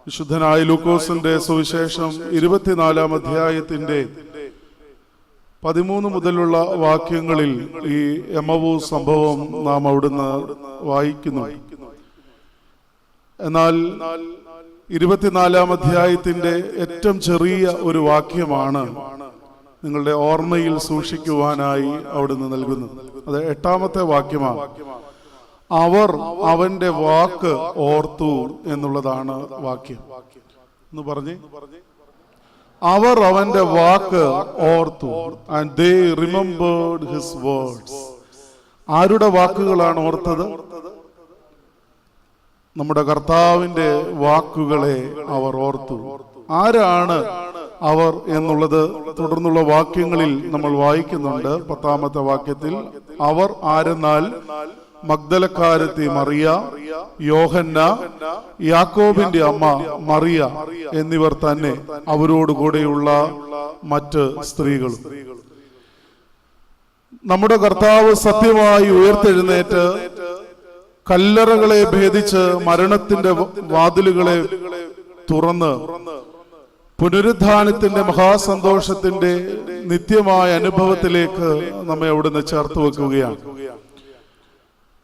വിശുദ്ധനായ ലൂക്കോസിന്റെ സുവിശേഷം 24-ാം അധ്യായത്തിന്റെ 13 മുതലുള്ള വാക്യങ്ങളിൽ ഈ എമ്മവൂസ് സംഭവം നാം അവിടുന്ന് വായിക്കുന്നു. എന്നാൽ 24-ാം അധ്യായത്തിന്റെ ഏറ്റവും ചെറിയ ഒരു വാക്യമാണ് നിങ്ങളുടെ ഓർമ്മയിൽ സൂക്ഷിക്കുവാനായി അവിടുന്ന് നൽകുന്നത്. അത് 8-ാമത്തെ വാക്യമാണ്. അവർ അവന്റെ വാക്ക് ഓർത്തു എന്നുള്ളതാണ് വാക്യം. എന്ന് പറഞ്ഞ് അവർ അവന്റെ വാക്ക് ഓർത്തു. and they remembered his words. ആരുടെ വാക്കുകളാണ് ഓർത്തത്? നമ്മുടെ കർത്താവിന്റെ വാക്കുകളെ അവർ ഓർത്തു. ആരാണ് അവർ എന്നുള്ളത് തുടർന്നുള്ള വാക്യങ്ങളിൽ നമ്മൾ വായിക്കുന്നുണ്ട്. 10-ാമത്തെ വാക്യത്തിൽ അവർ ആരെന്നാൽ മഗ്ദലക്കാരത്തി മറിയ, യോഹന്ന, യാക്കോബിന്റെ അമ്മ മറിയ എന്നിവർ തന്നെ, അവരോടുകൂടെയുള്ള മറ്റ് സ്ത്രീകളും. നമ്മുടെ കർത്താവ് സത്യമായി ഉയർത്തെഴുന്നേറ്റ് കല്ലറകളെ ഭേദിച്ച് മരണത്തിന്റെ വാതിലുകളെ തുറന്ന് പുനരുദ്ധാനത്തിന്റെ മഹാസന്തോഷത്തിന്റെ നിത്യമായ അനുഭവത്തിലേക്ക് നമ്മെ അവിടുന്ന് ചേർത്ത് വെക്കുകയാണ്.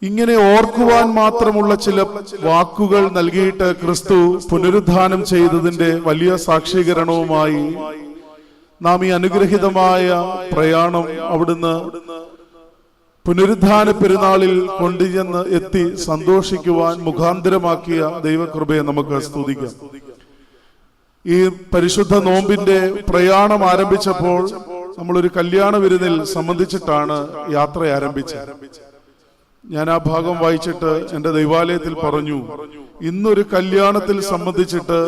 ഇങ്ങനെ ഓർക്കുവാൻ മാത്രമുള്ള ചില വാക്കുകൾ നൽകിയിട്ട് ക്രിസ്തു പുനരുദ്ധാനം ചെയ്തതിന്റെ വലിയ സാക്ഷീകരണവുമായി നാം ഈ അനുഗ്രഹീതമായ പ്രയാണം അവിടുന്ന് പുനരുദ്ധാന പെരുന്നാളിൽ കൊണ്ടുചെന്ന് എത്തി സന്തോഷിക്കുവാൻ മുഖാന്തരമാക്കിയ ദൈവകൃപയെ നമുക്ക് സ്തുതിക്കാം. ഈ പരിശുദ്ധ നോമ്പിന്റെ പ്രയാണം ആരംഭിച്ചപ്പോൾ നമ്മളൊരു കല്യാണ വിരുന്നിൽ സംബന്ധിച്ചിട്ടാണ് യാത്ര ആരംഭിച്ചത്. ഞാൻ ആ ഭാഗം വായിച്ചിട്ട് എൻ്റെ ദൈവാലയത്തിൽ പറഞ്ഞു, ഇന്നൊരു കല്യാണത്തിൽ സംബന്ധിച്ചിട്ട്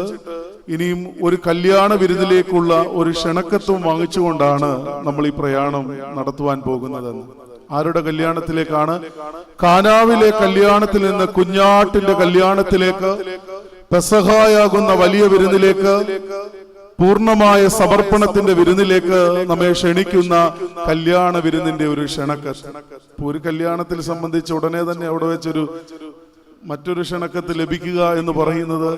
ഇനിയും ഒരു കല്യാണ വിരുന്നിലേക്കുള്ള ഒരു ക്ഷണക്കത്വം വാങ്ങിച്ചുകൊണ്ടാണ് നമ്മൾ ഈ പ്രയാണം നടത്തുവാൻ പോകുന്നതെന്ന്. ആരുടെ കല്യാണത്തിലേക്കാണ്? കാനാവിലെ കല്യാണത്തിൽ നിന്ന് കുഞ്ഞാട്ടിന്റെ കല്യാണത്തിലേക്ക്, പെസഹായാകുന്ന വലിയ വിരുന്നിലേക്ക്, പൂർണ്ണമായ സമർപ്പണത്തിന്റെ വിരുന്നിലേക്ക് നമ്മെ ക്ഷണിക്കുന്ന കല്യാണ വിരുന്നിന്റെ ഒരു ക്ഷണക്കത്ത്. ഒരു കല്യാണത്തിൽ സംബന്ധിച്ച് ഉടനെ തന്നെ അവിടെ വെച്ചൊരു മറ്റൊരു ക്ഷണക്കത്ത് ലഭിക്കുക എന്ന് പറയുന്നത്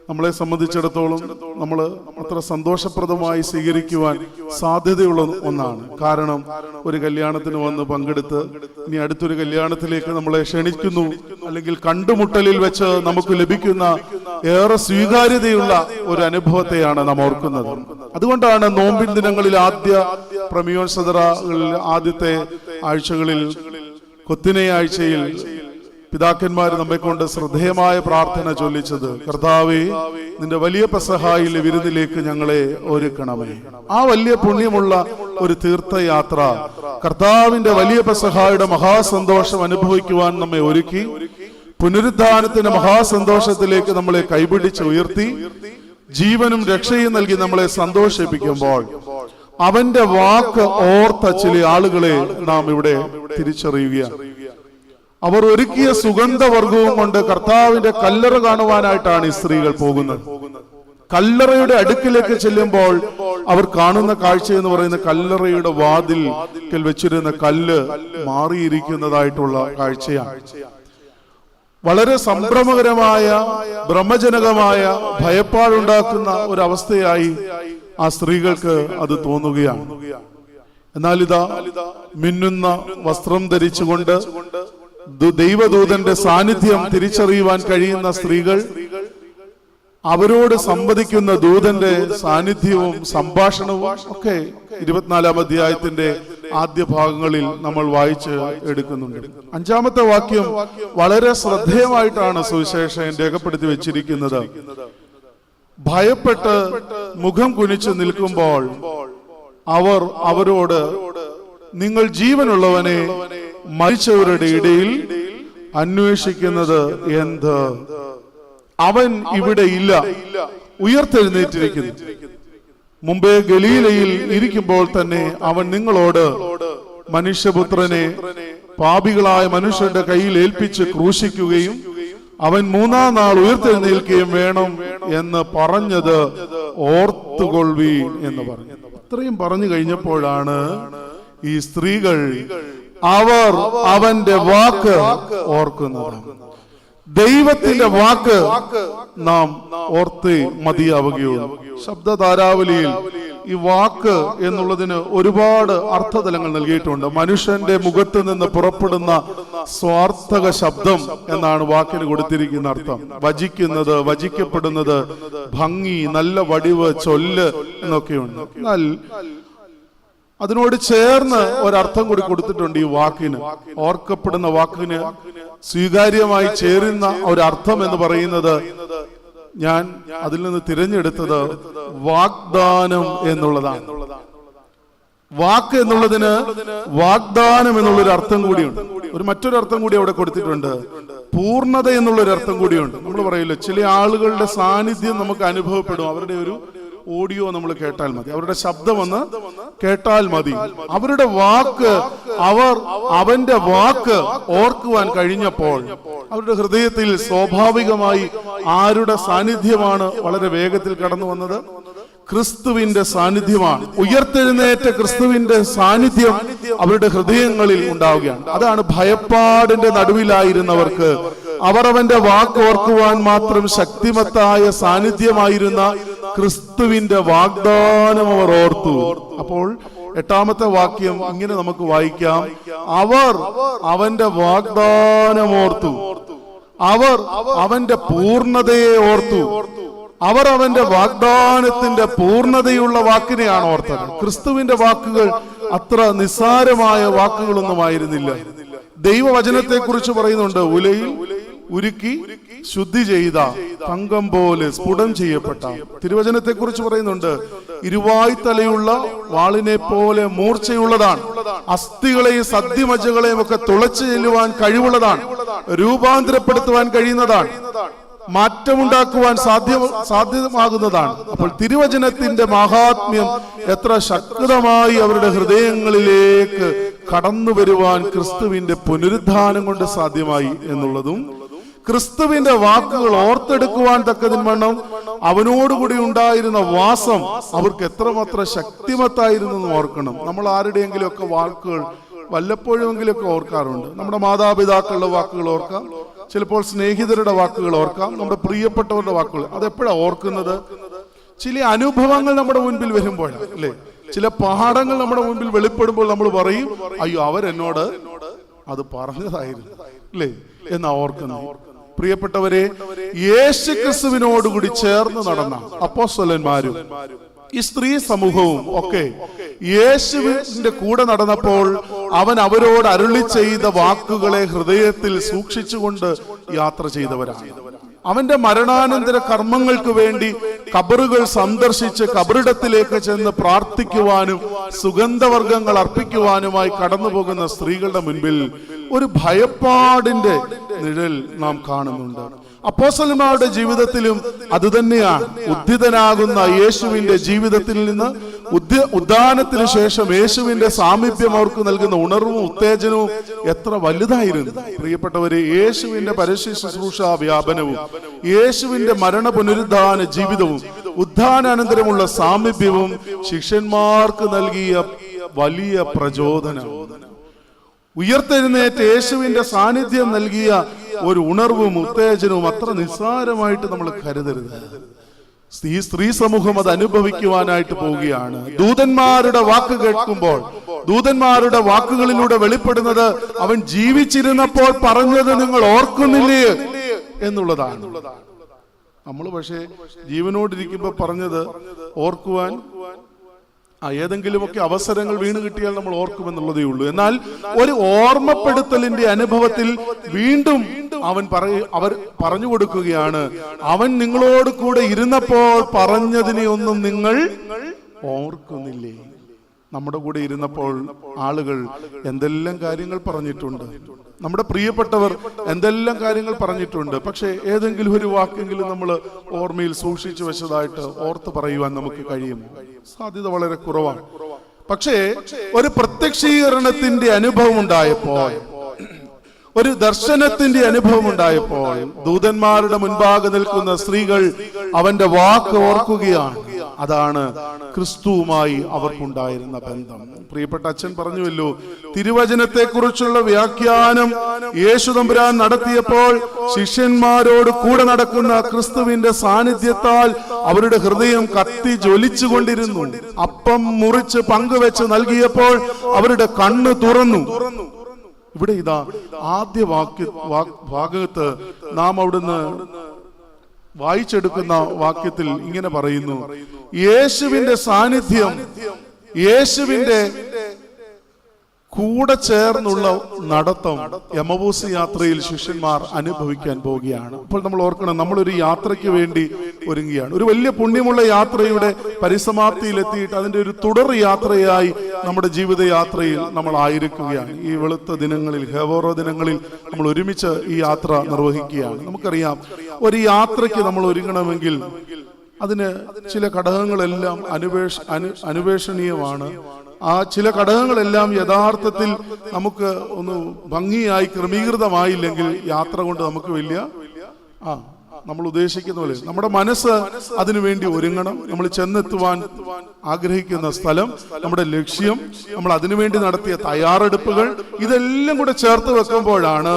നമ്മളെ സംബന്ധിച്ചിടത്തോളം നമ്മൾ അത്ര സന്തോഷപ്രദമായി സ്വീകരിക്കുവാൻ സാധ്യതയുള്ള ഒന്നാണ്. കാരണം ഒരു കല്യാണത്തിന് വന്ന് പങ്കെടുത്ത് ഇനി അടുത്തൊരു കല്യാണത്തിലേക്ക് നമ്മളെ ക്ഷണിക്കുന്നു, അല്ലെങ്കിൽ കണ്ടുമുട്ടലിൽ വെച്ച് നമുക്ക് ലഭിക്കുന്ന ഏറെ സ്വീകാര്യതയുള്ള ഒരു അനുഭവത്തെയാണ് നാം ഓർക്കുന്നത്. അതുകൊണ്ടാണ് നോമ്പിൻ ദിനങ്ങളിൽ ആദ്യ പ്രമിയോൻ സദറകളിൽ ആദ്യത്തെ ആഴ്ചകളിൽ കൊത്തിനെ ആഴ്ചയിൽ പിതാക്കന്മാർ നമ്മെ കൊണ്ട് ശ്രദ്ധേയമായ പ്രാർത്ഥന ചൊല്ലിച്ചത്, കർത്താവേ, നിന്റെ വലിയ പെസഹായിലെ വിരുന്നിലേക്ക് ഞങ്ങളെ ഒരുക്കണമേ. ആ വലിയ പുണ്യമുള്ള ഒരു തീർത്ഥയാത്ര കർത്താവിന്റെ വലിയ പെസഹായുടെ മഹാസന്തോഷം അനുഭവിക്കുവാൻ നമ്മെ ഒരുക്കി പുനരുദ്ധാനത്തിന്റെ മഹാസന്തോഷത്തിലേക്ക് നമ്മളെ കൈപിടിച്ച് ഉയർത്തി ജീവനും രക്ഷയും നൽകി നമ്മളെ സന്തോഷിപ്പിക്കുമ്പോൾ അവന്റെ വാക്ക് ഓർത്ത ചില ആളുകളെ നാം ഇവിടെ തിരിച്ചറിയുകയാണ്. അവർ ഒരുക്കിയ സുഗന്ധവർഗവും കൊണ്ട് കർത്താവിന്റെ കല്ലറ കാണുവാനായിട്ടാണ് ഈ സ്ത്രീകൾ പോകുന്നത്. കല്ലറയുടെ അടുക്കിലേക്ക് ചെല്ലുമ്പോൾ അവർ കാണുന്ന കാഴ്ച എന്ന് പറയുന്ന കല്ലറയുടെ വാതിൽ വെച്ചിരുന്ന കല്ല് മാറിയിരിക്കുന്നതായിട്ടുള്ള കാഴ്ചയാണ്. വളരെ സംഭ്രമകരമായ, ഭ്രമജനകമായ, ഭയപ്പാടുണ്ടാക്കുന്ന ഒരവസ്ഥയായി ആ സ്ത്രീകൾക്ക് അത് തോന്നുകയാണ്. എന്നാൽ ഇതാ മിന്നുന്ന വസ്ത്രം ധരിച്ചുകൊണ്ട് ദൈവദൂതന്റെ സാന്നിധ്യം തിരിച്ചറിയുവാൻ കഴിയുന്ന സ്ത്രീകൾ, അവരോട് സംവദിക്കുന്ന ദൂതന്റെ സാന്നിധ്യവും സംഭാഷണവും ഒക്കെ 24-ാം അധ്യായത്തിന്റെ ആദ്യ ഭാഗങ്ങളിൽ നമ്മൾ വായിച്ച് എടുക്കുന്നുണ്ട്. 5-ാമത്തെ വാക്യം വളരെ ശ്രദ്ധേയമായിട്ടാണ് സുവിശേഷൻ രേഖപ്പെടുത്തി വെച്ചിരിക്കുന്നത്. ഭയപ്പെട്ട് മുഖം കുനിച്ചു നിൽക്കുമ്പോൾ അവർ അവരോട്, നിങ്ങൾ ജീവനുള്ളവനെ മരിച്ചവരുടെ ഇടയിൽ അന്വേഷിക്കുന്നത് എന്ത്? അവൻ ഇവിടെ ഇല്ല, ഉയർത്തെഴുന്നേറ്റിരിക്കുന്നു. മുമ്പേ ഗലീലയിൽ ഇരിക്കുമ്പോൾ തന്നെ അവൻ നിങ്ങളോട് മനുഷ്യപുത്രനെ പാപികളായ മനുഷ്യരുടെ കയ്യിൽ ഏൽപ്പിച്ച് ക്രൂശിക്കുകയും അവൻ 3-ാം നാൾ ഉയർത്തെഴുന്നേൽക്കുകയും വേണം എന്ന് പറഞ്ഞത് ഓർത്തുകൊള്ളുവീൻ എന്ന് പറഞ്ഞു. ഇത്രയും പറഞ്ഞു കഴിഞ്ഞപ്പോഴാണ് ഈ സ്ത്രീകൾ അവർ അവന്റെ വാക്ക് ഓർക്കുന്നത്. ദൈവത്തിന്റെ വാക്ക് നാം ഓർത്തേ മതിയാവുകയുള്ളൂ. ശബ്ദധാരാവലിയിൽ ഈ വാക്ക് എന്നുള്ളതിന് ഒരുപാട് അർത്ഥതലങ്ങൾ നൽകിയിട്ടുണ്ട്. മനുഷ്യന്റെ മുഖത്ത് നിന്ന് പുറപ്പെടുന്ന സ്വാർത്ഥക ശബ്ദം എന്നാണ് വാക്കിന് കൊടുത്തിരിക്കുന്ന അർത്ഥം. വചിക്കുന്നത്, വചിക്കപ്പെടുന്നത്, ഭംഗി, നല്ല വടിവ്, ചൊല്ല് എന്നൊക്കെയുണ്ട്. എന്നാൽ അതിനോട് ചേർന്ന് ഒരർത്ഥം കൂടി കൊടുത്തിട്ടുണ്ട് ഈ വാക്കിന്. ഓർക്കപ്പെടുന്ന വാക്കിന് സ്വീകാര്യമായി ചേരുന്ന ഒരർത്ഥം എന്ന് പറയുന്നത് ഞാൻ അതിൽ നിന്ന് തിരഞ്ഞെടുത്തത് വാഗ്ദാനം എന്നുള്ളതാണ്. വാക്ക് എന്നുള്ളതിന് വാഗ്ദാനം എന്നുള്ളൊരു അർത്ഥം കൂടിയുണ്ട്. മറ്റൊരു അർത്ഥം കൂടി അവിടെ കൊടുത്തിട്ടുണ്ട്. പൂർണ്ണത എന്നുള്ളൊരു അർത്ഥം കൂടിയുണ്ട്. നമ്മൾ പറയില്ല, ചില ആളുകളുടെ സാന്നിധ്യം നമുക്ക് അനുഭവപ്പെടും. അവരുടെ ഒരു ഓഡിയോ നമ്മൾ കേട്ടാൽ മതി, അവരുടെ ശബ്ദം ഒന്ന് കേട്ടാൽ മതി, അവരുടെ വാക്ക് അവന്റെ വാക്ക് ഓർക്കുവാൻ കഴിഞ്ഞപ്പോൾ അവരുടെ ഹൃദയത്തിൽ സ്വാഭാവികമായി ആരുടെ സാന്നിധ്യമാണ് വളരെ വേഗത്തിൽ കടന്നു വന്നത്? ക്രിസ്തുവിന്റെ സാന്നിധ്യമാണ്. ഉയർത്തെഴുന്നേറ്റ ക്രിസ്തുവിന്റെ സാന്നിധ്യം അവരുടെ ഹൃദയങ്ങളിൽ ഉണ്ടാവുകയാണ്. അതാണ് ഭയപ്പാടിന്റെ നടുവിലായിരുന്നവർക്ക് അവരവന്റെ വാക്ക് ഓർക്കുവാൻ മാത്രം ശക്തിമത്തായ സാന്നിധ്യമായിരുന്ന ക്രിസ്തുവിന്റെ വാഗ്ദാനം അവർ ഓർത്തു. അപ്പോൾ 8ാമത്തെ വാക്യം ഇങ്ങനെ നമുക്ക് വായിക്കാം: അവർ അവന്റെ വാഗ്ദാനം ഓർത്തു, അവർ അവന്റെ പൂർണ്ണതയെ ഓർത്തു. അവർ അവന്റെ വാഗ്ദാനത്തിന്റെ പൂർണ്ണതയുള്ള വാക്കിനെയാണ് ഓർത്തത്. ക്രിസ്തുവിന്റെ വാക്കുകൾ അത്ര നിസ്സാരമായ വാക്കുകളൊന്നുമായിരുന്നില്ല. ദൈവവചനത്തെ കുറിച്ച് പറയുന്നുണ്ട്, ഉലയിൽ ഉരുക്കി ശുദ്ധി ചെയ്ത തങ്കം പോലെ സ്ഫുടം ചെയ്യപ്പെട്ട. തിരുവചനത്തെ കുറിച്ച് പറയുന്നുണ്ട്, ഇരുവായ്ത്തലയുള്ള വാളിനെ പോലെ മൂർച്ചയുള്ളതാണ്, അസ്ഥികളെയും സദ്യമജ്ജകളെയും ഒക്കെ തുളച്ചു ചെല്ലുവാൻ കഴിവുള്ളതാണ്, രൂപാന്തരപ്പെടുത്തുവാൻ കഴിയുന്നതാണ്, മാറ്റമുണ്ടാക്കുവാൻ സാധ്യമാകുന്നതാണ്. അപ്പോൾ തിരുവചനത്തിന്റെ മഹാത്മ്യം എത്ര ശക്തമായി അവരുടെ ഹൃദയങ്ങളിലേക്ക് കടന്നു വരുവാൻ ക്രിസ്തുവിന്റെ പുനരുദ്ധാനം കൊണ്ട് സാധ്യമായി എന്നുള്ളതും, ക്രിസ്തുവിന്റെ വാക്കുകൾ ഓർത്തെടുക്കുവാൻ തക്കതിൻവണ്ണം അവനോടുകൂടി ഉണ്ടായിരുന്ന വാസം അവർക്ക് എത്രമാത്രം ശക്തിമത്തായിരുന്നു ഓർക്കണം. നമ്മൾ ആരുടെയെങ്കിലും ഒക്കെ വാക്കുകൾ വല്ലപ്പോഴുമെങ്കിലൊക്കെ ഓർക്കാറുണ്ട്. നമ്മുടെ മാതാപിതാക്കളുടെ വാക്കുകൾ ഓർക്കാം, ചിലപ്പോൾ സ്നേഹിതരുടെ വാക്കുകൾ ഓർക്കാം, നമ്മുടെ പ്രിയപ്പെട്ടവരുടെ വാക്കുകൾ. അതെപ്പോഴാണ് ഓർക്കുന്നത്? ചില അനുഭവങ്ങൾ നമ്മുടെ മുൻപിൽ വരുമ്പോഴാണ്, അല്ലേ? ചില പാഠങ്ങൾ നമ്മുടെ മുൻപിൽ വെളിപ്പെടുമ്പോൾ നമ്മൾ പറയും, അയ്യോ അവരെന്നോട് അത് പറഞ്ഞതായിരുന്നു, അല്ലേ എന്നാ ഓർക്കുന്നത്. പ്രിയപ്പെട്ടവരെ, യേശു ക്രിസ്തുവിനോടുകൂടി ചേർന്ന് നടന്ന അപ്പോസ്തലന്മാരും ഈ സ്ത്രീ സമൂഹവും ഒക്കെ യേശുവിന്റെ കൂടെ നടന്നപ്പോൾ അവൻ അവരോട് അരുളി ചെയ്ത വാക്കുകളെ ഹൃദയത്തിൽ സൂക്ഷിച്ചുകൊണ്ട് യാത്ര ചെയ്തവരാണ്. അവന്റെ മരണാനന്തര കർമ്മങ്ങൾക്ക് വേണ്ടി ഖബറുകൾ സന്ദർശിച്ച് ഖബറിടത്തിലേക്ക് ചെന്ന് പ്രാർത്ഥിക്കുവാനും സുഗന്ധവർഗങ്ങൾ അർപ്പിക്കുവാനുമായി കടന്നു പോകുന്ന സ്ത്രീകളുടെ മുൻപിൽ ഒരു ഭയപ്പാടിന്റെ നിഴൽ നാം കാണുന്നുണ്ട്. അപ്പോസ്തലന്മാരുടെ ജീവിതത്തിലും അതുതന്നെയാണ്. ഉദ്ധിതനാകുന്ന യേശുവിന്റെ ജീവിതത്തിൽ നിന്ന് ഉദ്ധാനത്തിന് ശേഷം യേശുവിന്റെ സാമീപ്യം അവർക്ക് നൽകുന്ന ഉണർവും ഉത്തേജനവും എത്ര വലുതായിരുന്നു. പ്രിയപ്പെട്ടവരെ, യേശുവിന്റെ പരസ്യ ശുശ്രൂഷ വ്യാപനവും യേശുവിന്റെ മരണ പുനരുദ്ധാന ജീവിതവും ഉദ്ധാനാനന്തരമുള്ള സാമീപ്യവും ശിഷ്യന്മാർക്ക് നൽകിയ വലിയ പ്രചോദനം. ഉയർത്തെഴുന്നേറ്റ് യേശുവിന്റെ സാന്നിധ്യം നൽകിയ ഒരു ഉണർവും ഉത്തേജനവും അത്ര നിസ്സാരമായിട്ട് നമ്മൾ കരുതരുത്. ഈ സ്ത്രീ സമൂഹം അത് അനുഭവിക്കുവാനായിട്ട് പോവുകയാണ്. ദൂതന്മാരുടെ വാക്ക് കേൾക്കുമ്പോൾ, ദൂതന്മാരുടെ വാക്കുകളിലൂടെ വെളിപ്പെടുന്നത് അവൻ ജീവിച്ചിരുന്നപ്പോൾ പറഞ്ഞത് നിങ്ങൾ ഓർക്കുന്നില്ലേ എന്നുള്ളതാണ്. നമ്മൾ പക്ഷേ ജീവനോടിരിക്കുമ്പോൾ പറഞ്ഞത് ഓർക്കുവാൻ ഏതെങ്കിലുമൊക്കെ അവസരങ്ങൾ വീണ് കിട്ടിയാൽ നമ്മൾ ഓർക്കുമെന്നുള്ളതേ ഉള്ളൂ. എന്നാൽ ഒരു ഓർമ്മപ്പെടുത്തലിന്റെ അനുഭവത്തിൽ വീണ്ടും അവർ പറഞ്ഞു കൊടുക്കുകയാണ്, അവൻ നിങ്ങളോട് കൂടെ ഇരുന്നപ്പോൾ പറഞ്ഞതിനെ ഒന്നും നിങ്ങൾ ഓർക്കുന്നില്ലേ? നമ്മുടെ കൂടെ ഇരുന്നപ്പോൾ ആളുകൾ എന്തെല്ലാം കാര്യങ്ങൾ പറഞ്ഞിട്ടുണ്ട്, നമ്മുടെ പ്രിയപ്പെട്ടവർ എന്തെല്ലാം കാര്യങ്ങൾ പറഞ്ഞിട്ടുണ്ട്. പക്ഷെ ഏതെങ്കിലും ഒരു വാക്കെങ്കിലും നമ്മൾ ഓർമ്മയിൽ സൂക്ഷിച്ചു വെച്ചതായിട്ട് ഓർത്ത് പറയുവാൻ നമുക്ക് കഴിയുമോ? സാധ്യത വളരെ കുറവാണ്. പക്ഷേ ഒരു പ്രത്യക്ഷീകരണത്തിന്റെ അനുഭവം ഉണ്ടായപ്പോൾ, ഒരു ദർശനത്തിന്റെ അനുഭവം ഉണ്ടായപ്പോൾ ദൂതന്മാരുടെ മുൻപാകെ നിൽക്കുന്ന സ്ത്രീകൾ അവന്റെ വാക്ക് ഓർക്കുകയാണ്. അതാണ് ക്രിസ്തുവുമായി അവർക്കുണ്ടായിരുന്ന ബന്ധം. പ്രിയപ്പെട്ട അച്ഛൻ പറഞ്ഞുവല്ലോ, തിരുവചനത്തെ കുറിച്ചുള്ള വ്യാഖ്യാനം യേശു തമ്പുരാൻ നടത്തിയപ്പോൾ ശിഷ്യന്മാരോട് കൂടെ നടക്കുന്ന ക്രിസ്തുവിന്റെ സാന്നിധ്യത്താൽ അവരുടെ ഹൃദയം കത്തി ജ്വലിച്ചുകൊണ്ടിരുന്നു. അപ്പം മുറിച്ച് പങ്കുവെച്ച് നൽകിയപ്പോൾ അവരുടെ കണ്ണ് തുറന്നു. ഇവിടെ ഇതാ ആദ്യ ഭാഗത്ത് നാം അവിടുന്ന് വായിച്ചെടുക്കുന്ന വാക്യത്തിൽ ഇങ്ങനെ പറയുന്നു, യേശുവിന്റെ സാന്നിധ്യം, യേശുവിന്റെ കൂടെ ചേർന്നുള്ള നടത്തം എമ്മവൂസ് യാത്രയിൽ ശിഷ്യന്മാർ അനുഭവിക്കാൻ പോവുകയാണ്. അപ്പോൾ നമ്മൾ ഓർക്കണം, നമ്മളൊരു യാത്രയ്ക്ക് വേണ്ടി ഒരുങ്ങുകയാണ്. ഒരു വലിയ പുണ്യമുള്ള യാത്രയുടെ പരിസമാപ്തിയിൽ എത്തിയിട്ട് അതിന്റെ ഒരു തുടർ യാത്രയായി നമ്മുടെ ജീവിതയാത്രയിൽ നമ്മൾ ആയിരിക്കുകയാണ്. ഈ വെളുത്ത ദിനങ്ങളിൽ, ഹെവോറോ ദിനങ്ങളിൽ നമ്മൾ ഒരുമിച്ച് ഈ യാത്ര നിർവഹിക്കുകയാണ്. നമുക്കറിയാം, ഒരു യാത്രയ്ക്ക് നമ്മൾ ഒരുങ്ങണമെങ്കിൽ അതിന് ചില ഘടകങ്ങളെല്ലാം അന്വേഷണീയമാണ്. ആ ചില ഘടകങ്ങളെല്ലാം യഥാർത്ഥത്തിൽ നമുക്ക് ഒന്ന് ഭംഗിയായി ക്രമീകൃതമായില്ലെങ്കിൽ യാത്ര കൊണ്ട് നമുക്ക് വലിയ നമ്മൾ ഉദ്ദേശിക്കുന്ന പോലെ നമ്മുടെ മനസ്സ് അതിനുവേണ്ടി ഒരുങ്ങണം. നമ്മൾ ചെന്നെത്തുവാൻ ആഗ്രഹിക്കുന്ന സ്ഥലം, നമ്മുടെ ലക്ഷ്യം, നമ്മൾ അതിനുവേണ്ടി നടത്തിയ തയ്യാറെടുപ്പുകൾ, ഇതെല്ലാം കൂടെ ചേർത്ത് വെക്കുമ്പോഴാണ്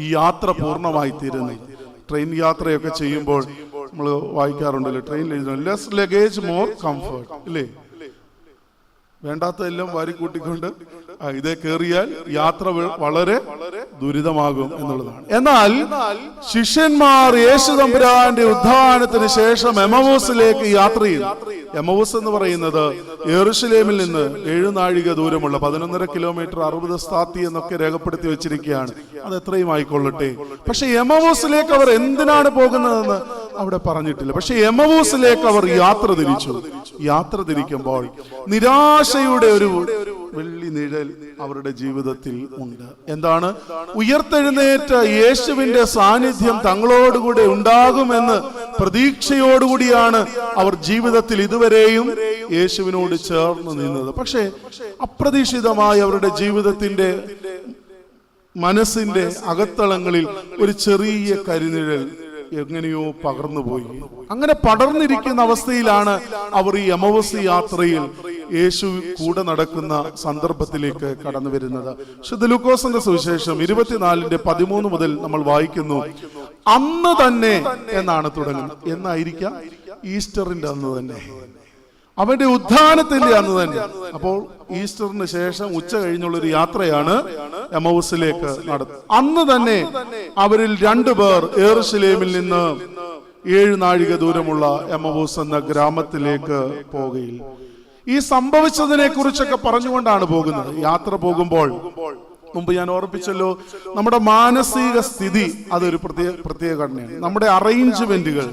ഈ യാത്ര പൂർണ്ണമായി തീരുന്നത്. ട്രെയിൻ യാത്രയൊക്കെ ചെയ്യുമ്പോൾ നമ്മൾ വായിക്കാറുണ്ടല്ലോ, ട്രെയിനിൽ ലെസ് ലഗേജ് മോർ കംഫർട്ട്, ഇല്ലേ? വേണ്ടാത്തതെല്ലാം വാരിക്കൂട്ടിക്കൊണ്ട് ഇതേ കയറിയാൽ യാത്ര വളരെ ദുരിതമാകും എന്നുള്ളതാണ്. എന്നാൽ ശിഷ്യന്മാർ യേശു തമ്പുരാന്റെ ഉദ്ധാനത്തിന് ശേഷം എമ്മവൂസിലേക്ക് യാത്ര ചെയ്തു. എമ്മവൂസ് എന്ന് പറയുന്നത് യെരൂശലേമിൽ നിന്ന് 7 നാഴിക ദൂരമുള്ള 11.5 കിലോമീറ്റർ 60 സ്ഥാത്തി എന്നൊക്കെ രേഖപ്പെടുത്തി വെച്ചിരിക്കുകയാണ്. അത് എത്രയും ആയിക്കൊള്ളട്ടെ. പക്ഷെ എമ്മവൂസിലേക്ക് അവർ എന്തിനാണ് പോകുന്നതെന്ന് അവിടെ പറഞ്ഞിട്ടില്ല. പക്ഷെ എമ്മവൂസിലേക്ക് അവർ യാത്ര തിരിച്ചു. യാത്ര തിരിക്കുമ്പോൾ നിരാശയുടെ ഒരു വെള്ളി നിഴൽ അവരുടെ ജീവിതത്തിൽ ഉണ്ട്. എന്താണ്? ഉയർത്തെഴുന്നേറ്റ യേശുവിന്റെ സാന്നിധ്യം തങ്ങളോടുകൂടെ ഉണ്ടാകുമെന്ന് പ്രതീക്ഷയോടുകൂടിയാണ് അവർ ജീവിതത്തിൽ ഇതുവരെയും യേശുവിനോട് ചേർന്ന് നിന്നത്. പക്ഷേ അപ്രതീക്ഷിതമായി അവരുടെ ജീവിതത്തിന്റെ മനസ്സിന്റെ അകത്തളങ്ങളിൽ ഒരു ചെറിയ കരിനിഴൽ എങ്ങനെയോ പകർന്നുപോയി. അങ്ങനെ പടർന്നിരിക്കുന്ന അവസ്ഥയിലാണ് അവർ ഈ എമ്മവൂസ് യാത്രയിൽ യേശു കൂടെ നടക്കുന്ന സന്ദർഭത്തിലേക്ക് കടന്നു വരുന്നത്. വിശുദ്ധ ലൂക്കോസിന്റെ സുവിശേഷം 24:13 മുതൽ നമ്മൾ വായിക്കുന്നു, അന്ന് തന്നെ എന്നാണ് തുടങ്ങുന്നത്. എന്നായിരിക്കാം? ഈസ്റ്ററിന്റെ അന്ന് തന്നെ, അവന്റെ ഉത്ഥാനത്തിന്റെ അന്ന് തന്നെ. അപ്പോൾ ഈസ്റ്ററിന് ശേഷം ഉച്ച കഴിഞ്ഞുള്ള ഒരു യാത്രയാണ് എമ്മവൂസിലേക്ക് നടത്തുന്നത്. അന്ന് തന്നെ അവരിൽ 2 പേർ യെരൂശലേമിൽ നിന്ന് 7 നാഴിക ദൂരമുള്ള എമ്മവൂസ് എന്ന ഗ്രാമത്തിലേക്ക് പോകുകയിൽ ഈ സംഭവിച്ചതിനെ കുറിച്ചൊക്കെ പറഞ്ഞുകൊണ്ടാണ് പോകുന്നത്. യാത്ര പോകുമ്പോൾ മുമ്പ് ഞാൻ ഓർപ്പിച്ചല്ലോ, നമ്മുടെ മാനസിക സ്ഥിതി അതൊരു പ്രത്യേക ഘടനയാണ്. നമ്മുടെ അറേഞ്ച്മെന്റുകൾ,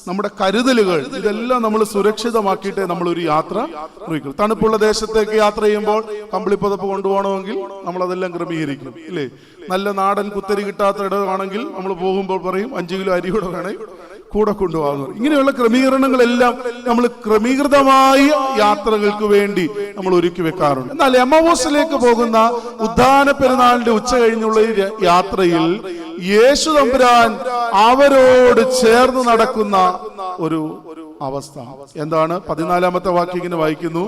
നമ്മുടെ കരുതലുകൾ, ഇതെല്ലാം നമ്മൾ സുരക്ഷിതമാക്കിയിട്ടേ നമ്മൾ ഒരു യാത്ര നിർവഹിക്കും. തണുപ്പുള്ള ദേശത്തേക്ക് യാത്ര ചെയ്യുമ്പോൾ കമ്പിളിപ്പതപ്പ് കൊണ്ടുപോകണമെങ്കിൽ നമ്മൾ അതെല്ലാം ക്രമീകരിക്കും, ഇല്ലേ? നല്ല നാടൻ കുത്തരി കിട്ടാത്ത ഇടമാണെങ്കിൽ നമ്മൾ പോകുമ്പോൾ പറയും 5 കിലോ അരി കൂടെ വേണേ കൂടെ കൊണ്ടുപോകുന്നു. ഇങ്ങനെയുള്ള ക്രമീകരണങ്ങളെല്ലാം നമ്മൾ ക്രമീകൃതമായ യാത്രകൾക്ക് വേണ്ടി നമ്മൾ ഒരുക്കി വെക്കാറുണ്ട്. എന്നാൽ എമ്മവൂസിലേക്ക് പോകുന്ന ഉദ്ധാന പെരുന്നാളിന്റെ ഉച്ച കഴിഞ്ഞുള്ള ഈ യാത്രയിൽ യേശു തമ്പുരാൻ അവരോട് ചേർന്ന് നടക്കുന്ന ഒരു അവസ്ഥ എന്താണ്? 14-ാമത്തെ വാക്യം ഇങ്ങനെ വായിക്കുന്നു,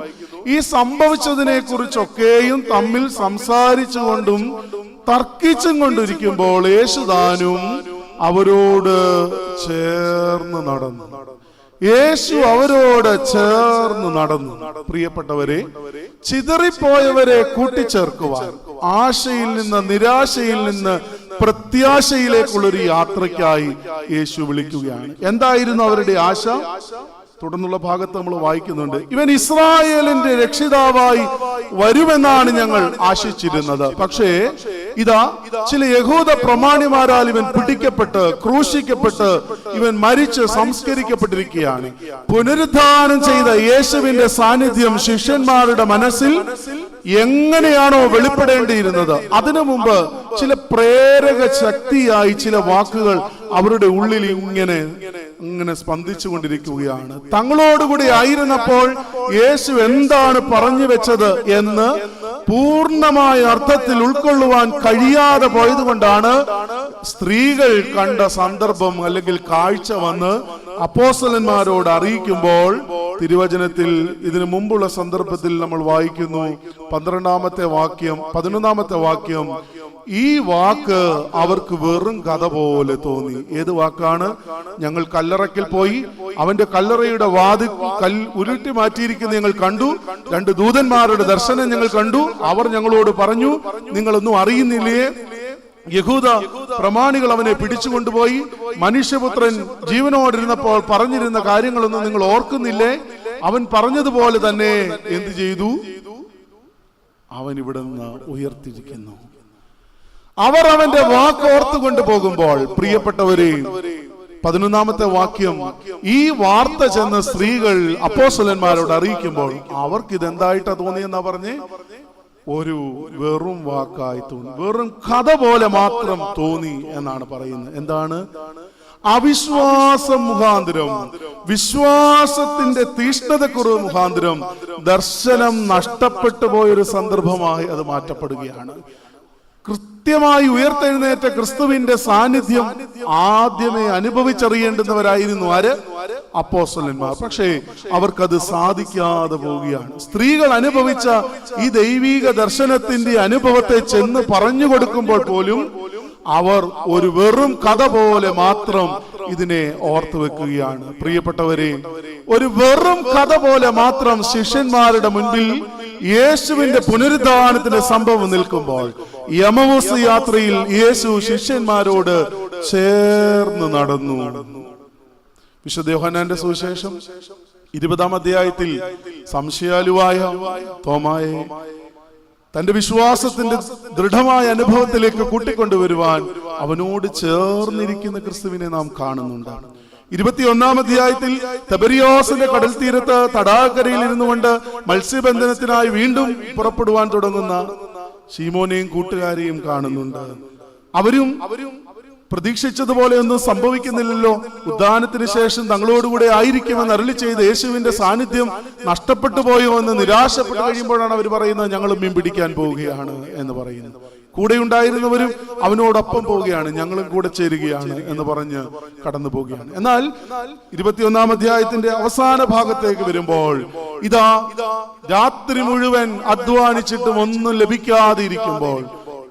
ഈ സംഭവിച്ചതിനെ കുറിച്ചൊക്കെയും തമ്മിൽ സംസാരിച്ചുകൊണ്ടും തർക്കിച്ചും കൊണ്ടിരിക്കുമ്പോൾ യേശുദാനും അവരോട് ചേർന്ന് നടന്നു. യേശു അവരോട് ചേർന്ന് നടന്നു. പ്രിയപ്പെട്ടവരെ, ചിതറിപ്പോയവരെ കൂട്ടിച്ചേർക്കുവാൻ, ആശയിൽ നിന്ന് നിരാശയിൽ നിന്ന് പ്രത്യാശയിലേക്കുള്ളൊരു യാത്രയ്ക്കായി യേശു വിളിക്കുകയാണ്. എന്തായിരുന്നു അവരുടെ ആശ? തുടർന്നുള്ള ഭാഗത്ത് നമ്മൾ വായിക്കുന്നുണ്ട്, ഇവൻ ഇസ്രായേലിന്റെ രക്ഷിതാവായി വരുമെന്നാണ് ഞങ്ങൾ ആശിച്ചിരുന്നത്. പക്ഷേ ഇതാ ചില യഹൂദ പ്രമാണിമാരാൽ ഇവൻ പിടിക്കപ്പെട്ട് ക്രൂശിക്കപ്പെട്ട് ഇവൻ മരിച്ച് സംസ്കരിക്കപ്പെട്ടിരിക്കുകയാണ്. പുനരുദ്ധാനം ചെയ്ത യേശുവിന്റെ സാന്നിധ്യം ശിഷ്യന്മാരുടെ മനസ്സിൽ എങ്ങനെയാണോ വെളിപ്പെടേണ്ടിയിരുന്നത്, അതിനു മുമ്പ് ചില പ്രേരക ശക്തിയായി ചില വാക്കുകൾ അവരുടെ ഉള്ളിൽ ഇങ്ങനെ സ്പന്ദിച്ചു കൊണ്ടിരിക്കുകയാണ്. തങ്ങളോടുകൂടി ആയിരുന്നപ്പോൾ യേശു എന്താണ് പറഞ്ഞു വെച്ചത് എന്ന് പൂർണ്ണമായ അർത്ഥത്തിൽ ഉൾക്കൊള്ളുവാൻ കഴിയാതെ പോയതുകൊണ്ടാണ് സ്ത്രീകൾ കണ്ട സന്ദർഭം അല്ലെങ്കിൽ കാഴ്ച വന്ന് അപ്പോസ്തലന്മാരോട് അറിയിക്കുമ്പോൾ തിരുവചനത്തിൽ ഇതിനു മുമ്പുള്ള സന്ദർഭത്തിൽ നമ്മൾ വായിക്കുന്നു 11-ാമത്തെ വാക്യം, ഈ വാക്ക് അവർക്ക് വെറും കഥ പോലെ തോന്നി. ഏത് വാക്കാണ്? ഞങ്ങൾ കല്ലറയ്ക്കൽ പോയി അവന്റെ കല്ലറയുടെ വാതിൽ ഉരുട്ടി മാറ്റിയിരിക്കുന്ന ഞങ്ങൾ കണ്ടു. 2 ദൂതന്മാരുടെ ദർശനം ഞങ്ങൾ കണ്ടു. അവർ ഞങ്ങളോട് പറഞ്ഞു, നിങ്ങളൊന്നും അറിയുന്നില്ലേ? യഹൂദ പ്രമാണികൾ അവനെ പിടിച്ചുകൊണ്ടുപോയി. മനുഷ്യപുത്രൻ ജീവനോടിരുന്നപ്പോൾ പറഞ്ഞിരുന്ന കാര്യങ്ങളൊന്നും നിങ്ങൾ ഓർക്കുന്നില്ലേ? അവൻ പറഞ്ഞതുപോലെ തന്നെ എന്ത് ചെയ്തു? അവൻ ഇവിടെ നിന്ന് ഉയർത്തിരിക്കുന്നു. അവർ അവന്റെ വാക്ക് ഓർത്തുകൊണ്ട് പോകുമ്പോൾ, പ്രിയപ്പെട്ടവരെ, 11-ാമത്തെ വാക്യം, ഈ വാർത്ത ചെന്ന് സ്ത്രീകൾ അപ്പോസ്തലന്മാരോട് അറിയിക്കുമ്പോൾ അവർക്ക് ഇതെന്തായിട്ടാ തോന്നിയെന്നാ പറഞ്ഞേ? ഒരു വെറും വാക്കായി തോന്നി, വെറും കഥ പോലെ മാത്രം തോന്നി എന്നാണ് പറയുന്നത്. എന്താണ്? അവിശ്വാസം മുഖാന്തരം, വിശ്വാസത്തിന്റെ തീഷ്ണതക്കുറവ് മുഖാന്തരം ദർശനം നഷ്ടപ്പെട്ടു പോയൊരു സന്ദർഭമായി അത് മാറ്റപ്പെടുകയാണ്. കൃത്യമായി ഉയർത്തെഴുന്നേറ്റ ക്രിസ്തുവിന്റെ സാന്നിധ്യം ആദ്യമേ അനുഭവിച്ചറിയേണ്ടുന്നവരായിരുന്നു ആര്? അപ്പോസ്തലന്മാർ. പക്ഷേ അവർക്കത് സാധിക്കാതെ പോവുകയാണ്. സ്ത്രീകൾ അനുഭവിച്ച ഈ ദൈവീക ദർശനത്തിന്റെ അനുഭവത്തെ ചെന്ന് പറഞ്ഞു കൊടുക്കുമ്പോൾ പോലും അവർ ഒരു വെറും കഥ പോലെ മാത്രം ഇതിനെ ഓർത്തു വെക്കുകയാണ്. പ്രിയപ്പെട്ടവരെ, ഒരു വെറും കഥ പോലെ മാത്രം ശിഷ്യന്മാരുടെ മുൻപിൽ യേശുവിന്റെ പുനരുദ്ധാനത്തിന്റെ സംഭവം നിൽക്കുമ്പോൾ, എമ്മൗസ് യാത്രയിൽ യേശു ശിഷ്യന്മാരോട് ചേർന്ന് നടന്നു. വിശുദ്ധ യോഹന്നാന്റെ സുവിശേഷം 20-ാം അധ്യായത്തിൽ സംശയാലുവായ തോമായെ തന്റെ വിശ്വാസത്തിന്റെ ദൃഢമായ അനുഭവത്തിലേക്ക് കൂട്ടിക്കൊണ്ടുവരുവാൻ അവനോട് ചേർന്നിരിക്കുന്ന ക്രിസ്തുവിനെ നാം കാണുന്നുണ്ട്. 21-ാം അധ്യായത്തിൽ തിബരിയോസിന്റെ കടൽ തീരത്ത് തടാകരയിൽ ഇരുന്നു കൊണ്ട് മത്സ്യബന്ധനത്തിനായി വീണ്ടും പുറപ്പെടുവാൻ തുടങ്ങുന്ന ശീമോനെയും കൂട്ടുകാരെയും കാണുന്നുണ്ട്. അവരും പ്രതീക്ഷിച്ചതുപോലെ ഒന്നും സംഭവിക്കുന്നില്ലല്ലോ. ഉദ്ധാനത്തിന് ശേഷം തങ്ങളോടുകൂടെ ആയിരിക്കുമെന്ന് അരുളി ചെയ്ത് യേശുവിന്റെ സാന്നിധ്യം നഷ്ടപ്പെട്ടു പോയോ എന്ന് നിരാശപ്പെട്ട് കഴിയുമ്പോഴാണ് അവർ പറയുന്നത്, ഞങ്ങൾ മീൻ പിടിക്കാൻ പോവുകയാണ് എന്ന് പറയുന്നത്. കൂടെ ഉണ്ടായിരുന്നവരും അവനോടൊപ്പം പോവുകയാണ്, ഞങ്ങളും കൂടെ ചേരുകയാണ് എന്ന് പറഞ്ഞ് കടന്നു പോവുകയാണ്. എന്നാൽ 21-ാം അധ്യായത്തിന്റെ അവസാന ഭാഗത്തേക്ക് വരുമ്പോൾ ഇതാ രാത്രി മുഴുവൻ അധ്വാനിച്ചിട്ടും ഒന്നും ലഭിക്കാതെ ഇരിക്കുമ്പോൾ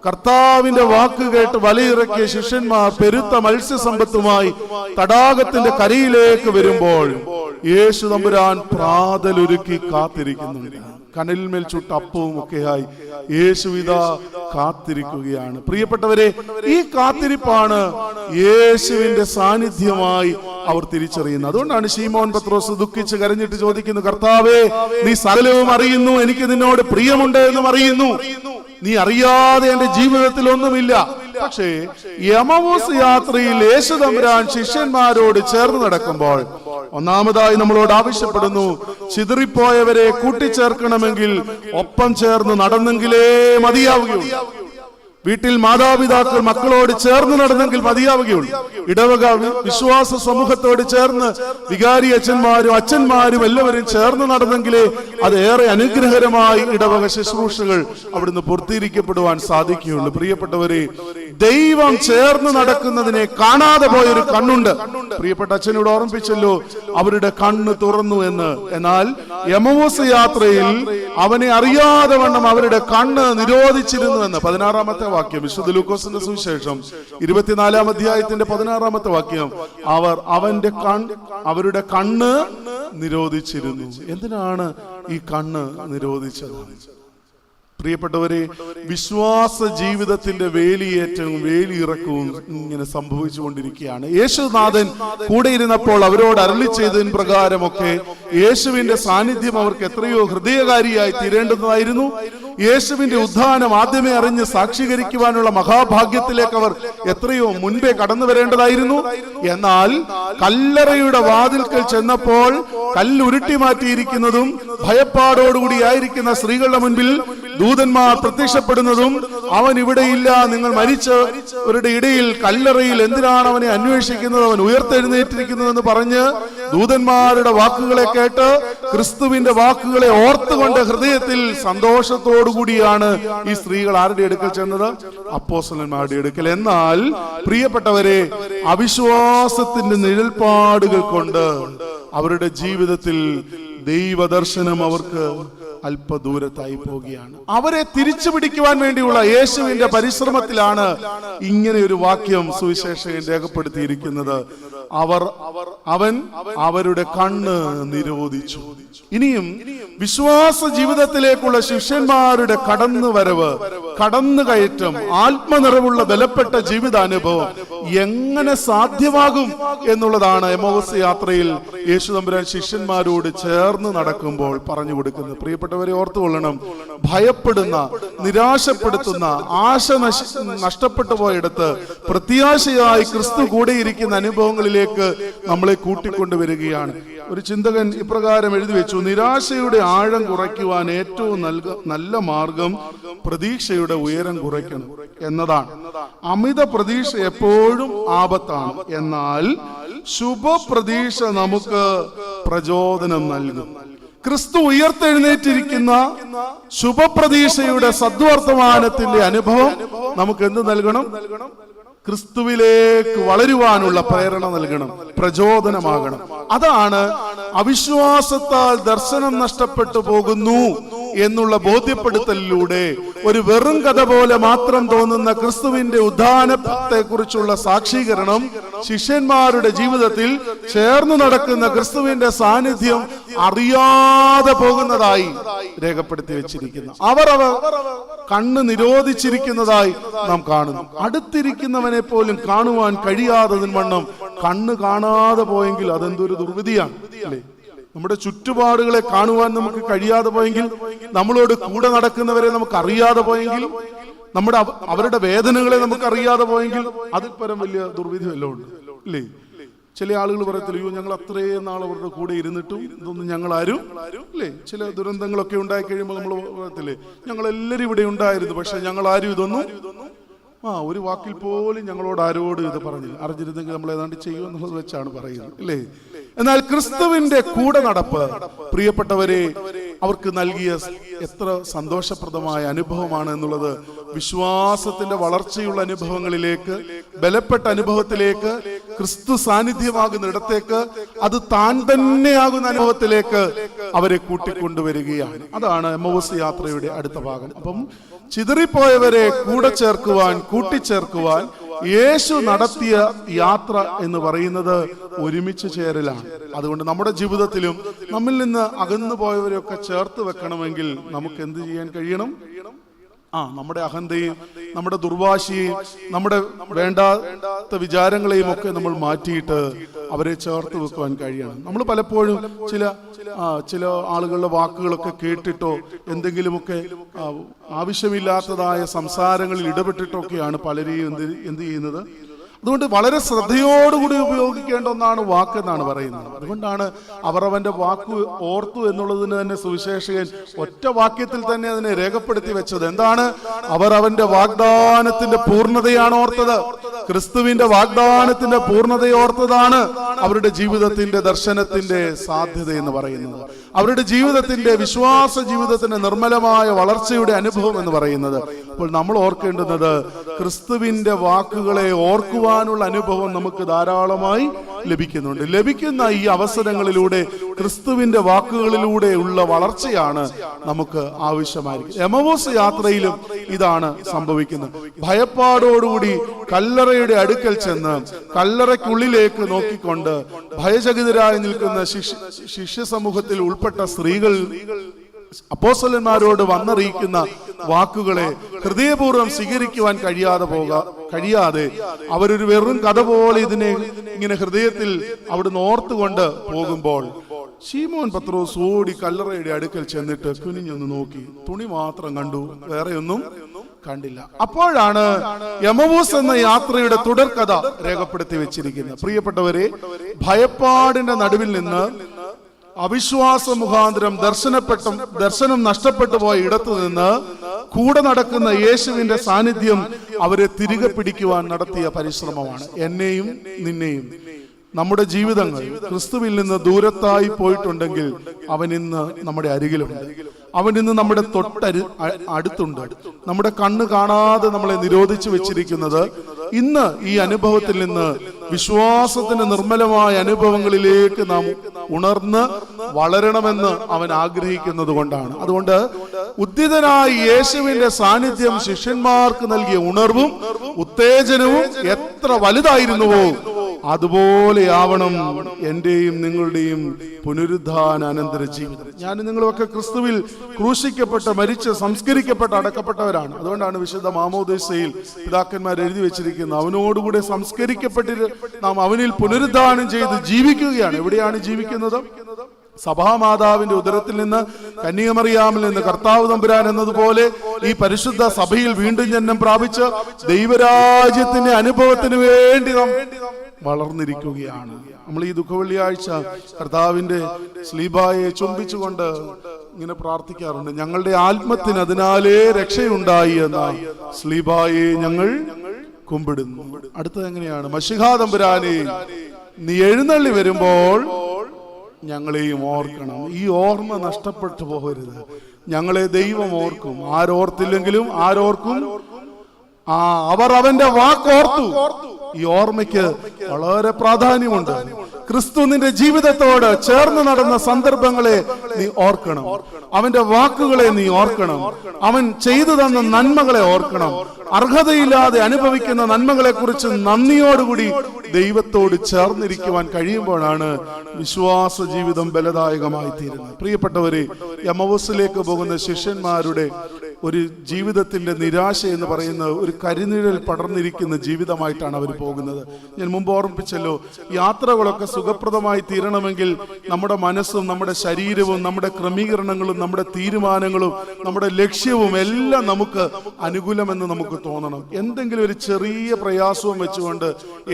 കർത്താവിന്റെ വാക്ക് കേട്ട് വലയിറക്കിയ ശിഷ്യന്മാർ പെരുത്ത മത്സ്യസമ്പത്തുമായി തടാകത്തിന്റെ കരയിലേക്ക് വരുമ്പോൾ യേശു തമ്പുരാൻ പ്രാതലൊരുക്കി കാത്തിരിക്കുന്നുണ്ട്. കനലിന്മേൽ ചുട്ട അപ്പവും ഒക്കെയായി യേശു ഇതാ കാത്തിരിക്കുകയാണ്. പ്രിയപ്പെട്ടവരെ, ഈ കാത്തിരിപ്പാണ് യേശുവിന്റെ സാന്നിധ്യമായി അവർ തിരിച്ചറിയുന്നത്. അതുകൊണ്ടാണ് ശീമോൻ പത്രോസ് ദുഃഖിച്ച് കരഞ്ഞിട്ട് ചോദിക്കുന്നു, കർത്താവേ, നീ സകലവും അറിയുന്നു, എനിക്ക് നിന്നോട് പ്രിയമുണ്ട് എന്നും അറിയുന്നു. നീ അറിയാതെ എന്റെ ജീവിതത്തിൽ ഒന്നുമില്ല. പക്ഷേ എമ്മൗസ് യാത്രയിൽ യേശു തമ്പുരാൻ ശിഷ്യന്മാരോട് ചേർന്ന് നടക്കുമ്പോൾ ഒന്നാമതായി നമ്മളോട് ആവശ്യപ്പെടുന്നു, ചിതറിപ്പോയവരെ കൂട്ടിച്ചേർക്കണമെങ്കിൽ ഒപ്പം ചേർന്ന് നടന്നെങ്കിലേ മതിയാവുകയുള്ളൂ. വീട്ടിൽ മാതാപിതാക്കൾ മക്കളോട് ചേർന്ന് നടന്നെങ്കിൽ മതിയാവുകയുള്ളൂ. ഇടവക വിശ്വാസ സമൂഹത്തോട് ചേർന്ന് വികാരി അച്ഛന്മാരും എല്ലാവരും ചേർന്ന് നടന്നെങ്കിലേ അത് ഏറെ അനുഗ്രഹകരമായി ഇടവക ശുശ്രൂഷകൾ അവിടുന്ന് പൂർത്തീകരിക്കപ്പെടുവാൻ സാധിക്കുകയുള്ളൂ. പ്രിയപ്പെട്ടവരെ, ദൈവം ചേർന്ന് നടക്കുന്നതിനെ കാണാതെ പോയൊരു കണ്ണുണ്ട്. പ്രിയപ്പെട്ട അച്ഛനോട് ഓർമ്മിപ്പിച്ചല്ലോ, അവരുടെ കണ്ണ് തുറന്നു എന്ന്. എന്നാൽ എമ്മൗസ് യാത്രയിൽ അവനെ അറിയാതെ വണ്ണം അവരുടെ കണ്ണ് നിരോധിച്ചിരുന്നു എന്ന് 16-ാമത്തെ വാക്യം വിശുദ്ധ ലൂക്കോസിന്റെ സുവിശേഷം 24-ാം അധ്യായത്തിന്റെ 16-ാമത്തെ വാക്യം, അവരുടെ കണ്ണ് നിരോധിച്ചിരുന്നു. എന്തിനാണ് ഈ കണ്ണ് നിരോധിച്ചത്? പ്രിയപ്പെട്ടവരെ, വിശ്വാസ ജീവിതത്തിന്റെ വേലിയേറ്റവും വേലിയിറക്കവും ഇങ്ങനെ സംഭവിച്ചുകൊണ്ടിരിക്കുകയാണ്. യേശുനാഥൻ കൂടെ ഇരുന്നപ്പോൾ അവരോട് അരുളി ചെയ്തതിന് പ്രകാരമൊക്കെ യേശുവിന്റെ സാന്നിധ്യം അവർക്ക് എത്രയോ ഹൃദയകാരിയായി തീരേണ്ടുന്നതായിരുന്നു. യേശുവിന്റെ ഉദ്ധാനം ആദ്യമേ അറിഞ്ഞ് സാക്ഷീകരിക്കുവാനുള്ള മഹാഭാഗ്യത്തിലേക്ക് അവർ എത്രയോ മുൻപേ കടന്നു വരേണ്ടതായിരുന്നു. എന്നാൽ കല്ലറയുടെ വാതിൽക്കൽ ചെന്നപ്പോൾ കല്ലുരുട്ടി മാറ്റിയിരിക്കുന്നതും ഭയപ്പാടോടുകൂടി ആയിരിക്കുന്ന സ്ത്രീകളുടെ മുൻപിൽ ദൂതന്മാർ പ്രത്യക്ഷപ്പെടുന്നതും, അവൻ ഇവിടെയില്ല, നിങ്ങൾ മരിച്ചവരുടെ ഇടയിൽ കല്ലറയിൽ എന്തിനാണ് അവനെ അന്വേഷിക്കുന്നത്, അവൻ ഉയർത്തെഴുന്നേറ്റിരിക്കുന്നതെന്ന് പറഞ്ഞ് ദൂതന്മാരുടെ വാക്കുകളെ കേട്ട് ക്രിസ്തുവിന്റെ വാക്കുകളെ ഓർത്തുകൊണ്ട് ഹൃദയത്തിൽ സന്തോഷത്തോടുകൂടിയാണ് ഈ സ്ത്രീകൾ ആരുടെ അടുക്കൽ ചെന്നത്? അപ്പോസ്തലന്മാരുടെ അടുക്കൽ. എന്നാൽ പ്രിയപ്പെട്ടവരെ, അവിശ്വാസത്തിന്റെ നിഴൽപ്പാടുകൾ കൊണ്ട് അവരുടെ ജീവിതത്തിൽ ദൈവദർശനം അവർക്ക് അല്പദൂരത്തായി പോവുകയാണ്. അവരെ തിരിച്ചു പിടിക്കുവാൻ വേണ്ടിയുള്ള യേശുവിന്റെ പരിശ്രമത്തിലാണ് ഇങ്ങനെ ഒരു വാക്യം സുവിശേഷകൻ രേഖപ്പെടുത്തിയിരിക്കുന്നത്. അവൻ അവരുടെ കണ്ണ് നിരോധിച്ചു. ഇനിയും വിശ്വാസ ജീവിതത്തിലേക്കുള്ള ശിഷ്യന്മാരുടെ കടന്നുവരവ്, കടന്നുകയറ്റം, ആത്മനിറവുള്ള ബലപ്പെട്ട ജീവിതാനുഭവം എങ്ങനെ സാധ്യമാകും എന്നുള്ളതാണ് എമ്മൗസ് യാത്രയിൽ യേശു തമ്പുരാൻ ശിഷ്യന്മാരോട് ചേർന്ന് നടക്കുമ്പോൾ പറഞ്ഞു കൊടുക്കുന്നത്. പ്രിയപ്പെട്ടവരെ, ഓർത്തുകൊള്ളണം, ഭയപ്പെടുന്ന, നിരാശപ്പെടുത്തുന്ന, ആശ നഷ്ടപ്പെട്ടു പോയിടത്ത് പ്രത്യാശയായി ക്രിസ്തു കൂടെയിരിക്കുന്ന അനുഭവങ്ങളിലേക്ക് നമ്മളെ കൂട്ടിക്കൊണ്ടുവരികയാണ്. ഒരു ചിന്തകൻ ഇപ്രകാരം എഴുതി വെച്ചു: നിരാശയുടെ ആഴം കുറയ്ക്കുവാൻ ഏറ്റവും നല്ല മാർഗം പ്രതീക്ഷയുടെ ഉയരം കുറയ്ക്കണം എന്നതാണ്. അമിത പ്രതീക്ഷ എപ്പോഴും ആപത്താണ്. എന്നാൽ ശുഭപ്രതീക്ഷ നമുക്ക് പ്രചോദനം നൽകും. ക്രിസ്തു ഉയർത്തെഴുന്നേറ്റിരിക്കുന്ന ശുഭപ്രതീക്ഷയുടെ സദ്വർത്തമാനത്തിന്റെ അനുഭവം നമുക്ക് എന്ത് നൽകണം? ക്രിസ്തുവിലേക്ക് വളരുവാനുള്ള പ്രേരണ നൽകണം, പ്രചോദനമാകണം. അതാണ് അവിശ്വാസത്താൽ ദർശനം നഷ്ടപ്പെട്ടു പോകുന്നു എന്നുള്ള ബോധ്യപ്പെടുത്തലിലൂടെ ഒരു വെറും കഥ പോലെ മാത്രം തോന്നുന്ന ക്രിസ്തുവിന്റെ ഉദ്ധാനത്തെ കുറിച്ചുള്ള സാക്ഷീകരണം ശിഷ്യന്മാരുടെ ജീവിതത്തിൽ ചേർന്ന് നടക്കുന്ന ക്രിസ്തുവിന്റെ സാന്നിധ്യം അറിയാതെ പോകുന്നതായി രേഖപ്പെടുത്തി വെച്ചിരിക്കുന്നു. അവർ കണ്ണ് നിരോധിച്ചിരിക്കുന്നതായി നാം കാണുന്നു. അടുത്തിരിക്കുന്നവനെ പോലും കാണുവാൻ കഴിയാത്തതിന് വണ്ണം കണ്ണ് കാണാതെ പോയെങ്കിൽ അതെന്തൊരു ദുർവിധിയാണ് അല്ലേ? നമ്മുടെ ചുറ്റുപാടുകളെ കാണുവാൻ നമുക്ക് കഴിയാതെ പോയെങ്കിൽ, നമ്മളോട് കൂടെ നടക്കുന്നവരെ നമുക്ക് അറിയാതെ പോയെങ്കിൽ, അവരുടെ വേദനകളെ നമുക്ക് അറിയാതെ പോയെങ്കിൽ അതിൽ പരം വലിയ ദുർവിധി വല്ലതും ഉണ്ട് അല്ലേ? ചില ആളുകൾ പറയത്തില്ല, അയ്യോ ഞങ്ങൾ അത്രയും നാൾ അവരുടെ കൂടെ ഇരുന്നിട്ടും ഇതൊന്നും ഞങ്ങൾ ആരും അല്ലേ? ചില ദുരന്തങ്ങളൊക്കെ ഉണ്ടായി കഴിയുമ്പോൾ നമ്മൾ പറയത്തില്ലേ, ഞങ്ങളെല്ലാവരും ഇവിടെ ഉണ്ടായിരുന്നു, പക്ഷെ ഞങ്ങൾ ആരും ഇതൊന്നും ഒരു വാക്കിൽ പോലും ഞങ്ങളോട് ആരോട് ഇത് പറഞ്ഞു അറിഞ്ഞിരുന്നെങ്കിൽ നമ്മൾ ഏതാണ്ട് ചെയ്യുമെന്നുള്ളത് വെച്ചാണ് പറയുന്നത് അല്ലേ? എന്നാൽ ക്രിസ്തുവിന്റെ കൂടെ നടപ്പ് പ്രിയപ്പെട്ടവരെ അവർക്ക് നൽകിയ എത്ര സന്തോഷപ്രദമായ അനുഭവമാണ് എന്നുള്ളത് വിശ്വാസത്തിന്റെ വളർച്ചയുള്ള അനുഭവങ്ങളിലേക്ക്, ബലപ്പെട്ട അനുഭവത്തിലേക്ക്, ക്രിസ്തു സാന്നിധ്യമാകുന്ന ഇടത്തേക്ക്, അത് താൻ തന്നെയാകുന്ന അനുഭവത്തിലേക്ക് അവരെ കൂട്ടിക്കൊണ്ടുവരികയാണ്. അതാണ് എമ്മൗസ് യാത്രയുടെ അടുത്ത ഭാഗം. അപ്പം ചിതറിപ്പോയവരെ കൂടെ ചേർക്കുവാൻ, കൂട്ടിച്ചേർക്കുവാൻ യേശു നടത്തിയ യാത്ര എന്ന് പറയുന്നത് ഒരുമിച്ച് ചേരലാണ്. അതുകൊണ്ട് നമ്മുടെ ജീവിതത്തിലും നമ്മിൽ നിന്ന് അകന്നു പോയവരെയൊക്കെ ചേർത്ത് വെക്കണമെങ്കിൽ നമുക്ക് എന്ത് ചെയ്യാൻ കഴിയണം? നമ്മുടെ അഹന്തയും നമ്മുടെ ദുർവാശിയും നമ്മുടെ വേണ്ടാത്ത വിചാരങ്ങളെയും ഒക്കെ നമ്മൾ മാറ്റിയിട്ട് അവരെ ചേർത്ത് വെക്കുവാൻ കഴിയണം. നമ്മൾ പലപ്പോഴും ചില ആളുകളുടെ വാക്കുകളൊക്കെ കേട്ടിട്ടോ എന്തെങ്കിലുമൊക്കെ ആവശ്യമില്ലാത്തതായ സംസാരങ്ങളിൽ ഇടപെട്ടിട്ടൊക്കെയാണ് പലരെയും എന്ത് ചെയ്യുന്നത്. അതുകൊണ്ട് വളരെ ശ്രദ്ധയോടുകൂടി ഉപയോഗിക്കേണ്ട ഒന്നാണ് വാക്ക് എന്നാണ് പറയുന്നത്. അതുകൊണ്ടാണ് അവരവന്റെ വാക്ക് ഓർത്തു എന്നുള്ളതിന് തന്നെ സുവിശേഷകൻ ഒറ്റ വാക്യത്തിൽ തന്നെ അതിനെ രേഖപ്പെടുത്തി വെച്ചത്. എന്താണ്? അവർ അവന്റെ വാഗ്ദാനത്തിന്റെ പൂർണ്ണതയാണ് ഓർത്തത്. ക്രിസ്തുവിന്റെ വാഗ്ദാനത്തിന്റെ പൂർണ്ണതയെ ഓർത്തതാണ് അവരുടെ ജീവിതത്തിന്റെ ദർശനത്തിന്റെ സാധ്യത എന്ന് പറയുന്നത്. അവരുടെ ജീവിതത്തിന്റെ വിശ്വാസ ജീവിതത്തിന്റെ നിർമ്മലമായ വളർച്ചയുടെ അനുഭവം എന്ന് പറയുന്നത്. അപ്പോൾ നമ്മൾ ഓർക്കേണ്ടുന്നത് ക്രിസ്തുവിന്റെ വാക്കുകളെ ഓർക്കുവാനുള്ള അനുഭവം നമുക്ക് ധാരാളമായി ലഭിക്കുന്നുണ്ട്. ലഭിക്കുന്ന ഈ അവസരങ്ങളിലൂടെ ക്രിസ്തുവിന്റെ വാക്കുകളിലൂടെ ഉള്ള വളർച്ചയാണ് നമുക്ക് ആവശ്യമായിരിക്കും. എമ്മൗസ് യാത്രയിലും ഇതാണ് സംഭവിക്കുന്നത്. ഭയപ്പാടോടുകൂടി കല്ലറയുടെ അടുക്കൽ ചെന്ന് കല്ലറയ്ക്കുള്ളിലേക്ക് നോക്കിക്കൊണ്ട് ഭയചകിതരായി നിൽക്കുന്ന ശിഷ്യ സമൂഹത്തിൽ ഉൾപ്പെട്ട സ്ത്രീകൾ അപ്പോസ്തലന്മാരോട് വന്നറിയിക്കുന്ന വാക്കുകളെ ഹൃദയപൂർവ്വം സ്വീകരിക്കുവാൻ കഴിയാതെ അവരൊരു വെറും കഥ പോലെ ഇതിനെ ഇങ്ങനെ ഹൃദയത്തിൽ അവിടുന്ന് ഓർത്തുകൊണ്ട് പോകുമ്പോൾ ശീമോൻ പത്രോസ് ഓടി കല്ലറയുടെ അടുക്കൽ ചെന്നിട്ട് കുനിഞ്ഞൊന്ന് നോക്കി. തുണി മാത്രം കണ്ടു, വേറെ ഒന്നും കണ്ടില്ല. അപ്പോഴാണ് എമ്മൗസ് എന്ന യാത്രയുടെ തുടർക്കഥ രേഖപ്പെടുത്തി വെച്ചിരിക്കുന്നത്. പ്രിയപ്പെട്ടവരെ, ഭയപ്പാടിന്റെ നടുവിൽ നിന്ന് അവിശ്വാസ മുഖാന്തരം ദർശനം നഷ്ടപ്പെട്ടു പോയ ഇടത്തു നിന്ന് കൂടെ നടക്കുന്ന യേശുവിന്റെ സാന്നിധ്യം അവരെ തിരികെ പിടിക്കുവാൻ നടത്തിയ പരിശ്രമമാണ്. എന്നെയും നിന്നെയും നമ്മുടെ ജീവിതങ്ങൾ ക്രിസ്തുവിൽ നിന്ന് ദൂരത്തായി പോയിട്ടുണ്ടെങ്കിൽ അവൻ ഇന്ന് നമ്മുടെ അരികിലുണ്ട്. അവൻ ഇന്ന് നമ്മുടെ അടുത്തുണ്ട്. നമ്മുടെ കണ്ണ് കാണാതെ നമ്മളെ നിരോധിച്ചു വെച്ചിരിക്കുന്നത് ഇന്ന് ഈ അനുഭവത്തിൽ നിന്ന് വിശ്വാസത്തിന്റെ നിർമ്മലമായ അനുഭവങ്ങളിലേക്ക് നാം ഉണർന്ന് വളരണമെന്ന് അവൻ ആഗ്രഹിക്കുന്നത് കൊണ്ടാണ്. അതുകൊണ്ട് ഉദ്ധിതനായ യേശുവിന്റെ സാന്നിധ്യം ശിഷ്യന്മാർക്ക് നൽകിയ ഉണർവും ഉത്തേജനവും എത്ര വലുതായിരുന്നുവോ അതുപോലെയാവണം എന്റെയും നിങ്ങളുടെയും പുനരുദ്ധാന അനന്തര ജീവിതം. ഞാൻ നിങ്ങളുമൊക്കെ ക്രിസ്തുവിൽ ക്രൂശിക്കപ്പെട്ട, മരിച്ച്, സംസ്കരിക്കപ്പെട്ട, അടക്കപ്പെട്ടവരാണ്. അതുകൊണ്ടാണ് വിശുദ്ധ മാമോദീസയിൽ പിതാക്കന്മാർ എഴുതി വെച്ചിരിക്കുന്നത്, അവനോടുകൂടെ സംസ്കരിക്കപ്പെട്ടിട്ട് നാം അവനിൽ പുനരുദ്ധാനം ചെയ്ത് ജീവിക്കുകയാണ്. എവിടെയാണ് ജീവിക്കുന്നത്? സഭാമാതാവിന്റെ ഉദരത്തിൽ നിന്ന്, കന്യകമറിയാമിൽ നിന്ന് കർത്താവ് തമ്പുരാൻ എന്നതുപോലെ ഈ പരിശുദ്ധ സഭയിൽ വീണ്ടും ജന്മം പ്രാപിച്ച് ദൈവരാജ്യത്തിന്റെ അനുഭവത്തിന് വേണ്ടി നാം വളർന്നിരിക്കുകയാണ്. നമ്മൾ ഈ ദുഃഖവെള്ളിയാഴ്ച കർത്താവിന്റെ സ്ലീബായെ ചുംബിച്ചുകൊണ്ട് ഇങ്ങനെ പ്രാർത്ഥിക്കാറുണ്ട്, ഞങ്ങളുടെ ആത്മത്തിന് അതിനാലേ രക്ഷയുണ്ടായി എന്ന സ്ലീബായെ ഞങ്ങൾ കുമ്പിടുന്നു. അടുത്തത് എങ്ങനെയാണ്? മശിഹാ തമ്പുരാനെ, നീ എഴുന്നള്ളി വരുമ്പോൾ ഞങ്ങളെയും ഓർക്കണം. ഈ ഓർമ്മ നഷ്ടപ്പെട്ടു പോകരുത്. ഞങ്ങളെ ദൈവം ഓർക്കും. ആരോർത്തില്ലെങ്കിലും ആരോർക്കും? അവർ അവന്റെ വാക്കോർത്തു. ഈ ഓർമ്മയ്ക്ക് വളരെ പ്രാധാന്യമുണ്ട്. ക്രിസ്തു നിന്റെ ജീവിതത്തോട് ചേർന്ന് നടന്ന സന്ദർഭങ്ങളെ നീ ഓർക്കണം. അവന്റെ വാക്കുകളെ നീ ഓർക്കണം. അവൻ ചെയ്തു തന്ന നന്മകളെ ഓർക്കണം. അർഹതയില്ലാതെ അനുഭവിക്കുന്ന നന്മകളെ കുറിച്ച് നന്ദിയോടുകൂടി ദൈവത്തോട് ചേർന്നിരിക്കുവാൻ കഴിയുമ്പോഴാണ് വിശ്വാസ ജീവിതം ബലദായകമായി തീരുന്നത്. പ്രിയപ്പെട്ടവരെ, എമ്മൗസിലേക്ക് പോകുന്ന ശിഷ്യന്മാരുടെ ഒരു ജീവിതത്തിന്റെ നിരാശ എന്ന് പറയുന്ന ഒരു കരിനിഴൽ പടർന്നിരിക്കുന്ന ജീവിതമായിട്ടാണ് അവർ പോകുന്നത്. ഞാൻ മുമ്പ് ഓർമ്മിപ്പിച്ചല്ലോ, യാത്രകളൊക്കെ സുഖപ്രദമായി തീരണമെങ്കിൽ നമ്മുടെ മനസ്സും നമ്മുടെ ശരീരവും നമ്മുടെ ക്രമീകരണങ്ങളും നമ്മുടെ തീരുമാനങ്ങളും നമ്മുടെ ലക്ഷ്യവും എല്ലാം നമുക്ക് അനുകൂലമെന്ന് നമുക്ക് തോന്നണം. എന്തെങ്കിലും ഒരു ചെറിയ പ്രയാസവും വെച്ചുകൊണ്ട്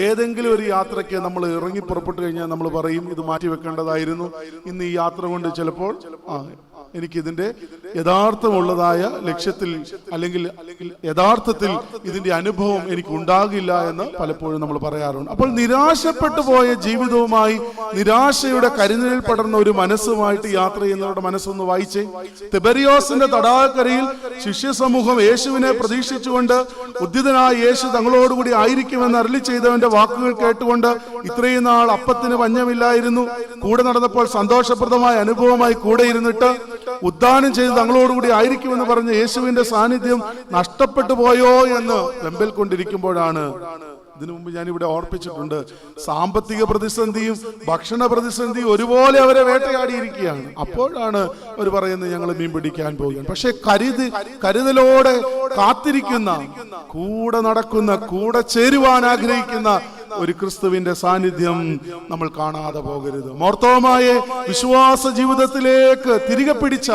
ഏതെങ്കിലും ഒരു യാത്രയ്ക്ക് നമ്മൾ ഇറങ്ങി പുറപ്പെട്ടു കഴിഞ്ഞാൽ നമ്മൾ പറയും, ഇത് മാറ്റി വെക്കേണ്ടതായിരുന്നു. ഇന്ന് ഈ യാത്ര കൊണ്ട് ചിലപ്പോൾ എനിക്കിതിന്റെ യഥാർത്ഥമുള്ളതായ ലക്ഷ്യത്തിൽ അല്ലെങ്കിൽ യഥാർത്ഥത്തിൽ ഇതിന്റെ അനുഭവം എനിക്ക് ഉണ്ടാകില്ല എന്ന് പലപ്പോഴും നമ്മൾ പറയാറുണ്ട്. അപ്പോൾ നിരാശപ്പെട്ടു പോയ ജീവിതവുമായി നിരാശയുടെ കരിനിഴൽ പടർന്ന ഒരു മനസ്സുമായിട്ട് യാത്ര ചെയ്യുന്നവരുടെ മനസ്സൊന്ന് വായിച്ചേ. തിബരിയോസിന്റെ തടാകക്കരയിൽ ശിഷ്യ സമൂഹം യേശുവിനെ പ്രതീക്ഷിച്ചുകൊണ്ട് ഉദ്ധിതനായ യേശു തങ്ങളോടുകൂടി ആയിരിക്കുമെന്ന് അരുളി ചെയ്തവന്റെ വാക്കുകൾ കേട്ടുകൊണ്ട് ഇത്രയും നാൾ അപ്പത്തിന് പഞ്ഞമില്ലായിരുന്നു, കൂടെ നടന്നപ്പോൾ സന്തോഷപ്രദമായ അനുഭവമായി കൂടെ ഇരുന്നിട്ട് ഉദ്ധാനം ചെയ്ത് തങ്ങളോടുകൂടി ആയിരിക്കുമെന്ന് പറഞ്ഞ യേശുവിന്റെ സാന്നിധ്യം നഷ്ടപ്പെട്ടു പോയോ എന്ന് വെമ്പൽ കൊണ്ടിരിക്കുമ്പോഴാണ്, ഇതിനു മുമ്പ് ഞാനിവിടെ ഓർപ്പിച്ചിട്ടുണ്ട്, സാമ്പത്തിക പ്രതിസന്ധിയും ഭക്ഷണ പ്രതിസന്ധിയും ഒരുപോലെ അവരെ വേട്ടയാടിയിരിക്കുകയാണ്. അപ്പോഴാണ് അവർ പറയുന്നത്, ഞങ്ങൾ മീൻ പിടിക്കാൻ പോവുകയാണ്. പക്ഷെ കരുതലോടെ കാത്തിരിക്കുന്ന, കൂടെ നടക്കുന്ന, കൂടെ ചേരുവാൻ ആഗ്രഹിക്കുന്ന ഒരു ക്രിസ്തുവിന്റെ സാന്നിധ്യം നമ്മൾ കാണാതെ പോകരുത്. മോർത്തോമായ വിശ്വാസ ജീവിതത്തിലേക്ക് തിരികെ പിടിച്ച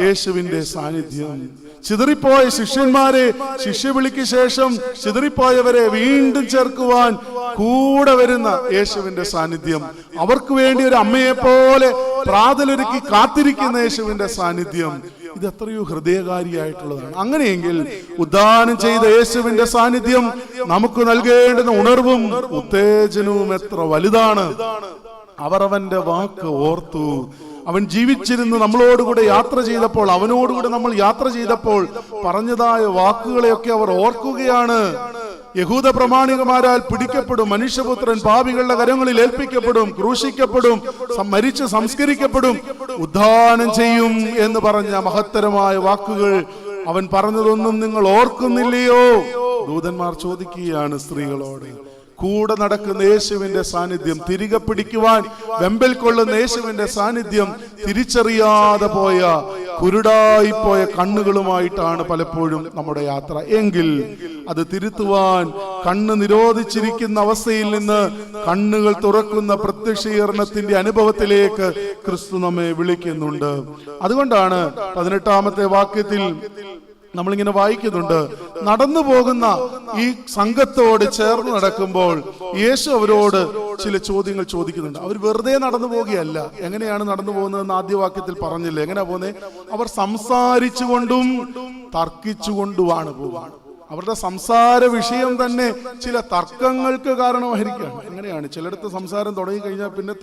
യേശുവിന്റെ സാന്നിധ്യം, ചിതറിപ്പോയ ശിഷ്യന്മാരെ ശിഷ്യവിളിക്ക് ശേഷം ചിതറിപ്പോയവരെ വീണ്ടും ചേർക്കുവാൻ കൂടെ വരുന്ന യേശുവിന്റെ സാന്നിധ്യം, അവർക്ക് വേണ്ടി ഒരു അമ്മയെ പോലെ പ്രാതലൊരുക്കി കാത്തിരിക്കുന്ന യേശുവിന്റെ സാന്നിധ്യം, ഇത് എത്രയോ ഹൃദയകാരിയായിട്ടുള്ളതാണ്. അങ്ങനെയെങ്കിൽ ഉദ്ധാനം ചെയ്ത യേശുവിന്റെ സാന്നിധ്യം നമുക്ക് നൽകേണ്ടുന്ന ഉണർവും ഉത്തേജനവും എത്ര വലുതാണ്. അവർ അവന്റെ വാക്ക് ഓർത്തു. അവൻ ജീവിച്ചിരുന്ന് നമ്മളോടുകൂടെ യാത്ര ചെയ്തപ്പോൾ, അവനോടുകൂടെ നമ്മൾ യാത്ര ചെയ്തപ്പോൾ പറഞ്ഞതായ വാക്കുകളെയൊക്കെ അവർ ഓർക്കുകയാണ്. യഹൂദ പ്രമാണികമാരാൽ പിടിക്കപ്പെടും, മനുഷ്യപുത്രൻ പാപികളുടെ കരങ്ങളിൽ ഏൽപ്പിക്കപ്പെടും, ക്രൂശിക്കപ്പെടും, മരിച്ച് സംസ്കരിക്കപ്പെടും, ഉദ്ധാനം ചെയ്യും എന്ന് പറഞ്ഞ മഹത്തരമായ വാക്കുകൾ അവൻ പറഞ്ഞതൊന്നും നിങ്ങൾ ഓർക്കുന്നില്ലയോ? ദൂതന്മാർ ചോദിക്കുകയാണ് സ്ത്രീകളോട്. കൂടെ നടക്കുന്ന യേശുവിന്റെ സാന്നിധ്യം, തിരികെ പിടിക്കുവാൻ വെമ്പൽ കൊള്ളുന്ന യേശുവിന്റെ സാന്നിധ്യം തിരിച്ചറിയാതെ പോയ, കുരുടായിപ്പോയ കണ്ണുകളുമായിട്ടാണ് പലപ്പോഴും നമ്മുടെ യാത്ര. എങ്കിൽ അത് തിരുത്തുവാൻ കണ്ണ് നിരോധിച്ചിരിക്കുന്ന അവസ്ഥയിൽ നിന്ന് കണ്ണുകൾ തുറക്കുന്ന പ്രത്യക്ഷീകരണത്തിന്റെ അനുഭവത്തിലേക്ക് ക്രിസ്തു നമ്മെ വിളിക്കുന്നുണ്ട്. അതുകൊണ്ടാണ് 18-ാമത്തെ വാക്യത്തിൽ നമ്മളിങ്ങനെ വായിക്കുന്നുണ്ട്, നടന്നു പോകുന്ന ഈ സംഘത്തോട് ചേർന്ന് നടക്കുമ്പോൾ യേശു അവരോട് ചില ചോദ്യങ്ങൾ ചോദിക്കുന്നുണ്ട്. അവർ വെറുതെ നടന്നു പോകുകയല്ല. എങ്ങനെയാണ് നടന്നു പോകുന്നതെന്ന് ആദ്യ വാക്യത്തിൽ പറഞ്ഞില്ലേ? എങ്ങനെയാ പോകുന്നത്? അവർ സംസാരിച്ചുകൊണ്ടും തർക്കിച്ചുകൊണ്ടുമാണ് പോകുന്നത്. അവരുടെ സംസാര വിഷയം തന്നെ ചില തർക്കങ്ങൾക്ക് കാരണമായിരിക്കുകയാണ്. എങ്ങനെയാണ് ചിലയിടത്ത് സംസാരം തുടങ്ങി കഴിഞ്ഞാൽ പിന്നെ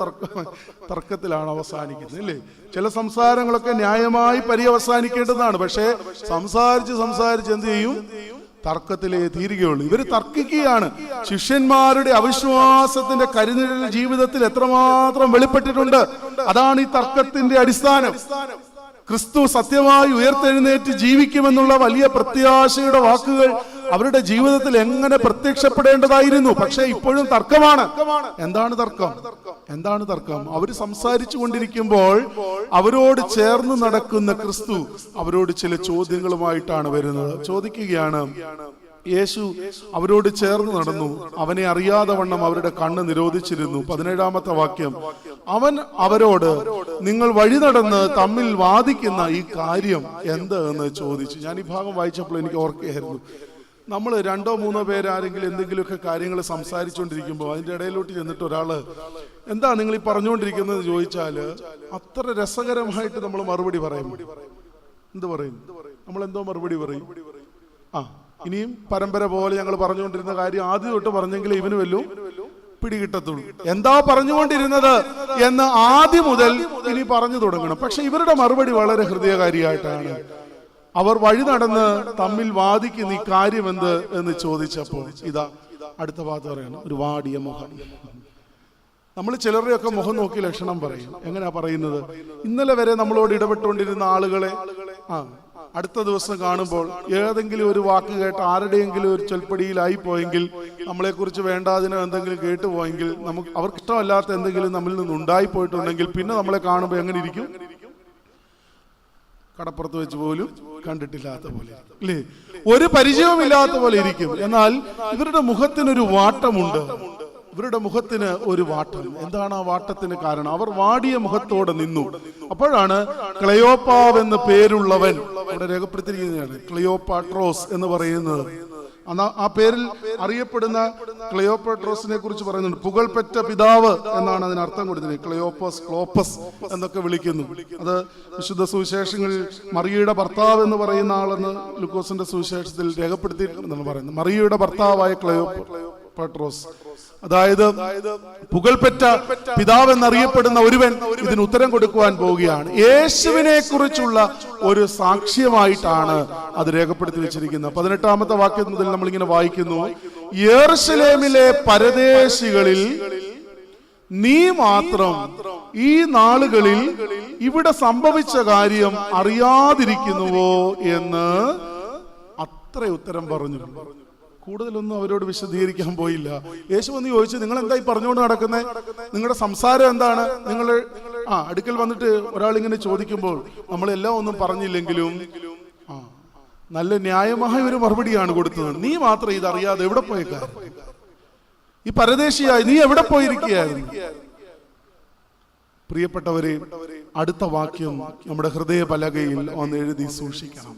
തർക്കത്തിലാണ് അവസാനിക്കുന്നത്, അല്ലേ? ചില സംസാരങ്ങളൊക്കെ ന്യായമായി പര്യവസാനിക്കേണ്ടതാണ്. പക്ഷേ സംസാരിച്ച് എന്ത് ചെയ്യും? തർക്കത്തിലേ തീരുകയുള്ളൂ. ഇവര് തർക്കിക്കുകയാണ്. ശിഷ്യന്മാരുടെ അവിശ്വാസത്തിന്റെ കരിനിഴൽ ജീവിതത്തിൽ എത്രമാത്രം വെളിപ്പെട്ടിട്ടുണ്ട്. അതാണ് ഈ തർക്കത്തിന്റെ അടിസ്ഥാനം. ക്രിസ്തു സത്യമായി ഉയർത്തെഴുന്നേറ്റ് ജീവിക്കുമെന്നുള്ള വലിയ പ്രത്യാശയുടെ വാക്കുകൾ അവരുടെ ജീവിതത്തിൽ എങ്ങനെ പ്രത്യക്ഷപ്പെടേണ്ടതായിരുന്നു. പക്ഷെ ഇപ്പോഴും തർക്കമാണ്. എന്താണ് തർക്കം? അവര് സംസാരിച്ചു കൊണ്ടിരിക്കുമ്പോൾ അവരോട് ചേർന്ന് നടക്കുന്ന ക്രിസ്തു അവരോട് ചില ചോദ്യങ്ങളുമായിട്ടാണ് വരുന്നത്. ചോദിക്കുകയാണ്. യേശു അവരോട് ചേർന്ന് നടന്നു. അവനെ അറിയാതെ വണ്ണം അവരുടെ കണ്ണ് നിരോധിച്ചിരുന്നു. 17-ാമത്തെ വാക്യം, അവൻ അവരോട്, നിങ്ങൾ വഴി നടന്ന് തമ്മിൽ വാദിക്കുന്ന ഈ കാര്യം എന്ത് എന്ന് ചോദിച്ചു. ഞാൻ ഈ ഭാഗം വായിച്ചപ്പോൾ എനിക്ക് ഓർക്കുകയായിരുന്നു, നമ്മൾ 2-3 പേരാരെങ്കിലും എന്തെങ്കിലുമൊക്കെ കാര്യങ്ങൾ സംസാരിച്ചുകൊണ്ടിരിക്കുമ്പോൾ അതിൻ്റെ ഇടയിലോട്ട് ചെന്നിട്ട് ഒരാള് എന്താ നിങ്ങൾ ഈ പറഞ്ഞുകൊണ്ടിരിക്കുന്നത് ചോദിച്ചാൽ അത്ര രസകരമായിട്ട് നമ്മൾ മറുപടി പറയും. എന്ത് പറയും? നമ്മൾ എന്തോ മറുപടി പറയും? ഇനിയും പരമ്പര പോലെ ഞങ്ങൾ പറഞ്ഞുകൊണ്ടിരുന്ന കാര്യം ആദ്യം തൊട്ട് പറഞ്ഞെങ്കിൽ ഇവന് വല്ലതും പിടികിട്ടത്തുള്ളൂ. എന്താ പറഞ്ഞുകൊണ്ടിരുന്നത് എന്ന് ആദ്യം മുതൽ ഇനി പറഞ്ഞു തുടങ്ങണം. പക്ഷെ ഇവരുടെ മറുപടി വളരെ ഹൃദയകാരിയായിട്ടാണ്. അവർ വഴി നടന്ന് തമ്മിൽ വാദിക്കുന്ന ഈ കാര്യം എന്ത് എന്ന് ചോദിച്ചപ്പോൾ ഇതാ അടുത്ത ഭാഗത്ത് പറയണം, ഒരു വാടിയ മുഖം. നമ്മൾ ചിലരുടെയൊക്കെ മുഖം നോക്കി ലക്ഷണം പറയും. എങ്ങനെയാ പറയുന്നത്? ഇന്നലെ വരെ നമ്മളോട് ഇടപെട്ടുകൊണ്ടിരുന്ന ആളുകളെ അടുത്ത ദിവസം കാണുമ്പോൾ ഏതെങ്കിലും ഒരു വാക്ക് കേട്ട് ആരുടെയെങ്കിലും ഒരു ചൊൽപ്പടിയിലായി പോയെങ്കിൽ, നമ്മളെക്കുറിച്ച് വേണ്ടാതിനോ എന്തെങ്കിലും കേട്ടുപോയെങ്കിൽ, നമുക്ക് അവർക്കിഷ്ടമല്ലാത്ത എന്തെങ്കിലും നമ്മളിൽ നിന്ന് ഉണ്ടായി പോയിട്ടുണ്ടെങ്കിൽ പിന്നെ നമ്മളെ കാണുമ്പോൾ എങ്ങനെ ഇരിക്കും? കടപ്പുറത്ത് വെച്ച് പോലും കണ്ടിട്ടില്ലാത്ത പോലെ, അല്ലേ? ഒരു പരിചയവുമില്ലാത്ത പോലെ ഇരിക്കും. എന്നാൽ ഇവരുടെ മുഖത്തിനൊരു വാട്ടമുണ്ട്. ഇവരുടെ മുഖത്തിന് ഒരു വാട്ടം. എന്താണ് ആ വാട്ടത്തിന് കാരണം? അവർ വാടിയ മുഖത്തോടെ നിന്നു. അപ്പോഴാണ് ക്ലെയോപ്പാവ് എന്ന പേരുള്ളവൻ, അവിടെ രേഖപ്പെടുത്തിയിരിക്കുന്നതാണ് ക്ലിയോപാട്രോസ് എന്ന് പറയുന്നത്. ആ പേരിൽ അറിയപ്പെടുന്ന ക്ലിയോപാട്രോസിനെ കുറിച്ച് പറയുന്നുണ്ട്. പുകൾപെറ്റ പിതാവ് എന്നാണ് അതിന് അർത്ഥം കൊടുത്തിരിക്കുന്നത്. ക്ലോപ്പസ് എന്നൊക്കെ വിളിക്കുന്നു. അത് വിശുദ്ധ സുവിശേഷങ്ങളിൽ മറിയയുടെ ഭർത്താവ് എന്ന് പറയുന്ന ആളെന്ന് ലൂക്കോസിന്റെ സുവിശേഷത്തിൽ രേഖപ്പെടുത്തിയിട്ടുണ്ടെന്നാണ് പറയുന്നത്. മറിയയുടെ ഭർത്താവായ ക്ലിയോപാട്രോസ്, അതായത് പുകൾപെറ്റ പിതാവ് എന്നറിയപ്പെടുന്ന ഒരുവൻ ഇതിന് ഉത്തരം കൊടുക്കുവാൻ പോവുകയാണ്. യേശുവിനെ കുറിച്ചുള്ള ഒരു സാക്ഷ്യമായിട്ടാണ് അത് രേഖപ്പെടുത്തി വെച്ചിരിക്കുന്നത്. 18-ാമത്തെ വാക്യം മുതൽ നമ്മളിങ്ങനെ വായിക്കുന്നു, യെരൂശലേമിലെ പരദേശികളിൽ നീ മാത്രം ഈ നാളുകളിൽ ഇവിടെ സംഭവിച്ച കാര്യം അറിയാതിരിക്കുന്നുവോ എന്ന് അത്ര ഉത്തരം പറഞ്ഞു. കൂടുതലൊന്നും അവരോട് വിശദീകരിക്കാൻ പോയില്ല. യേശു വന്ന് ചോദിച്ചു, നിങ്ങൾ എന്തായി പറഞ്ഞുകൊണ്ട് നടക്കുന്നത്? നിങ്ങളുടെ സംസാരം എന്താണ്? നിങ്ങൾ അടുക്കൽ വന്നിട്ട് ഒരാൾ ഇങ്ങനെ ചോദിക്കുമ്പോൾ നമ്മളെല്ലാം ഒന്നും പറഞ്ഞില്ലെങ്കിലും നല്ല ന്യായമായ ഒരു മറുപടിയാണ് കൊടുത്തത്. നീ മാത്രം ഇതറിയാതെ എവിടെ പോയേക്കാ? ഈ പരദേശിയായി നീ എവിടെ പോയിരിക്കുകയായിരുന്നു? പ്രിയപ്പെട്ടവരെ, അടുത്ത വാക്യം നമ്മുടെ ഹൃദയ പലകയിൽ ഒന്ന് എഴുതി സൂക്ഷിക്കണം.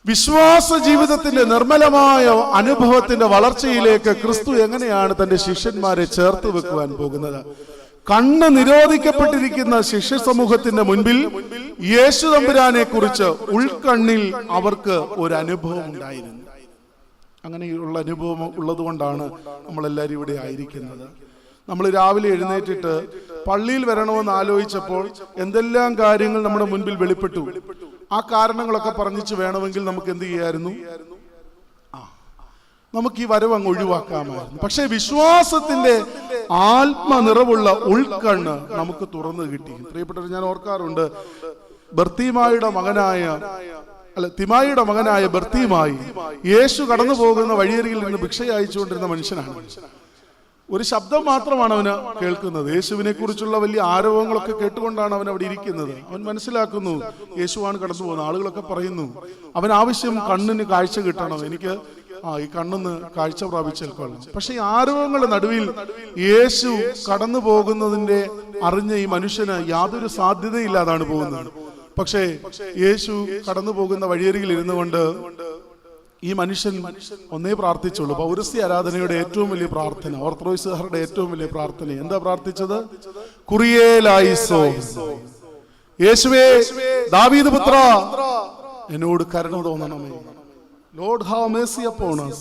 വിശ്വാസ ജീവിതത്തിന്റെ നിർമ്മലമായ അനുഭവത്തിന്റെ വളർച്ചയിലേക്ക് ക്രിസ്തു എങ്ങനെയാണ് തന്റെ ശിഷ്യന്മാരെ ചേർത്ത് വെക്കുവാൻ പോകുന്നത്? കണ്ണ് നിരോധിക്കപ്പെട്ടിരിക്കുന്ന ശിഷ്യ സമൂഹത്തിന്റെ മുൻപിൽ യേശു തമ്പുരാനെ കുറിച്ച് ഉൾക്കണ്ണിൽ അവർക്ക് ഒരു അനുഭവം ഉണ്ടായിരുന്നു. അങ്ങനെയുള്ള അനുഭവം ഉള്ളത് കൊണ്ടാണ് നമ്മളെല്ലാവരും ഇവിടെ ആയിരിക്കുന്നത്. നമ്മൾ രാവിലെ എഴുന്നേറ്റിട്ട് പള്ളിയിൽ വരണമെന്ന് ആലോചിച്ചപ്പോൾ എന്തെല്ലാം കാര്യങ്ങൾ നമ്മുടെ മുൻപിൽ വെളിപ്പെട്ടു. ആ കാരണങ്ങളൊക്കെ പറഞ്ഞിച്ച് വേണമെങ്കിൽ നമുക്ക് എന്ത് ചെയ്യായിരുന്നു? നമുക്ക് ഈ വരവ് അങ്ങ് ഒഴിവാക്കാമായിരുന്നു. പക്ഷെ വിശ്വാസത്തിന്റെ ആത്മനിറവുള്ള ഉൾക്കണ്ണ് നമുക്ക് തുറന്നു കിട്ടി. പ്രിയപ്പെട്ടവർ, ഞാൻ ഓർക്കാറുണ്ട്, തിമായിയുടെ മകനായ ബർത്തിമായി യേശു കടന്നു പോകുന്ന വഴിയരികിൽ നിന്ന് ഭിക്ഷ അയച്ചുകൊണ്ടിരുന്ന മനുഷ്യനാണ്. ഒരു ശബ്ദം മാത്രമാണ് അവന് കേൾക്കുന്നത്. യേശുവിനെ കുറിച്ചുള്ള വലിയ ആരോപണങ്ങളൊക്കെ കേട്ടുകൊണ്ടാണ് അവൻ അവിടെ ഇരിക്കുന്നത്. അവൻ മനസ്സിലാക്കുന്നു യേശുവാണ് കടന്നു പോകുന്നത്. ആളുകളൊക്കെ പറയുന്നു അവൻ ആവശ്യം കണ്ണിന് കാഴ്ച കിട്ടണം, എനിക്ക് ഈ കണ്ണിന് കാഴ്ച പ്രാപിച്ചേൽക്കൊള്ളാം. പക്ഷെ ഈ ആരോപണങ്ങളുടെ നടുവിൽ യേശു കടന്നു പോകുന്നതിന്റെ അറിഞ്ഞ ഈ മനുഷ്യന് യാതൊരു സാധ്യതയില്ലാതാണ് പോകുന്നത്. പക്ഷേ യേശു കടന്നു പോകുന്ന വഴിയരികിൽ ഇരുന്നു കൊണ്ട് ഈ മനുഷ്യൻ ഒന്നേ പ്രാർത്ഥിച്ചുള്ളൂ. പൗരസ്ത്യ ആരാധനയുടെ ഏറ്റവും വലിയ പ്രാർത്ഥന, ഓർത്തഡോക്സുകാരുടെ ഏറ്റവും വലിയ പ്രാർത്ഥന എന്താ പ്രാർത്ഥിച്ചത്? കുറിയേലായിസോ, യേശുവേ ദാവീദ് പുത്ര എന്നോട് കരുണ തോന്നണമേ. Lord have mercy upon us.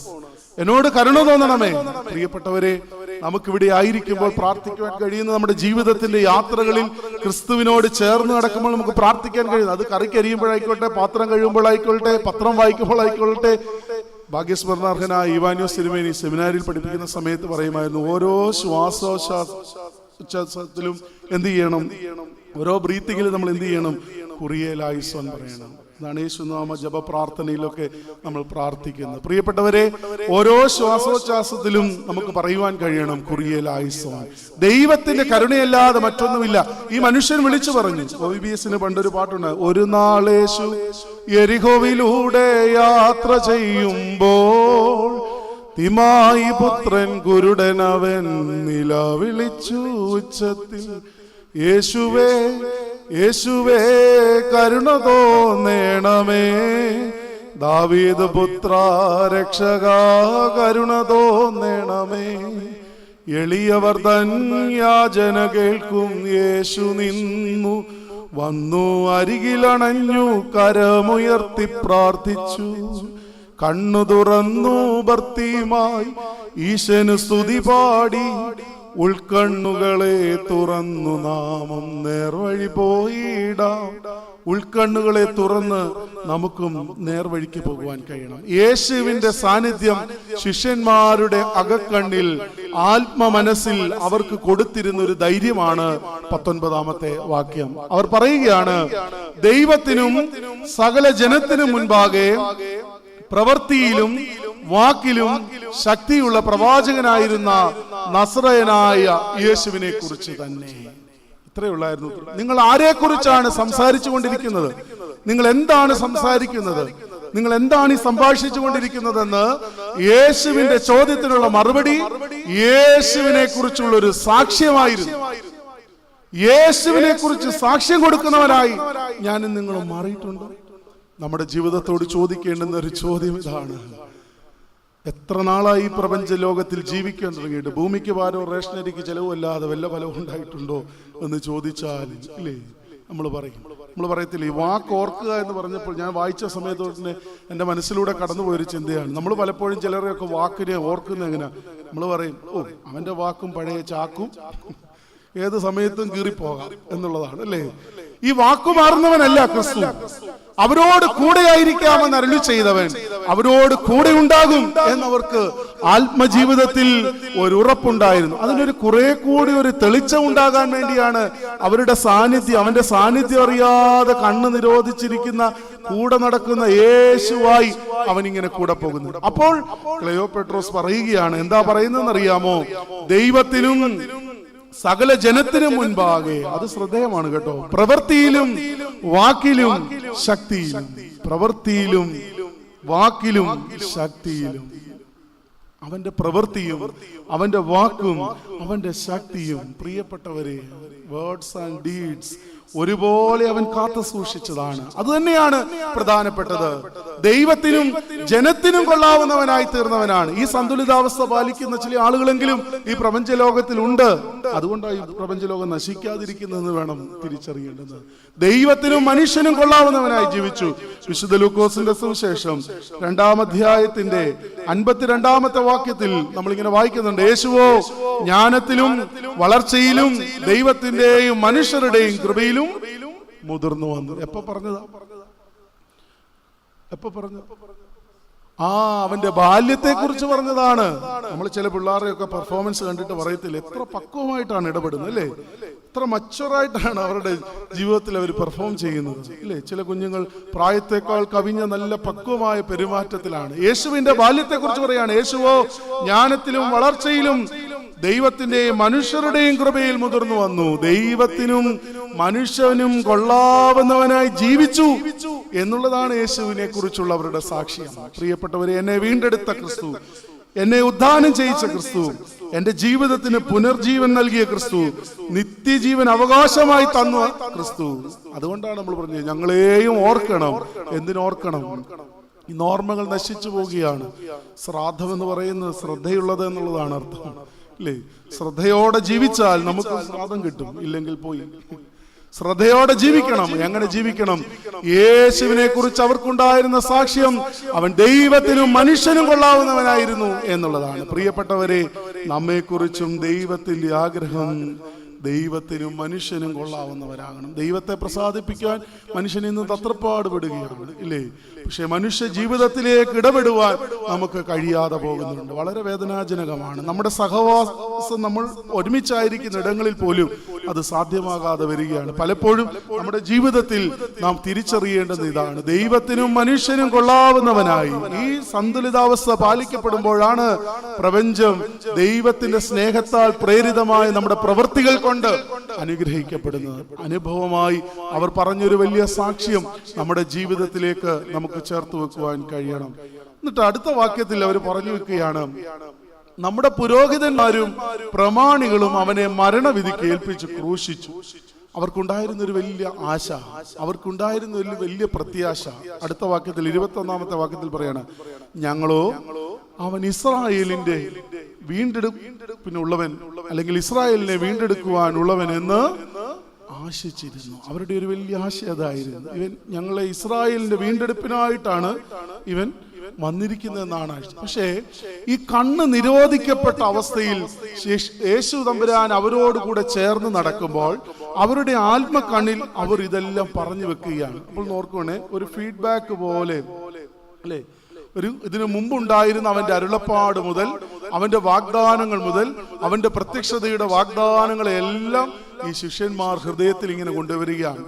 എന്നോട് കരുണ തോന്നണമേ. പ്രിയപ്പെട്ടവരെ, നമുക്കിവിടെ ആയിരിക്കുമ്പോൾ പ്രാർത്ഥിക്കുവാൻ കഴിയുന്ന നമ്മുടെ ജീവിതത്തിന്റെ യാത്രകളിൽ ക്രിസ്തുവിനോട് ചേർന്ന് നടക്കുമ്പോൾ നമുക്ക് പ്രാർത്ഥിക്കാൻ കഴിയുന്നത്, അത് കറിക്കരിയുമ്പോഴായിക്കോട്ടെ, പാത്രം കഴിയുമ്പോഴായിക്കോട്ടെ, പത്രം വായിക്കുമ്പോഴായിക്കോട്ടെ. ഭാഗ്യസ്മരണാർഹനായ ഇവാനിയോസ് തിരുമേനി സെമിനാരിൽ പഠിപ്പിക്കുന്ന സമയത്ത് പറയുമായിരുന്നു, ഓരോ ശ്വാസോച്ഛ്വാസത്തിലും എന്ത് ചെയ്യണം, ഓരോ ബ്രീത്തിങ്ങിലും നമ്മൾ എന്ത് ചെയ്യണം, കുറിയേലായിസോൻ പറയണം. ഇതാണ് യേശുനാമ ജപ പ്രാർത്ഥനയിലൊക്കെ നമ്മൾ പ്രാർത്ഥിക്കുന്നത്. പ്രിയപ്പെട്ടവരെ, ഓരോ ശ്വാസോച്ഛ്വാസത്തിലും നമുക്ക് പറയുവാൻ കഴിയണം കുറിയേലായിസോൻ. ദൈവത്തിന്റെ കരുണയല്ലാതെ മറ്റൊന്നുമില്ല. ഈ മനുഷ്യൻ വിളിച്ചു പറഞ്ഞു. OVBS പണ്ടൊരു പാട്ടുണ്ട്, ഒരു നാളേശു യെരിഹോവിലൂടെ യാത്ര ചെയ്യുമ്പോൾ തിമായി പുത്രൻ കുരുടനവൻ നില വിളിച്ചു ഉച്ചത്തിൽ, യേശുവേ യേശുവേ കരുണ തോന്നേണമേ, ദാവീദ് പുത്ര രക്ഷക കരുണ തോന്നേണമേ. എളിയവർ തൻ യാചന കേൾക്കും യേശു നിന്നു വന്നു അരികിലണഞ്ഞു കരമുയർത്തി പ്രാർത്ഥിച്ചു. കണ്ണു തുറന്നു ഭർത്തിയുമായി ഈശന് സ്തുതി പാടി, ഉൾക്കണ്ണുകളെ തുറന്നു നാമം നേർവഴി പോയിടാം. ഉൾക്കണ്ണുകളെ തുറന്ന് നമുക്കും നേർവഴിക്ക് പോകുവാൻ കഴിയണം. യേശുവിന്റെ സാന്നിധ്യം ശിഷ്യന്മാരുടെ അകക്കണ്ണിൽ, ആത്മ മനസ്സിൽ അവർക്ക് കൊടുത്തിരുന്ന ഒരു ധൈര്യമാണ് 19-ാമത്തെ വാക്യം. അവർ പറയുകയാണ്, ദൈവത്തിനും സകല ജനത്തിനും മുൻപാകെ പ്രവൃത്തിയിലും വാക്കിലും ശക്തിയുള്ള പ്രവാചകനായിരുന്ന നസറയനായ യേശുവിനെ കുറിച്ച് തന്നെ. ഇത്രയുള്ളായിരുന്നു. നിങ്ങൾ ആരെ കുറിച്ചാണ് സംസാരിച്ചു കൊണ്ടിരിക്കുന്നത്? നിങ്ങൾ എന്താണ് സംസാരിക്കുന്നത്? നിങ്ങൾ എന്താണ് ഈ സംഭാഷിച്ചു കൊണ്ടിരിക്കുന്നതെന്ന് യേശുവിന്റെ ചോദ്യത്തിനുള്ള മറുപടി യേശുവിനെ കുറിച്ചുള്ള ഒരു സാക്ഷ്യമായിരുന്നു. യേശുവിനെ കുറിച്ച് സാക്ഷ്യം കൊടുക്കുന്നവരായി ഞാനും നിങ്ങളും മാറിയിട്ടുണ്ട്. നമ്മുടെ ജീവിതത്തോട് ചോദിക്കേണ്ടുന്ന ഒരു ചോദ്യം ഇതാണ്, എത്ര നാളായി ഈ പ്രപഞ്ച ലോകത്തിൽ ജീവിക്കാൻ തുടങ്ങിയിട്ട് ഭൂമിക്ക് ഭാരവും റേഷനരിക്ക് ചെലവുമല്ലാതെ വല്ല ഫലവും ഉണ്ടായിട്ടുണ്ടോ എന്ന് ചോദിച്ചാൽ ഇല്ലേ നമ്മൾ പറയത്തില്ല. ഈ വാക്ക് ഓർക്കുക എന്ന് പറഞ്ഞപ്പോൾ ഞാൻ വായിച്ച സമയത്ത് തന്നെ എൻ്റെ മനസ്സിലൂടെ കടന്നുപോയൊരു ചിന്തയാണ്. നമ്മൾ പലപ്പോഴും ചിലരെയൊക്കെ വാക്കിനെ ഓർക്കുന്ന എങ്ങനെയാ, നമ്മൾ പറയും, ഓ അവൻ്റെ വാക്കും പഴയ ചാക്കും ഏത് സമയത്തും കീറിപ്പോകാം എന്നുള്ളതാണ് അല്ലേ. ഈ വാക്കു മാറുന്നവനല്ല ക്രിസ്തു. അവരോട് കൂടെയായിരിക്കാമെന്ന് അരുളി ചെയ്തവൻ അവരോട് കൂടെ ഉണ്ടാകും എന്നവർക്ക് ആത്മജീവിതത്തിൽ ഒരു ഉറപ്പുണ്ടായിരുന്നു. അതിനൊരു കുറെ കൂടി ഒരു തെളിച്ചം ഉണ്ടാകാൻ വേണ്ടിയാണ് അവരുടെ സാന്നിധ്യം, അവന്റെ സാന്നിധ്യം അറിയാതെ കണ്ണ് നിരോധിച്ചിരിക്കുന്ന കൂടെ നടക്കുന്ന യേശുവായി അവനിങ്ങനെ കൂടെ പോകുന്നത്. അപ്പോൾ ക്ലെയോപെട്രോസ് പറയുകയാണ്, എന്താ പറയുന്നതെന്ന് അറിയാമോ, ദൈവത്തിനും സകല ജനത്തിനും മുൻപാകെ, അത് ശ്രദ്ധേയമാണ് കേട്ടോ, പ്രവൃത്തിയിലും വാക്കിലും ശക്തിയിലും, പ്രവൃത്തിയിലും വാക്കിലും ശക്തിയിലും. അവന്റെ പ്രവൃത്തിയും അവന്റെ വാക്കും അവന്റെ ശക്തിയും, പ്രിയപ്പെട്ടവരെ, വേർഡ്സ് ആൻഡ് ഡീഡ്സ് ഒരുപോലെ അവൻ കാത്തു സൂക്ഷിച്ചതാണ്. അത് തന്നെയാണ് പ്രധാനപ്പെട്ടത്. ദൈവത്തിനും ജനത്തിനും കൊള്ളാവുന്നവനായി തീർന്നവനാണ്. ഈ സന്തുലിതാവസ്ഥ പാലിക്കുന്ന ചില ആളുകളെങ്കിലും ഈ പ്രപഞ്ച ലോകത്തിൽ ഉണ്ട്. അതുകൊണ്ടാണ് ഈ പ്രപഞ്ചലോകം നശിക്കാതിരിക്കുന്നതെന്ന് വേണം തിരിച്ചറിയേണ്ടത്. ദൈവത്തിനും മനുഷ്യനും കൊള്ളാവുന്നവനായി ജീവിച്ചു. വിശുദ്ധ ലൂക്കോസിന്റെ സുവിശേഷം 2-ാം അധ്യായത്തിന്റെ 52-ാമത്തെ വാക്യത്തിൽ നമ്മളിങ്ങനെ വായിക്കുന്നുണ്ട്, യേശുവോ ജ്ഞാനത്തിലും വളർച്ചയിലും ദൈവത്തിന്റെയും മനുഷ്യരുടെയും കൃപയിലും മുതിർന്നു വന്നു. എപ്പോ പറഞ്ഞതാ? അവന്റെ ബാല്യത്തെ കുറിച്ച് പറഞ്ഞതാണ്. നമ്മൾ ചില പിള്ളേരെയൊക്കെ പെർഫോമൻസ് കണ്ടിട്ട് പറയത്തില്ല, എത്ര പക്വമായിട്ടാണ് ഇടപെടുന്നത് അല്ലേ, എത്ര മച്ചുവറായിട്ടാണ് അവരുടെ ജീവിതത്തിൽ അവർ പെർഫോം ചെയ്യുന്നത് അല്ലേ. ചില കുഞ്ഞുങ്ങൾ പ്രായത്തെക്കാൾ കവിഞ്ഞ നല്ല പക്വമായ പെരുമാറ്റത്തിലാണ്. യേശുവിന്റെ ബാല്യത്തെ കുറിച്ച് പറയാണ്, യേശുവോ ജ്ഞാനത്തിലും വളർച്ചയിലും ദൈവത്തിന്റെയും മനുഷ്യരുടെയും കൃപയിൽ മുതിർന്നു വന്നു. ദൈവത്തിനും മനുഷ്യനും കൊള്ളാവുന്നവനായി ജീവിച്ചു എന്നുള്ളതാണ് യേശുവിനെ കുറിച്ചുള്ള അവരുടെ സാക്ഷ്യം. പ്രിയപ്പെട്ടവരെ, എന്നെ വീണ്ടെടുത്ത ക്രിസ്തു, എന്നെ ഉദ്ധാനം ചെയ്യിച്ച ക്രിസ്തു, എന്റെ ജീവിതത്തിന് പുനർജീവൻ നൽകിയ ക്രിസ്തു, നിത്യജീവൻ അവകാശമായി തന്ന ക്രിസ്തു. അതുകൊണ്ടാണ് നമ്മൾ പറഞ്ഞത്, ഞങ്ങളെയും ഓർക്കണം. എന്തിനോർക്കണം? ഈ നോർമകൾ നശിച്ചു പോവുകയാണ്. ശ്രാദ്ധം എന്ന് പറയുന്നത് ശ്രദ്ധയുള്ളത് എന്നുള്ളതാണ് അർത്ഥം അല്ലേ. ശ്രദ്ധയോടെ ജീവിച്ചാൽ നമുക്ക് ശ്രാദ്ധം കിട്ടും, ഇല്ലെങ്കിൽ പോയി. ശ്രദ്ധയോടെ ജീവിക്കണം. എങ്ങനെ ജീവിക്കണം? യേശുവിനെ കുറിച്ച് അവർക്കുണ്ടായിരുന്ന സാക്ഷ്യം അവൻ ദൈവത്തിനും മനുഷ്യനും കൊള്ളാവുന്നവനായിരുന്നു എന്നുള്ളതാണ്. പ്രിയപ്പെട്ടവരെ, നമ്മെക്കുറിച്ചും ദൈവത്തിന്റെ ആഗ്രഹം ദൈവത്തിനും മനുഷ്യനും കൊള്ളാവുന്നവരാകണം. ദൈവത്തെ പ്രസാദിപ്പിക്കാൻ മനുഷ്യൻ ഇന്ന് തത്രപ്പാടുപെടുകയാണ്, ഇല്ലേ? പക്ഷെ മനുഷ്യ ജീവിതത്തിലേക്ക് ഇടപെടുവാൻ നമുക്ക് കഴിയാതെ പോകുന്നുണ്ട്. വളരെ വേദനാജനകമാണ്. നമ്മുടെ സഹവാസം, നമ്മൾ ഒരുമിച്ചായിരിക്കുന്ന ഇടങ്ങളിൽ പോലും അത് സാധ്യമാകാതെ വരികയാണ്. പലപ്പോഴും നമ്മുടെ ജീവിതത്തിൽ നാം തിരിച്ചറിയേണ്ടത് ഇതാണ്: ദൈവത്തിനും മനുഷ്യനും കൊള്ളാവുന്നവനായി. ഈ സന്തുലിതാവസ്ഥ പാലിക്കപ്പെടുമ്പോഴാണ് പ്രപഞ്ചം ദൈവത്തിന്റെ സ്നേഹത്താൽ പ്രേരിതമായ നമ്മുടെ പ്രവൃത്തികൾ കൊണ്ട് അനുഗ്രഹിക്കപ്പെടുന്നത്. അനുഭവമായി അവർ പറഞ്ഞൊരു വലിയ സാക്ഷ്യം നമ്മുടെ ജീവിതത്തിലേക്ക് നമുക്ക് ചേർത്ത് വെക്കുവാൻ കഴിയണം. എന്നിട്ട് അടുത്ത വാക്യത്തിൽ അവർ പറഞ്ഞു വെക്കുകയാണ്: നമ്മുടെ പുരോഹിതന്മാരും പ്രമാണികളും അവനെ മരണവിധിക്ക് ഏൽപ്പിച്ച് ക്രൂശിച്ചു. അവർക്കുണ്ടായിരുന്ന ഒരു വലിയ ആശ, അവർക്കുണ്ടായിരുന്ന ഒരു വലിയ പ്രത്യാശ. അടുത്ത വാക്യത്തിൽ 21-ാമത്തെ വാക്യത്തിൽ പറയാണ്: ഞങ്ങളോ അവൻ ഇസ്രായേലിന്റെ വീണ്ടെടുപ്പിനുള്ളവൻ, അല്ലെങ്കിൽ ഇസ്രായേലിനെ വീണ്ടെടുക്കുവാനുള്ളവൻ എന്ന് ആശിച്ചിരുന്നു. അവരുടെ ഒരു വലിയ ആശ അതായിരുന്നു. ഇവൻ ഞങ്ങളെ ഇസ്രായേലിന്റെ വീണ്ടെടുപ്പിനായിട്ടാണ് ഇവൻ വന്നിരിക്കുന്നതെന്നാണ് ആശ. പക്ഷേ ഈ കണ്ണ് നിരോധിക്കപ്പെട്ട അവസ്ഥയിൽ യേശു തമ്പുരാൻ അവരോട് കൂടെ ചേർന്ന് നടക്കുമ്പോൾ അവരുടെ ആത്മകണ്ണിൽ അവർ ഇതെല്ലാം പറഞ്ഞു വെക്കുകയാണ്. അപ്പോൾ നോക്കണേ, ഒരു ഫീഡ്ബാക്ക് പോലെ അല്ലേ? ഇതിനു മുമ്പുണ്ടായിരുന്ന അവന്റെ അരുളപ്പാട് മുതൽ, അവന്റെ വാഗ്ദാനങ്ങൾ മുതൽ, അവന്റെ പ്രത്യക്ഷതയുടെ വാഗ്ദാനങ്ങളെല്ലാം ഈ ശിഷ്യന്മാർ ഹൃദയത്തിൽ ഇങ്ങനെ കൊണ്ടുവരികയാണ്.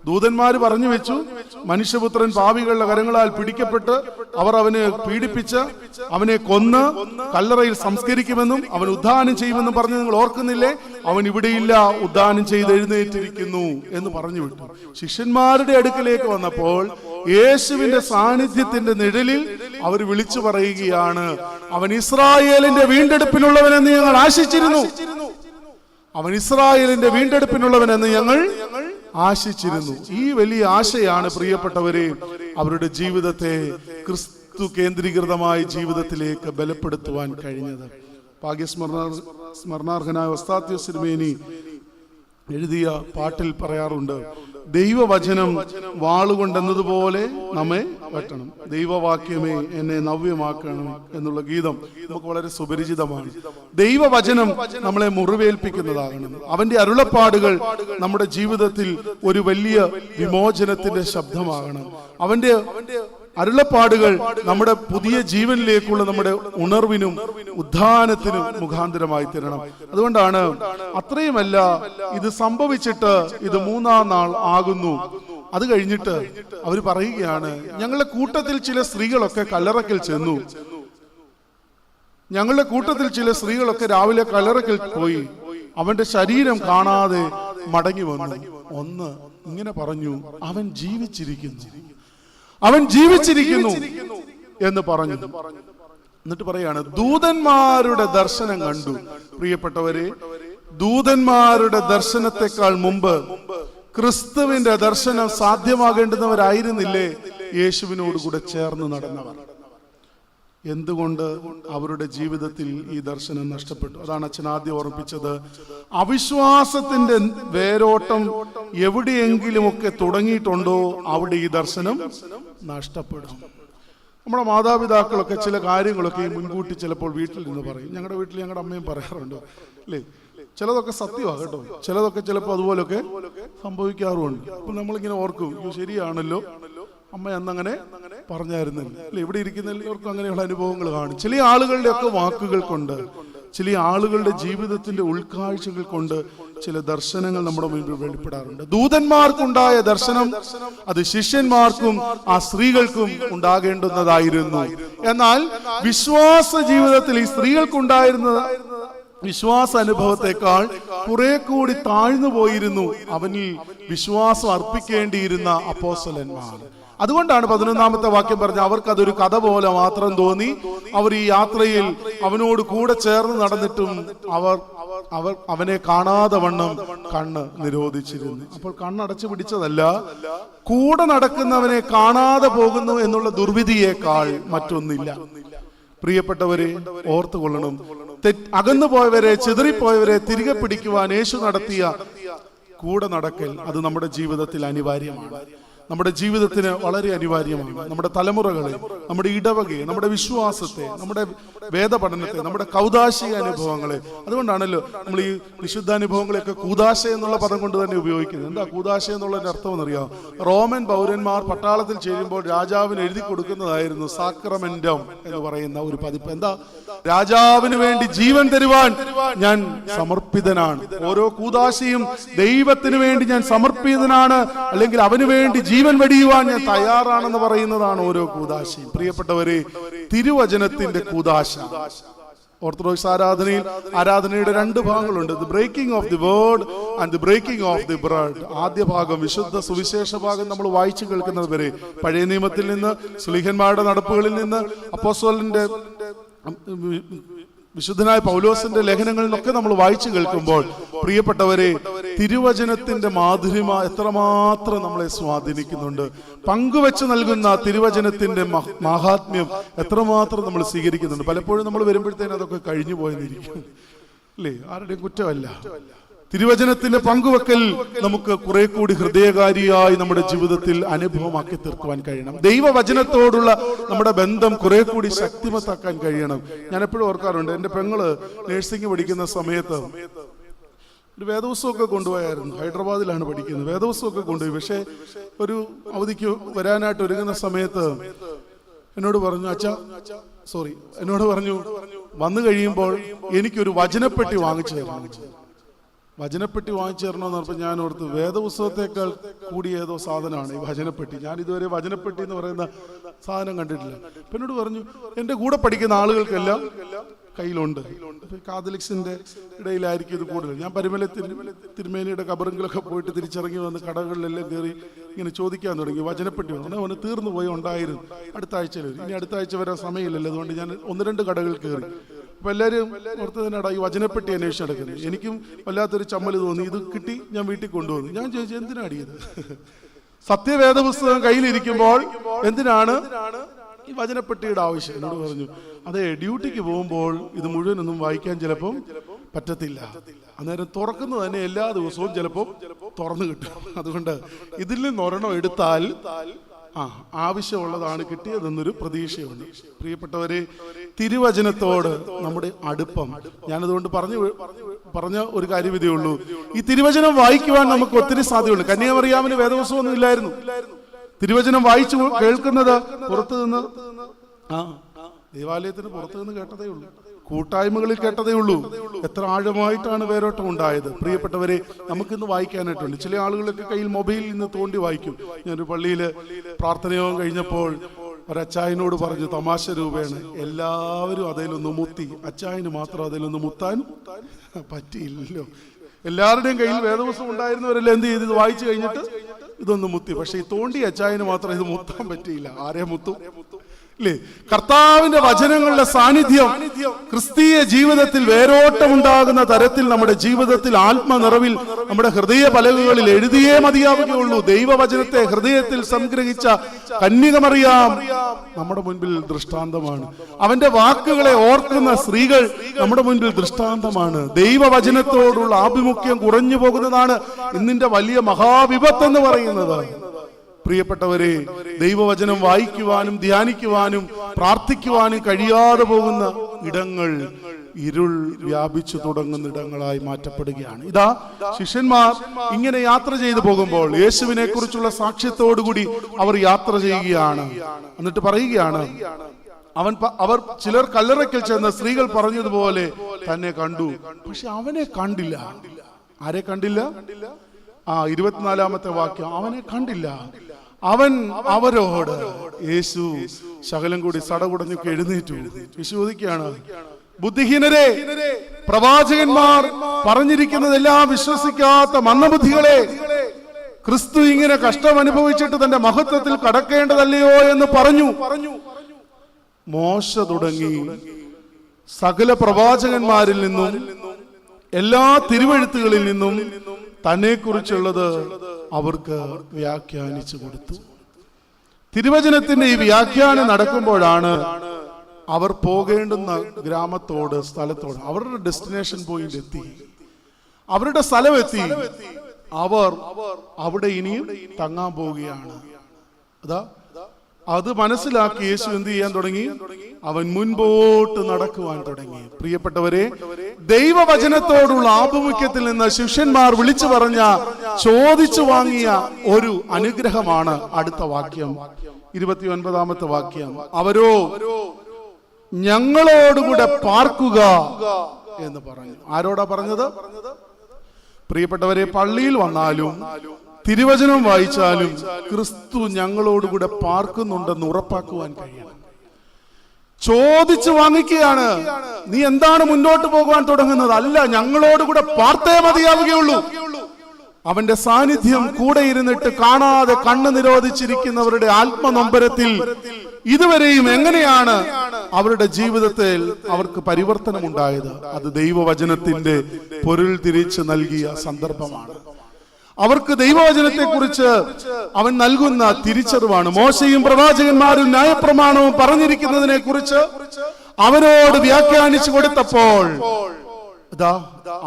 ദൂതന്മാര് പറഞ്ഞു വെച്ചു, മനുഷ്യപുത്രൻ പാപികളുടെ കരങ്ങളാൽ പിടിക്കപ്പെട്ട് അവർ അവനെ പീഡിപ്പിച്ച് അവനെ കൊന്ന് കല്ലറയിൽ സംസ്കരിക്കുമെന്നും അവൻ ഉദ്ധാനം ചെയ്യുമെന്നും പറഞ്ഞ് നിങ്ങൾ ഓർക്കുന്നില്ലേ? അവൻ ഇവിടെയില്ല, ഉദ്ധാനം ചെയ്ത് എഴുന്നേറ്റിരിക്കുന്നു എന്ന് പറഞ്ഞു വിട്ടു. ശിഷ്യന്മാരുടെ അടുക്കലേക്ക് വന്നപ്പോൾ യേശുവിന്റെ സാന്നിധ്യത്തിന്റെ നിഴലിൽ അവർ വിളിച്ചു പറയുകയാണ്: അവൻ ഇസ്രായേലിന്റെ വീണ്ടെടുപ്പിനുള്ളവനെന്ന് ഞങ്ങൾ ആശിച്ചിരുന്നു. അവൻ ഇസ്രായേലിന്റെ വീണ്ടെടുപ്പിനുള്ളവനെന്ന് ഞങ്ങൾ ആശിച്ചിരുന്നു. ഈ വലിയ ആശയാണ് പ്രിയപ്പെട്ടവരെ അവരുടെ ജീവിതത്തെ ക്രിസ്തു കേന്ദ്രീകൃതമായ ജീവിതത്തിലേക്ക് ബലപ്പെടുത്തുവാൻ കഴിഞ്ഞത്. ഭാഗ്യസ്മരണാർഹനായ ഒസ്താത്യോസ് തിരുമേനി എഴുതിയ പാട്ടിൽ പറയാറുണ്ട്: ദൈവവചനം വാളുകൊണ്ടെന്നതുപോലെ നമ്മെ വെട്ടണം, ദൈവവാക്യമേ എന്നെ നവ്യമാക്കണം എന്നുള്ള ഗീതം നമുക്ക് വളരെ സുപരിചിതമാണ്. ദൈവവചനം നമ്മളെ മുറിവേൽപ്പിക്കുന്നതാകണം. അവന്റെ അരുളപ്പാടുകൾ നമ്മുടെ ജീവിതത്തിൽ ഒരു വലിയ വിമോചനത്തിന്റെ ശബ്ദമാകണം. അവന്റെ അരുളപ്പാടുകൾ നമ്മുടെ പുതിയ ജീവനിലേക്കുള്ള നമ്മുടെ ഉണർവിനും ഉദ്ധാനത്തിനും മുഖാന്തരമായി തീരണം. അതുകൊണ്ടാണ് അത്രയുമല്ല, ഇത് സംഭവിച്ചിട്ട് ഇത് 3-ാം നാൾ ആകുന്നു. അത് കഴിഞ്ഞിട്ട് അവർ പറയുകയാണ്: ഞങ്ങളുടെ കൂട്ടത്തിൽ ചില സ്ത്രീകളൊക്കെ കല്ലറയ്ക്കൽ ചെന്നു. ഞങ്ങളുടെ കൂട്ടത്തിൽ ചില സ്ത്രീകളൊക്കെ രാവിലെ കല്ലറയ്ക്കൽ പോയി അവന്റെ ശരീരം കാണാതെ മടങ്ങി വന്നു. ഒന്ന് ഇങ്ങനെ പറഞ്ഞു: അവൻ ജീവിച്ചിരിക്കുന്നു, അവൻ ജീവിച്ചിരിക്കുന്നു എന്ന് പറഞ്ഞു. എന്നിട്ട് പറയാണ്: ദൂതന്മാരുടെ ദർശനം കണ്ടു. പ്രിയപ്പെട്ടവരെ, ദൂതന്മാരുടെ ദർശനത്തെക്കാൾ മുമ്പ് ക്രിസ്തുവിന്റെ ദർശനം സാധ്യമാകേണ്ടുന്നവരായിരുന്നില്ലേ യേശുവിനോട് കൂടെ ചേർന്ന് നടന്നവർ? എന്തുകൊണ്ട് അവരുടെ ജീവിതത്തിൽ ഈ ദർശനം നഷ്ടപ്പെട്ടു? അതാണ് അച്ഛൻ ആദ്യം ഓർമ്മിപ്പിച്ചത്. അവിശ്വാസത്തിന്റെ വേരോട്ടം എവിടെയെങ്കിലുമൊക്കെ തുടങ്ങിയിട്ടുണ്ടോ അവിടെ ഈ ദർശനം നഷ്ടപ്പെടും. നമ്മുടെ മാതാപിതാക്കളൊക്കെ ചില കാര്യങ്ങളൊക്കെ മുൻകൂട്ടി ചിലപ്പോൾ വീട്ടിൽ നിന്ന് പറയും. ഞങ്ങളുടെ വീട്ടിൽ ഞങ്ങളുടെ അമ്മയും പറയാറുണ്ട്, അല്ലേ? ചിലതൊക്കെ സത്യമാണ് കേട്ടോ, ചിലതൊക്കെ ചിലപ്പോൾ അതുപോലൊക്കെ സംഭവിക്കാറുമുണ്ട്. അപ്പൊ നമ്മളിങ്ങനെ ഓർക്കും, ശരിയാണല്ലോ, അമ്മ അന്നങ്ങനെ പറഞ്ഞായിരുന്നല്ലോ, അല്ലെ? ഇവിടെ ഇരിക്കുന്ന എല്ലാവർക്കും അങ്ങനെയുള്ള അനുഭവങ്ങൾ കാണും. ചില ആളുകളുടെ ഒക്കെ വാക്കുകൾ കൊണ്ട്, ചില ആളുകളുടെ ജീവിതത്തിന്റെ ഉൾക്കാഴ്ചകൾ കൊണ്ട് ചില ദർശനങ്ങൾ നമ്മുടെ മുൻപിൽ വെളിപ്പെടാറുണ്ട്. ദൂതന്മാർക്കുണ്ടായ ദർശനം അത് ശിഷ്യന്മാർക്കും ആ സ്ത്രീകൾക്കും ഉണ്ടാകേണ്ടുന്നതായിരുന്നു. എന്നാൽ വിശ്വാസ ജീവിതത്തിൽ ഈ സ്ത്രീകൾക്കുണ്ടായിരുന്ന വിശ്വാസ അനുഭവത്തെക്കാൾ കുറെ കൂടി താഴ്ന്നു പോയിരുന്നു അവനിൽ വിശ്വാസം അർപ്പിക്കേണ്ടിയിരുന്ന അപ്പോസ്തലന്മാർ. അതുകൊണ്ടാണ് 11-ാമത്തെ വാക്യം പറഞ്ഞ അവർക്ക് അതൊരു കഥ പോലെ മാത്രം തോന്നി. അവർ ഈ യാത്രയിൽ അവനോട് കൂടെ ചേർന്ന് നടന്നിട്ടും അവർ അവനെ കാണാതെ വണ്ണം കണ്ണ് നിരോധിച്ചിരുന്നു. അപ്പോൾ കണ്ണടച്ചു പിടിച്ചതല്ല, കൂടെ നടക്കുന്നവനെ കാണാതെ പോകുന്നു എന്നുള്ള ദുർവിധിയേക്കാൾ മറ്റൊന്നില്ല. പ്രിയപ്പെട്ടവരെ, ഓർത്തുകൊള്ളണം, അകന്നുപോയവരെ, ചിതറിപ്പോയവരെ തിരികെ പിടിക്കുവാൻ യേശു നടത്തിയ കൂടെ നടക്കൽ അത് നമ്മുടെ ജീവിതത്തിൽ അനിവാര്യമാണ്. നമ്മുടെ ജീവിതത്തിന് വളരെ അനിവാര്യമാണ്. നമ്മുടെ തലമുറകളെ, നമ്മുടെ ഇടവകയെ, നമ്മുടെ വിശ്വാസത്തെ, നമ്മുടെ വേദപഠനത്തെ, നമ്മുടെ കൗദാശിക അനുഭവങ്ങളെ, അതുകൊണ്ടാണല്ലോ നമ്മൾ ഈ വിശുദ്ധാനുഭവങ്ങളെയൊക്കെ കൂദാശ എന്നുള്ള പദം കൊണ്ട് തന്നെ ഉപയോഗിക്കുന്നത്. എന്താ കൂദാശ എന്നുള്ളതിന്റെ അർത്ഥം എന്നറിയാം? റോമൻ പൗരന്മാർ പട്ടാളത്തിൽ ചേരുമ്പോൾ രാജാവിന് എഴുതി കൊടുക്കുന്നതായിരുന്നു സാക്രമെന്റം എന്ന് പറയുന്ന ഒരു പതിപ്പ്. എന്താ? രാജാവിന് വേണ്ടി ജീവൻ തരുവാൻ ഞാൻ സമർപ്പിതനാണ്. ഓരോ കൂദാശയും ദൈവത്തിന് വേണ്ടി ഞാൻ സമർപ്പിതനാണ്, അല്ലെങ്കിൽ അവന് വേണ്ടി ജീവൻ വെടിയുവാൻ ഞാൻ തയ്യാറാണെന്ന് പറയുന്നതാണ് ഓരോ കൂദാശയും. പ്രിയപ്പെട്ടവരെ, തിരുവചനത്തിന്റെ കൂദാശ. ഓർത്തഡോക്സ് ആരാധനയുടെ രണ്ട് ഭാഗങ്ങളുണ്ട്, the breaking of the word and the breaking of the bread. ആദ്യ ഭാഗം, വിശുദ്ധ സുവിശേഷ ഭാഗം നമ്മൾ വായിച്ചു കേൾക്കുന്നത് വരെ, പഴയ നിയമത്തിൽ നിന്ന്, സ്ലീഹന്മാരുടെ നടപ്പുകളിൽ നിന്ന്, അപ്പോസ്തലന്റെ വിശുദ്ധനായ പൗലോസിന്റെ ലേഖനങ്ങളിൽ നിന്നൊക്കെ നമ്മൾ വായിച്ചു കേൾക്കുമ്പോൾ, പ്രിയപ്പെട്ടവരെ, തിരുവചനത്തിന്റെ മാധുരിമ എത്രമാത്രം നമ്മളെ സ്വാധീനിക്കുന്നുണ്ട്. പങ്കുവെച്ച് നൽകുന്ന തിരുവചനത്തിന്റെ മഹാത്മ്യം എത്രമാത്രം നമ്മൾ സ്വീകരിക്കുന്നുണ്ട്. പലപ്പോഴും നമ്മൾ വരുമ്പോഴത്തേനും അതൊക്കെ കഴിഞ്ഞു പോയെന്നിരിക്കും, അല്ലേ? ആരുടെയും കുറ്റമല്ല. തിരുവചനത്തിന്റെ പങ്കുവെക്കൽ നമുക്ക് കുറെ കൂടി ഹൃദയകാരിയായി നമ്മുടെ ജീവിതത്തിൽ അനുഭവമാക്കി തീർക്കുവാൻ കഴിയണം. ദൈവവചനത്തോടുള്ള നമ്മുടെ ബന്ധം കുറെ കൂടി ശക്തിമത്താക്കാൻ കഴിയണം. ഞാൻ എപ്പോഴും ഓർക്കാറുണ്ട്, എൻ്റെ പെങ്ങള് നഴ്സിംഗ് പഠിക്കുന്ന സമയത്ത് ഒരു വേദപുസ്തകമൊക്കെ കൊണ്ടുപോയായിരുന്നു. ഹൈദരാബാദിലാണ് പഠിക്കുന്നത്. വേദപുസ്തകമൊക്കെ കൊണ്ടുപോയി. പക്ഷെ ഒരു അവധിക്ക് വരാനായിട്ട് ഒരുങ്ങുന്ന സമയത്ത് എന്നോട് പറഞ്ഞു, എന്നോട് പറഞ്ഞു, വന്നു കഴിയുമ്പോൾ എനിക്കൊരു വചനപ്പെട്ടി വാങ്ങിച്ചു തരണം. വചനപ്പെട്ടി വാങ്ങിച്ചു തരണമെന്ന് പറഞ്ഞപ്പോൾ ഞാൻ ഓർത്ത്, വേദപുസ്തകത്തെക്കാൾ കൂടി ഏതോ സാധനമാണ് ഈ വചനപ്പെട്ടി. ഞാൻ ഇതുവരെ വചനപ്പെട്ടി എന്ന് പറയുന്ന സാധനം കണ്ടിട്ടില്ല. അപ്പം എന്നോട് പറഞ്ഞു, എൻ്റെ കൂടെ പഠിക്കുന്ന ആളുകൾക്കെല്ലാം കയ്യിലുണ്ട്. കാതലിക്സിന്റെ ഇടയിലായിരിക്കും ഇത് കൂടുതൽ. ഞാൻ പരിമല തിരുമേനിയുടെ കബറിങ്കിലൊക്കെ പോയിട്ട് തിരിച്ചിറങ്ങി വന്ന് കടകളിലെല്ലാം കയറി ഇങ്ങനെ ചോദിക്കാൻ തുടങ്ങി, വചനപ്പെട്ടി വന്നു. അവന് തീർന്നു പോയി ഉണ്ടായിരുന്നു. അടുത്ത ആഴ്ചയിൽ വരും. ഇനി അടുത്ത ആഴ്ച വരാൻ സമയമില്ലല്ലോ, അതുകൊണ്ട് ഞാൻ 1-2 കടകൾ കയറി. അപ്പൊ എല്ലാവരും ഓർത്തതിനാടാ ഈ വചനപ്പെട്ടി അന്വേഷിച്ച് നടക്കുന്നത്. എനിക്കും വല്ലാത്തൊരു ചമ്മൽ തോന്നി. ഇത് കിട്ടി, ഞാൻ വീട്ടിൽ കൊണ്ടുവന്നു. ഞാൻ ചോദിച്ചു, എന്തിനാടിയത്? സത്യവേദ പുസ്തകം കയ്യിലിരിക്കുമ്പോൾ എന്തിനാണ് ഈ വചനപ്പെട്ടിയുടെ ആവശ്യം? എന്നോട് പറഞ്ഞു, അതെ, ഡ്യൂട്ടിക്ക് പോകുമ്പോൾ ഇത് മുഴുവനൊന്നും വായിക്കാൻ ചിലപ്പം പറ്റത്തില്ല. അന്നേരം തുറക്കുന്നത് തന്നെ എല്ലാ ദിവസവും ചിലപ്പോൾ തുറന്നു കിട്ടും. അതുകൊണ്ട് ഇതിൽ നിന്ന് ഒരെണ്ണം എടുത്താൽ ആവശ്യമുള്ളതാണ് കിട്ടിയതെന്നൊരു പ്രതീക്ഷയുണ്ട്. പ്രിയപ്പെട്ടവരെ, തിരുവചനത്തോട് നമ്മുടെ അടുപ്പം, ഞാനതുകൊണ്ട് പറഞ്ഞ ഒരു കാര്യം ഇതേ ഉള്ളൂ. ഈ തിരുവചനം വായിക്കുവാൻ നമുക്ക് ഒത്തിരി സാധ്യതയുണ്ട്. കന്യാമറിയാമിന് വേദപുസ്തകമൊന്നും ഇല്ലായിരുന്നു. തിരുവചനം വായിച്ചു കേൾക്കുന്നത് പുറത്തു നിന്ന്, ദേവാലയത്തിന് പുറത്തു നിന്ന് കേട്ടതേ ഉള്ളൂ, കൂട്ടായ്മകളിൽ കേട്ടതേ ഉള്ളൂ. എത്ര ആഴമായിട്ടാണ് വേരോട്ടം ഉണ്ടായത്. പ്രിയപ്പെട്ടവരെ, നമുക്കിന്ന് വായിക്കാനായിട്ടുണ്ട്. ചില ആളുകളൊക്കെ കയ്യിൽ മൊബൈലിൽ നിന്ന് തോണ്ടി വായിക്കും. ഞാനൊരു പള്ളിയിൽ പ്രാർത്ഥനയോഗം കഴിഞ്ഞപ്പോൾ ഒരച്ചായനോട് പറഞ്ഞു, തമാശ രൂപേണ, എല്ലാവരും അതിലൊന്ന് മുത്തി, അച്ചായന് മാത്രം അതിലൊന്ന് മുത്താൻ പറ്റിയില്ലല്ലോ. എല്ലാവരുടെയും കയ്യിൽ വേദപുസ്തകം ഉണ്ടായിരുന്നവരെല്ലാം എന്ത് ചെയ്ത് ഇത് വായിച്ചു കഴിഞ്ഞിട്ട് ഇതൊന്ന് മുത്തി. പക്ഷെ ഈ തോണ്ടി അച്ചായന് മാത്രം ഇത് മുത്താൻ പറ്റിയില്ല. ആരെ മുത്തും? അല്ലേ? കർത്താവിന്റെ വചനങ്ങളുടെ സാന്നിധ്യം ക്രിസ്തീയ ജീവിതത്തിൽ വേരോട്ടമുണ്ടാകുന്ന തരത്തിൽ നമ്മുടെ ജീവിതത്തിൽ ആത്മനിറവിൽ നമ്മുടെ ഹൃദയ പലകകളിൽ എഴുതിയേ മതിയാവുകയുള്ളൂ. ദൈവവചനത്തെ ഹൃദയത്തിൽ സംഗ്രഹിച്ച കന്യകമറിയാം നമ്മുടെ മുൻപിൽ ദൃഷ്ടാന്തമാണ്. അവന്റെ വാക്കുകളെ ഓർക്കുന്ന സ്ത്രീകൾ നമ്മുടെ മുൻപിൽ ദൃഷ്ടാന്തമാണ്. ദൈവവചനത്തോടുള്ള ആഭിമുഖ്യം കുറഞ്ഞു പോകുന്നതാണ് ഇന്നിന്റെ വലിയ മഹാവിപത്ത് പറയുന്നത്. പ്രിയപ്പെട്ടവരെ, ദൈവവചനം വായിക്കുവാനും ധ്യാനിക്കുവാനും പ്രാർത്ഥിക്കുവാനും കഴിയാതെ പോകുന്ന ഇടങ്ങൾ ഇരുൾ വ്യാപിച്ചു തുടങ്ങുന്ന ഇടങ്ങളായി മാറ്റപ്പെടുകയാണ്. ഇതാ, ശിഷ്യന്മാർ ഇങ്ങനെ യാത്ര ചെയ്തു പോകുമ്പോൾ യേശുവിനെ കുറിച്ചുള്ള സാക്ഷ്യത്തോടുകൂടി അവർ യാത്ര ചെയ്യുകയാണ്. എന്നിട്ട് പറയുകയാണ്, അവർ ചിലർ കല്ലറയ്ക്കൽ ചെന്ന സ്ത്രീകൾ പറഞ്ഞതുപോലെ തന്നെ കണ്ടു, പക്ഷെ അവനെ കണ്ടില്ല. ആരെ കണ്ടില്ല? 24-ാമത്തെ വാക്യം, അവനെ കണ്ടില്ല. അവൻ അവരോട്, യേശു ശകലം കൂടി സടകുടഞ്ഞൊക്കെ എഴുന്നേറ്റു. യേശു ചോദിക്കുകയാണ്, ബുദ്ധിഹീനരെ, പ്രവാചകന്മാർ പറഞ്ഞിരിക്കുന്നതെല്ലാം വിശ്വസിക്കാത്ത മന്ദബുദ്ധികളെ, ക്രിസ്തു ഇങ്ങനെ കഷ്ടം അനുഭവിച്ചിട്ട് തന്റെ മഹത്വത്തിൽ കടക്കേണ്ടതല്ലയോ എന്ന് പറഞ്ഞു. മോശ തുടങ്ങി സകല പ്രവാചകന്മാരിൽ നിന്നും എല്ലാ തിരുവെഴുത്തുകളിൽ നിന്നും തന്നെ കുറിച്ചുള്ളത് അവർക്ക് വ്യാഖ്യാനിച്ചു കൊടുത്തു. തിരുവചനത്തിന്റെ ഈ വ്യാഖ്യാനം നടക്കുമ്പോഴാണ് അവർ പോകേണ്ടുന്ന ഗ്രാമത്തോട്, സ്ഥലത്തോട്, അവരുടെ ഡെസ്റ്റിനേഷൻ പോയിന്റ് എത്തി, അവരുടെ സ്ഥലം എത്തി. അവർ അവിടെ ഇനിയും തങ്ങാൻ പോവുകയാണ്. അത് മനസ്സിലാക്കി യേശു എന്ത് ചെയ്യാൻ തുടങ്ങി? അവൻ മുൻപോട്ട് നടക്കുവാൻ തുടങ്ങി. പ്രിയപ്പെട്ടവരെ, ദൈവവചനത്തോടുള്ള ആഭിമുഖ്യത്തിൽ നിന്ന് ശിഷ്യന്മാർ വിളിച്ചു പറഞ്ഞ, ചോദിച്ചു വാങ്ങിയ ഒരു അനുഗ്രഹമാണ് അടുത്ത വാക്യം, 29ാമത്തെ വാക്യം. അവരോ ഞങ്ങളോടുകൂടെ പാർക്കുക എന്ന് പറഞ്ഞു. ആരോടാ പറഞ്ഞത്? പ്രിയപ്പെട്ടവരെ, പള്ളിയിൽ വന്നാലും തിരുവചനം വായിച്ചാലും ക്രിസ്തു ഞങ്ങളോടുകൂടെ പാർക്കുന്നുണ്ടെന്ന് ഉറപ്പാക്കുവാൻ കഴിയണം. ചോദിച്ചു വാങ്ങിക്കുകയാണ്. നീ എന്താണ് മുന്നോട്ട് പോകുവാൻ തുടങ്ങുന്നത്? അല്ല, ഞങ്ങളോടുകൂടെ പാർത്തേ മതിയാവുകയുള്ളൂ. അവന്റെ സാന്നിധ്യം കൂടെ ഇരുന്നിട്ട് കാണാതെ കണ്ണ് നിരോധിച്ചിരിക്കുന്നവരുടെ ആത്മനൊമ്പരത്തിൽ ഇതുവരെയും എങ്ങനെയാണ് അവരുടെ ജീവിതത്തിൽ അവർക്ക് പരിവർത്തനം ഉണ്ടായത്? അത് ദൈവവചനത്തിന്റെ പൊരുൾ തിരിച്ച് നൽകിയ സന്ദർഭമാണ്. അവർക്ക് ദൈവവചനത്തെ കുറിച്ച് അവൻ നൽകുന്ന തിരിച്ചറിവാണ്. മോശയും പ്രവാചകന്മാരും ന്യായപ്രമാണവും പറഞ്ഞിരിക്കുന്നതിനെ കുറിച്ച് അവരോട് വ്യാഖ്യാനിച്ചു കൊടുത്തപ്പോൾ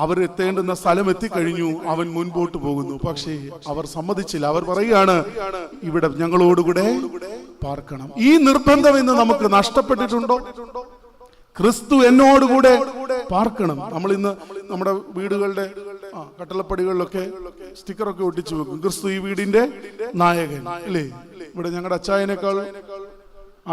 അവർ എത്തേണ്ടുന്ന സ്ഥലം എത്തിക്കഴിഞ്ഞു. അവൻ മുൻപോട്ട് പോകുന്നു. പക്ഷേ അവർ സമ്മതിച്ചില്ല. അവർ പറയുകയാണ്, ഇവിടെ ഞങ്ങളോടുകൂടെ പാർക്കണം. ഈ നിർബന്ധം ഇന്ന് നമുക്ക് നഷ്ടപ്പെട്ടിട്ടുണ്ടോ? ക്രിസ്തു എന്നോടുകൂടെ പാർക്കണം. നമ്മൾ ഇന്ന് നമ്മുടെ വീടുകളുടെ കട്ടളപ്പടികളിലൊക്കെ സ്റ്റിക്കറൊക്കെ ഒട്ടിച്ചു വെക്കും, ക്രിസ്തു ഈ വീടിന്റെ നായകൻ അല്ലേ. ഇവിടെ ഞങ്ങളുടെ അച്ചായനേക്കാൾ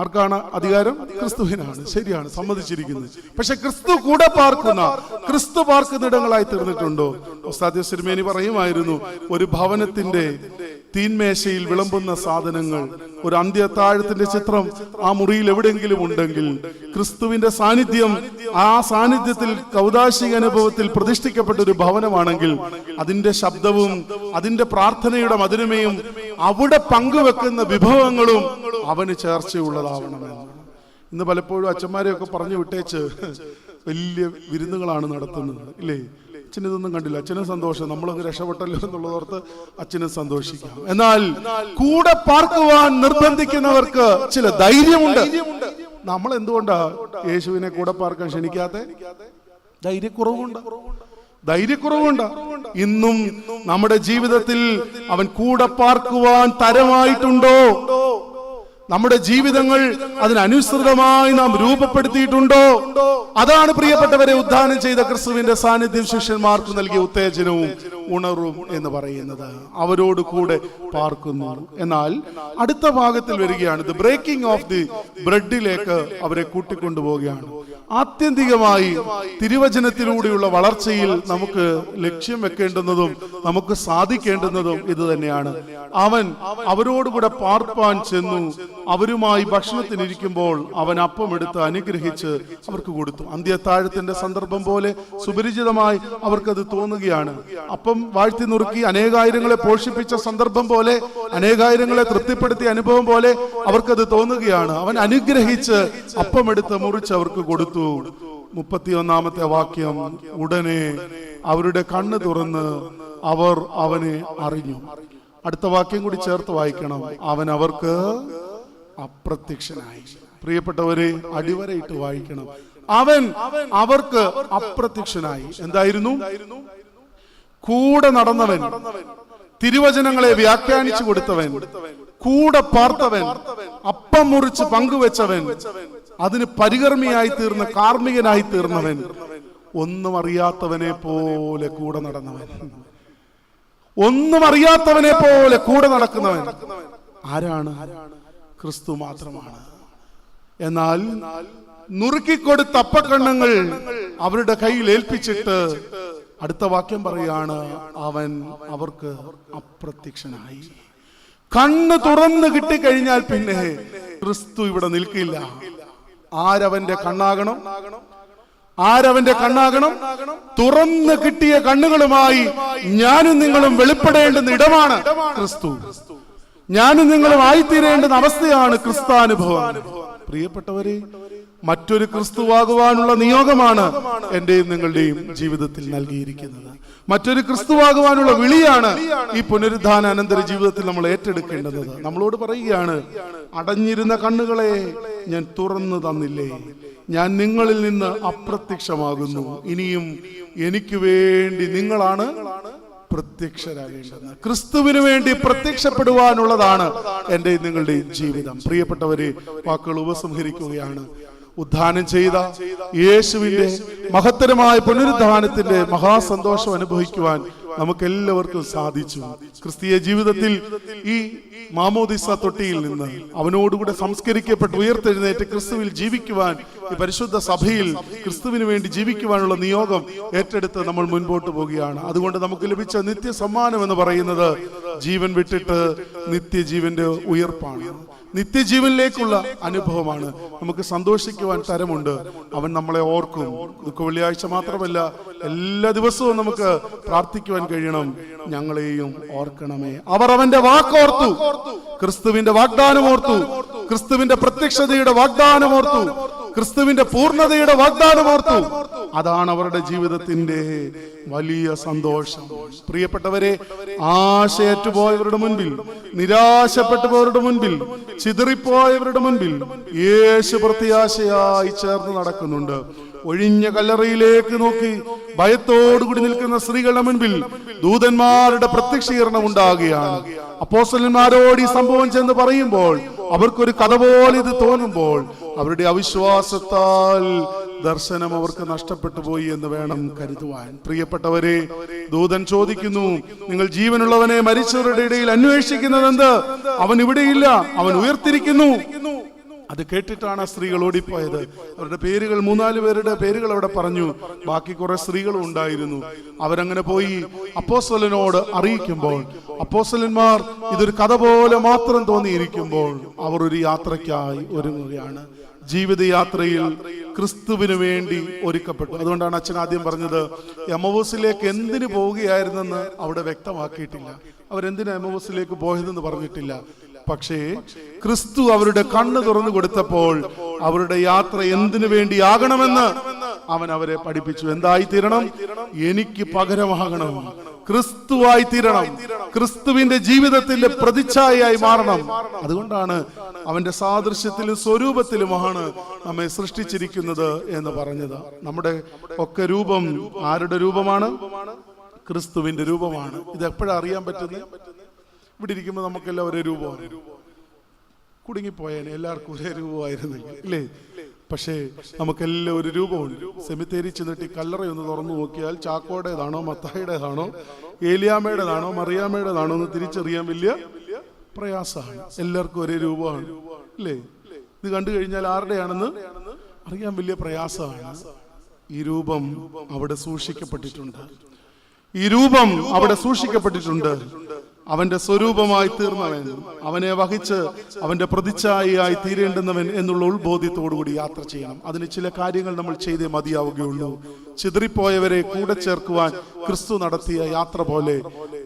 ആർക്കാണ് അധികാരം? ക്രിസ്തുവിനാണ്. ശരിയാണ്, സമ്മതിച്ചിരിക്കുന്നത്. പക്ഷെ ക്രിസ്തു കൂടെ പാർക്കുന്ന, ക്രിസ്തു പാർക്കുന്ന ഇടങ്ങളായി തീർന്നിട്ടുണ്ടോ? ഉസ്താദ് സിർമേനി പറയുമായിരുന്നു, ഒരു ഭവനത്തിന്റെ തീന്മേശയിൽ വിളമ്പുന്ന സാധനങ്ങൾ, ഒരു അന്ത്യത്താഴത്തിന്റെ ചിത്രം ആ മുറിയിൽ എവിടെയെങ്കിലും ഉണ്ടെങ്കിൽ ക്രിസ്തുവിന്റെ സാന്നിധ്യം, ആ സാന്നിധ്യത്തിൽ കൗദാശിക അനുഭവത്തിൽ പ്രതിഷ്ഠിക്കപ്പെട്ട ഒരു ഭവനമാണെങ്കിൽ അതിന്റെ ശബ്ദവും അതിന്റെ പ്രാർത്ഥനയുടെ മധുരമയും അവിടെ പങ്കുവെക്കുന്ന വിഭവങ്ങളും അവന് ചേർച്ചയുള്ളതാവണമെന്ന്. ഇന്ന് പലപ്പോഴും അച്ഛന്മാരെയൊക്കെ പറഞ്ഞു വിട്ടേച്ച് വലിയ വിരുന്നുകളാണ് നടത്തുന്നത് ഇല്ലേ. അച്ഛനിതൊന്നും കണ്ടില്ല, അച്ഛനും സന്തോഷം, നമ്മളൊന്ന് രക്ഷപ്പെട്ടല്ലോ എന്നുള്ളതോർത്ത് അച്ഛനും സന്തോഷിക്കാം. എന്നാൽ കൂടെ പാർക്കുവാൻ നിർബന്ധിക്കുന്നവർക്ക് ചില ധൈര്യമുണ്ട്. നമ്മൾ എന്തുകൊണ്ടാ യേശുവിനെ കൂടെ പാർക്കാൻ ക്ഷണിക്കാത്ത? ധൈര്യക്കുറവുണ്ട്. ഇന്നും നമ്മുടെ ജീവിതത്തിൽ അവൻ കൂടെ പാർക്കുവാൻ തരമായിട്ടുണ്ടോ? നമ്മുടെ ജീവിതങ്ങൾ അതിനനുസൃതമായി നാം രൂപപ്പെടുത്തിയിട്ടുണ്ടോ? അതാണ് പ്രിയപ്പെട്ടവരെ ഉദ്ധാനം ചെയ്ത ക്രിസ്തുവിന്റെ സാന്നിധ്യം ശിഷ്യന്മാർക്ക് നൽകിയ ഉത്തേജനവും ഉണർവും എന്ന് പറയുന്നത്. അവരോട് കൂടെ പാർക്കുന്നു. എന്നാൽ അടുത്ത ഭാഗത്തിൽ വരികയാണ്, ദി ബ്രേക്കിംഗ് ഓഫ് ദി ബ്രെഡിലേക്ക് അവരെ കൂട്ടിക്കൊണ്ടുപോവുകയാണ്. ആത്യന്തികമായി തിരുവചനത്തിലൂടെയുള്ള വളർച്ചയിൽ നമുക്ക് ലക്ഷ്യം വെക്കേണ്ടുന്നതും നമുക്ക് സാധിക്കേണ്ടുന്നതും ഇത് തന്നെയാണ്. അവൻ അവരോടുകൂടെ പാർപ്പാൻ ചെന്നു. അവരുമായി ഭക്ഷണത്തിനിരിക്കുമ്പോൾ അവൻ അപ്പം എടുത്ത് അനുഗ്രഹിച്ച് അവർക്ക് കൊടുത്തു. അന്ത്യത്താഴത്തിന്റെ സന്ദർഭം പോലെ സുപരിചിതമായി അവർക്കത് തോന്നുകയാണ്. അപ്പം വാഴ്ത്തി നുറുക്കി അനേകായിരങ്ങളെ പോഷിപ്പിച്ച സന്ദർഭം പോലെ, അനേകായിരങ്ങളെ തൃപ്തിപ്പെടുത്തിയ അനുഭവം പോലെ അവർക്കത് തോന്നുകയാണ്. അവൻ അനുഗ്രഹിച്ച് അപ്പം എടുത്ത് മുറിച്ച് അവർക്ക് കൊടുത്തു. 31ാമത്തെ വാക്യം, ഉടനെ അവരുടെ കണ്ണ് തുറന്ന് അവർ അവനെ അറിഞ്ഞു. അടുത്ത വാക്യം കൂടി ചേർത്ത് വായിക്കണം, അവൻ അവർക്ക് അപ്രത്യക്ഷനായി. പ്രിയപ്പെട്ടവരെ, അടിവരയിട്ട് വായിക്കണം, അവൻ അവർക്ക് അപ്രത്യക്ഷനായി. എന്തായിരുന്നു? കൂടെ നടന്നവൻ, തിരുവചനങ്ങളെ വ്യാഖ്യാനിച്ചു കൊടുത്തവൻ, കൂടെ പാർത്തവൻ, അപ്പം മുറിച്ച് പങ്കുവെച്ചവൻ, അതിന് പരികർമ്മിയായി തീർന്ന, കാർമ്മികനായി തീർന്നവൻ, ഒന്നും അറിയാത്തവനെ പോലെ കൂടെ നടന്നവൻ, ഒന്നും അറിയാത്തവനെ പോലെ കൂടെ നടക്കുന്നവൻ ആരാണ്? ക്രിസ്തു മാത്രമാണ്. എന്നാൽ നുറുക്കിക്കൊടുത്ത അപ്പക്കണ്ണങ്ങൾ അവരുടെ കയ്യിൽ ഏൽപ്പിച്ചിട്ട് അടുത്ത വാക്യം പറയാണ്, അവൻ അവർക്ക് അപ്രത്യക്ഷനായി. കണ്ണ് തുറന്ന് കിട്ടിക്കഴിഞ്ഞാൽ പിന്നെ ക്രിസ്തു ഇവിടെ നിൽക്കില്ല. ആരവന്റെ കണ്ണാകണം? ആരവന്റെ കണ്ണാകണം? തുറന്ന് കിട്ടിയ കണ്ണുകളുമായി ഞാനും നിങ്ങളും വെളിപ്പെടേണ്ടുന്ന ഇടമാണ് ക്രിസ്തു. ഞാനും നിങ്ങളും ആയിത്തീരേണ്ടുന്ന അവസ്ഥയാണ് ക്രിസ്താനുഭവം. പ്രിയപ്പെട്ടവരെ, മറ്റൊരു ക്രിസ്തുവാകുവാനുള്ള നിയോഗമാണ് എന്റെയും നിങ്ങളുടെയും ജീവിതത്തിൽ നൽകിയിരിക്കുന്നത്. മറ്റൊരു ക്രിസ്തുവാകുവാനുള്ള വിളിയാണ് ഈ പുനരുദ്ധാന അനന്തര ജീവിതത്തിൽ നമ്മൾ ഏറ്റെടുക്കേണ്ടത്. നമ്മളോട് പറയുകയാണ്, അടഞ്ഞിരുന്ന കണ്ണുകളെ ഞാൻ തുറന്നു തന്നില്ലേ, ഞാൻ നിങ്ങളിൽ നിന്ന് അപ്രത്യക്ഷമാകുന്നു, ഇനിയും എനിക്ക് വേണ്ടി നിങ്ങളാണ് പ്രത്യക്ഷരാകേണ്ടത്. ക്രിസ്തുവിന് വേണ്ടി പ്രത്യക്ഷപ്പെടുവാനുള്ളതാണ് എൻ്റെ നിങ്ങളുടെയും ജീവിതം. പ്രിയപ്പെട്ടവരെ, വാക്കുകൾ ഉപസംഹരിക്കുകയാണ്. ഉദ്ധാനം ചെയ്ത യേശുവിന്റെ മഹത്തരമായ പുനരുദ്ധാനത്തിന്റെ മഹാസന്തോഷം അനുഭവിക്കുവാൻ നമുക്കെല്ലാവർക്കും സാധിച്ചു. ക്രിസ്തീയ ജീവിതത്തിൽ ഈ മാമോദിസ തൊട്ടിയിൽ നിന്ന് അവനോടുകൂടെ സംസ്കരിക്കപ്പെട്ട് ഉയർത്തെഴുന്നേറ്റ് ക്രിസ്തുവിൽ ജീവിക്കുവാൻ, ഈ പരിശുദ്ധ സഭയിൽ ക്രിസ്തുവിന് വേണ്ടി ജീവിക്കുവാനുള്ള നിയോഗം ഏറ്റെടുത്ത് നമ്മൾ മുൻപോട്ട് പോവുകയാണ്. അതുകൊണ്ട് നമുക്ക് ലഭിച്ച നിത്യ സമ്മാനം എന്ന് പറയുന്നത് ജീവൻ വിട്ടിട്ട് നിത്യജീവന്റെ ഉയർപ്പാണ്, നിത്യജീവനിലേക്കുള്ള അനുഭവമാണ്. നമുക്ക് സന്തോഷിക്കുവാൻ തരമുണ്ട്. അവൻ നമ്മളെ ഓർക്കും. ദുഃഖ വെള്ളിയാഴ്ച മാത്രമല്ല, എല്ലാ ദിവസവും നമുക്ക് പ്രാർത്ഥിക്കുവാൻ കഴിയണം, ഞങ്ങളെയും ഓർക്കണമേ. അവർ അവന്റെ വാക്കോർത്തു, ക്രിസ്തുവിന്റെ വാഗ്ദാനം ഓർത്തു, ക്രിസ്തുവിന്റെ പ്രത്യക്ഷതയുടെ വാഗ്ദാനം ഓർത്തു, ക്രിസ്തുവിന്റെ പൂർണ്ണതയുടെ വാഗ്ദാനം ഓർത്തു. അതാണ് അവരുടെ ജീവിതത്തിന്റെ വലിയ സന്തോഷം. പ്രിയപ്പെട്ടവരെ, ആശയറ്റുപോയവരുടെ മുൻപിൽ, നിരാശപ്പെട്ടു പോയവരുടെ മുൻപിൽ, ചിതറിപ്പോയവരുടെ മുൻപിൽ യേശു പ്രത്യാശയായി ചേർന്ന് നടക്കുന്നുണ്ട്. ഒഴിഞ്ഞ കല്ലറയിലേക്ക് നോക്കി ഭയത്തോടുകൂടി നിൽക്കുന്ന സ്ത്രീകളുടെ മുൻപിൽ ദൂതന്മാരുടെ പ്രത്യക്ഷീകരണം ഉണ്ടാകുകയാണ്. അപ്പോസ്തലന്മാരോട് ഈ സംഭവം ചെന്ന് പറയുമ്പോൾ അവർക്കൊരു കഥ പോലെ ഇത് തോന്നുമ്പോൾ അവരുടെ അവിശ്വാസത്താൽ ദർശനം അവർക്ക് നഷ്ടപ്പെട്ടു പോയി എന്ന് വേണം കരുതുവാൻ. പ്രിയപ്പെട്ടവരെ, ദൂതൻ ചോദിക്കുന്നു, നിങ്ങൾ ജീവനുള്ളവനെ മരിച്ചവരുടെ ഇടയിൽ അന്വേഷിക്കുന്നത് എന്ത്? അവൻ ഇവിടെയില്ല, അവൻ ഉയർത്തിരിക്കുന്നു. അത് കേട്ടിട്ടാണ് സ്ത്രീകൾ ഓടിപ്പോയത്. അവരുടെ പേരുകൾ, 3-4 പേരുടെ പേരുകൾ അവിടെ പറഞ്ഞു. ബാക്കി കുറെ സ്ത്രീകളും ഉണ്ടായിരുന്നു. അവരങ്ങനെ പോയി അപ്പോസ്തലനോട് അറിയിക്കുമ്പോൾ അപ്പോസ്തലന്മാർ ഇതൊരു കഥ പോലെ മാത്രം തോന്നിയിരിക്കുമ്പോൾ അവർ ഒരു യാത്രയ്ക്കായി ഒരുങ്ങുകയാണ്. ജീവിതയാത്രയിൽ ക്രിസ്തുവിന് വേണ്ടി ഒരുക്കപ്പെട്ടു. അതുകൊണ്ടാണ് അച്ഛൻ ആദ്യം പറഞ്ഞത്, എമ്മവൂസിലേക്ക് എന്തിനു പോവുകയായിരുന്നെന്ന് അവിടെ വ്യക്തമാക്കിയിട്ടില്ല. അവരെന്തിനാ എമ്മവൂസിലേക്ക് പോയതെന്ന് പറഞ്ഞിട്ടില്ല. പക്ഷേ ക്രിസ്തു അവരുടെ കണ്ണ് തുറന്നു കൊടുത്തപ്പോൾ അവരുടെ യാത്ര എന്തിനു വേണ്ടിയാകണമെന്ന് അവൻ അവരെ പഠിപ്പിച്ചു. എന്തായി തീരണം? എനിക്ക് പകരമാകണം, ക്രിസ്തുവായി തീരണം, ക്രിസ്തുവിന്റെ ജീവിതത്തിന്റെ പ്രതിച്ഛായയായി മാറണം. അതുകൊണ്ടാണ് അവന്റെ സാദൃശ്യത്തിലും സ്വരൂപത്തിലുമാണ് നമ്മെ സൃഷ്ടിച്ചിരിക്കുന്നത് എന്ന് പറഞ്ഞത്. നമ്മുടെ ഒക്കെ രൂപം ആരുടെ രൂപമാണ്? ക്രിസ്തുവിന്റെ രൂപമാണ്. ഇത് എപ്പോഴാണ് അറിയാൻ പറ്റുന്നത്? ഇവിടെ ഇരിക്കുമ്പോൾ നമുക്കെല്ലാം ഒരേ രൂപമാണ്. കുടുങ്ങിപ്പോയേനെ, എല്ലാവർക്കും ഒരേ രൂപമായിരുന്നെങ്കിൽ ഇല്ലേ? പക്ഷേ നമുക്കെല്ലാം ഒരു രൂപമുണ്ട്. സെമിത്തേരി ചെന്നിട്ട് കല്ലറയൊന്ന് തുറന്നു നോക്കിയാൽ ചാക്കോയുടേതാണോ മത്തായിയുടേതാണോ ഏലിയാമ്മയുടേതാണോ മറിയാമ്മയുടേതാണോ എന്ന് തിരിച്ചറിയാൻ വലിയ പ്രയാസമാണ്. എല്ലാവർക്കും ഒരേ രൂപമാണ് അല്ലേ? ഇത് കണ്ടു കഴിഞ്ഞാൽ ആരുടെയാണെന്ന് അറിയാൻ വലിയ പ്രയാസമാണ്. ഈ രൂപം അവിടെ സൂക്ഷിക്കപ്പെട്ടിട്ടുണ്ട്. ഈ രൂപം അവിടെ സൂക്ഷിക്കപ്പെട്ടിട്ടുണ്ട്. അവന്റെ സ്വരൂപമായി തീർന്നവൻ, അവനെ വഹിച്ച് അവന്റെ പ്രതിച്ഛായയായി തീരേണ്ടുന്നവൻ എന്നുള്ള ഉൾബോധ്യത്തോടുകൂടി യാത്ര ചെയ്യണം. അതിന് ചില കാര്യങ്ങൾ നമ്മൾ ചെയ്തേ മതിയാവുകയുള്ളൂ. ചിതറിപ്പോയവരെ കൂടെ ചേർക്കുവാൻ ക്രിസ്തു നടത്തിയ യാത്ര പോലെ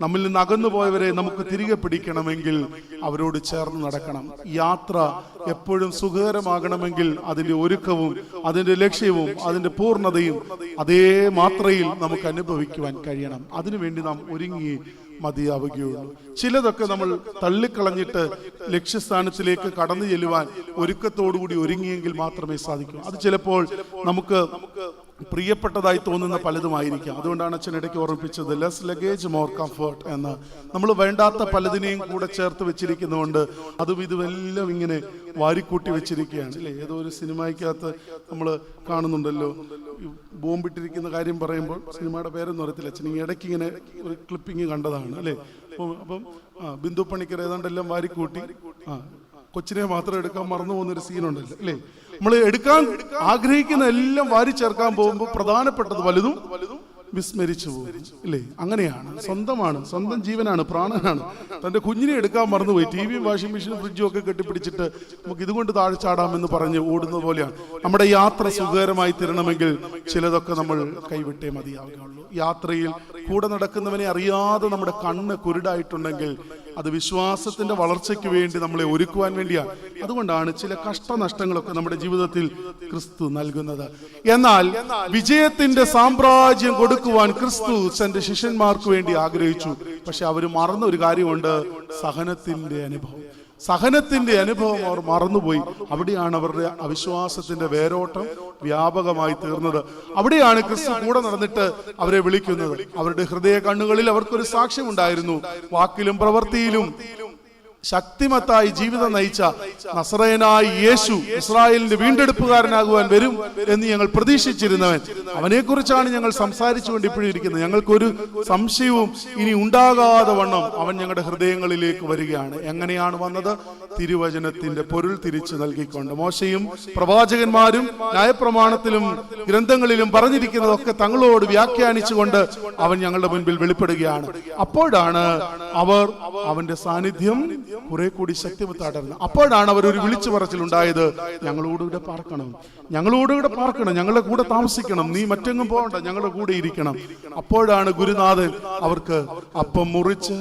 നമ്മിൽ നിന്ന് അകന്നുപോയവരെ നമുക്ക് തിരികെ പിടിക്കണമെങ്കിൽ അവരോട് ചേർന്ന് നടക്കണം. യാത്ര എപ്പോഴും സുഖകരമാകണമെങ്കിൽ അതിന്റെ ഒരുക്കവും അതിന്റെ ലക്ഷ്യവും അതിന്റെ പൂർണ്ണതയും അതേ മാത്രയിൽ നമുക്ക് അനുഭവിക്കുവാൻ കഴിയണം. അതിനുവേണ്ടി നാം ഒരുങ്ങി മതിയാവുകയുള്ളൂ. ചിലതൊക്കെ നമ്മൾ തള്ളിക്കളഞ്ഞിട്ട് ലക്ഷ്യസ്ഥാനത്തിലേക്ക് കടന്നു ചെല്ലുവാൻ ഒരുക്കത്തോടുകൂടി ഒരുങ്ങിയെങ്കിൽ മാത്രമേ സാധിക്കൂ. അത് ചിലപ്പോൾ നമുക്ക് പ്രിയപ്പെട്ടതായി തോന്നുന്ന പലതുമായിരിക്കാം. അതുകൊണ്ടാണ് അച്ഛൻ ഇടയ്ക്ക് ഓർമ്മിപ്പിച്ചത് ലെസ് ലഗേജ് മോർ കംഫർട്ട് എന്ന്. നമ്മൾ വേണ്ടാത്ത പലതിനെയും കൂടെ ചേർത്ത് വെച്ചിരിക്കുന്നതുകൊണ്ട് അതും ഇതുമെല്ലാം ഇങ്ങനെ വാരിക്കൂട്ടി വെച്ചിരിക്കുകയാണ് അല്ലേ? ഏതോ ഒരു സിനിമയ്ക്കകത്ത് നമ്മൾ കാണുന്നുണ്ടല്ലോ, ബോംബിട്ടിരിക്കുന്ന കാര്യം പറയുമ്പോൾ സിനിമയുടെ പേരൊന്നും അറിയത്തില്ല അച്ഛൻ, ഇടയ്ക്ക് ഇങ്ങനെ ഒരു ക്ലിപ്പിങ് കണ്ടതാണ് അല്ലേ? അപ്പം ബിന്ദു പണിക്കർ ഏതാണ്ടെല്ലാം വാരിക്കൂട്ടി കൊച്ചിനെ മാത്രം എടുക്കാൻ മറന്നു പോകുന്നൊരു സീനുണ്ടല്ലോ അല്ലേ? നമ്മൾ എടുക്കാൻ ആഗ്രഹിക്കുന്ന എല്ലാം വാരി ചേർക്കാൻ പോകുമ്പോൾ പ്രധാനപ്പെട്ടത് വലുതും വിസ്മരിച്ചു പോകും അല്ലേ? അങ്ങനെയാണ്. സ്വന്തമാണ്, സ്വന്തം ജീവനാണ്, പ്രാണനാണ്. തന്റെ കുഞ്ഞിനെ എടുക്കാൻ മറന്നുപോയി. ടിവിയും വാഷിംഗ് മെഷീനും ഫ്രിഡ്ജും ഒക്കെ കെട്ടിപ്പിടിച്ചിട്ട് നമുക്ക് ഇതുകൊണ്ട് താഴെ ചാടാമെന്ന് പറഞ്ഞ് ഓടുന്ന പോലെയാണ്. നമ്മുടെ യാത്ര സുഖകരമായി തീരണമെങ്കിൽ ചിലതൊക്കെ നമ്മൾ കൈവിട്ടേ മതിയാവുകയുള്ളൂ. യാത്രയിൽ കൂടെ നടക്കുന്നവനെ അറിയാതെ നമ്മുടെ കണ്ണ് കുരുടായിട്ടുണ്ടെങ്കിൽ അത് വിശ്വാസത്തിന്റെ വളർച്ചയ്ക്ക് വേണ്ടി നമ്മളെ ഒരുക്കുവാൻ വേണ്ടിയാണ്. അതുകൊണ്ടാണ് ചില കഷ്ടനഷ്ടങ്ങളൊക്കെ നമ്മുടെ ജീവിതത്തിൽ ക്രിസ്തു നൽകുന്നത്. എന്നാൽ വിജയത്തിന്റെ സാമ്രാജ്യം കൊടുക്കുവാൻ ക്രിസ്തു തന്റെ ശിഷ്യന്മാർക്ക് വേണ്ടി ആഗ്രഹിച്ചു. പക്ഷെ അവർ മറന്ന ഒരു കാര്യമുണ്ട്, സഹനത്തിന്റെ അനുഭവം. സഹനത്തിന്റെ അനുഭവം അവർ മറന്നുപോയി. അവിടെയാണ് അവരുടെ അവിശ്വാസത്തിന്റെ വേരോട്ടം വ്യാപകമായി തീർന്നത്. അവിടെയാണ് ക്രിസ്തു കൂടെ നടന്നിട്ട് അവരെ വിളിക്കുന്നത്. അവരുടെ ഹൃദയ കണ്ണുകളിൽ അവർക്കൊരു സാക്ഷ്യമുണ്ടായിരുന്നു. വാക്കിലും പ്രവൃത്തിയിലും ശക്തിമത്തായി ജീവിതം നയിച്ച നസറേയനായ യേശു ഇസ്രായേലിന്റെ വീണ്ടെടുപ്പുകാരനാകുവാൻ വരും എന്ന് ഞങ്ങൾ പ്രതീക്ഷിച്ചിരുന്നവൻ, അവനെക്കുറിച്ചാണ് ഞങ്ങൾ സംസാരിച്ചുകൊണ്ട് ഇപ്പോഴും ഇരിക്കുന്നത്. ഞങ്ങൾക്കൊരു സംശയവും ഇനി ഉണ്ടാകാതെ വണ്ണം അവൻ ഞങ്ങളുടെ ഹൃദയങ്ങളിലേക്ക് വരികയാണ്. എങ്ങനെയാണ് വന്നത്? തിരുവചനത്തിന്റെ പൊരുൾ തിരിച്ചു നൽകിക്കൊണ്ട്. മോശയും പ്രവാചകന്മാരും ന്യായപ്രമാണത്തിലും ഗ്രന്ഥങ്ങളിലും പറഞ്ഞിരിക്കുന്നതൊക്കെ തങ്ങളോട് വ്യാഖ്യാനിച്ചുകൊണ്ട് അവൻ ഞങ്ങളുടെ മുൻപിൽ വെളിപ്പെടുകയാണ്. അപ്പോഴാണ് അവർ അവന്റെ സാന്നിധ്യം കുറെ കൂടി ശക്തിമത്താടർന്നു. അപ്പോഴാണ് അവർ ഒരു വിളിച്ചു പറച്ചിലുണ്ടായത്, ഞങ്ങളോടുകൂടെ പാർക്കണം, ഞങ്ങളോടുകൂടെ പാർക്കണം, ഞങ്ങളുടെ കൂടെ താമസിക്കണം, നീ മറ്റെങ്ങും പോകണ്ട, ഞങ്ങളുടെ കൂടെ ഇരിക്കണം. അപ്പോഴാണ് ഗുരുനാഥൻ അവർക്ക് അപ്പം മുറിച്ച്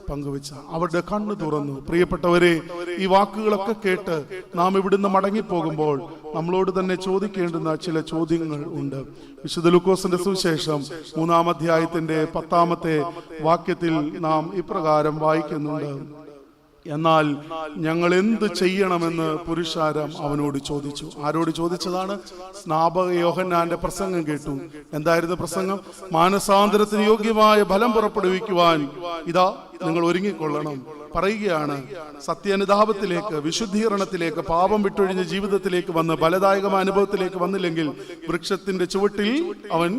പങ്കുവെച്ച അവരുടെ കണ്ണ് തുറന്നു. പ്രിയപ്പെട്ടവരെ, ഈ വാക്കുകളൊക്കെ കേട്ട് നാം ഇവിടുന്ന് മടങ്ങിപ്പോകുമ്പോൾ നമ്മളോട് തന്നെ ചോദിക്കേണ്ടുന്ന ചില ചോദ്യങ്ങൾ ഉണ്ട്. വിശുദ്ധ ലൂക്കോസിന്റെ സുവിശേഷം 3-ാം അധ്യായത്തിന്റെ 10-ാമത്തെ വാക്യത്തിൽ നാം ഇപ്രകാരം വായിക്കുന്നുണ്ട്, എന്നാൽ ഞങ്ങൾ എന്ത് ചെയ്യണമെന്ന് പുരുഷാരം അവനോട് ചോദിച്ചു. ആരോട് ചോദിച്ചതാണ്? സ്നാപക യോഹന്നാന്റെ പ്രസംഗം കേട്ടു. എന്തായിരുന്നു പ്രസംഗം? മാനസാന്തരത്തിന് യോഗ്യമായ ഫലം പുറപ്പെടുവിക്കുവാൻ ഇതാ നിങ്ങൾ ഒരുങ്ങിക്കൊള്ളണം. പറയുകയാണ്, സത്യാനുതാപത്തിലേക്ക്, വിശുദ്ധീകരണത്തിലേക്ക്, പാപം വിട്ടൊഴിഞ്ഞ ജീവിതത്തിലേക്ക് വന്ന് ഫലദായകമായ അനുഭവത്തിലേക്ക് വന്നില്ലെങ്കിൽ വൃക്ഷത്തിന്റെ ചുവട്ടിൽ അവൻ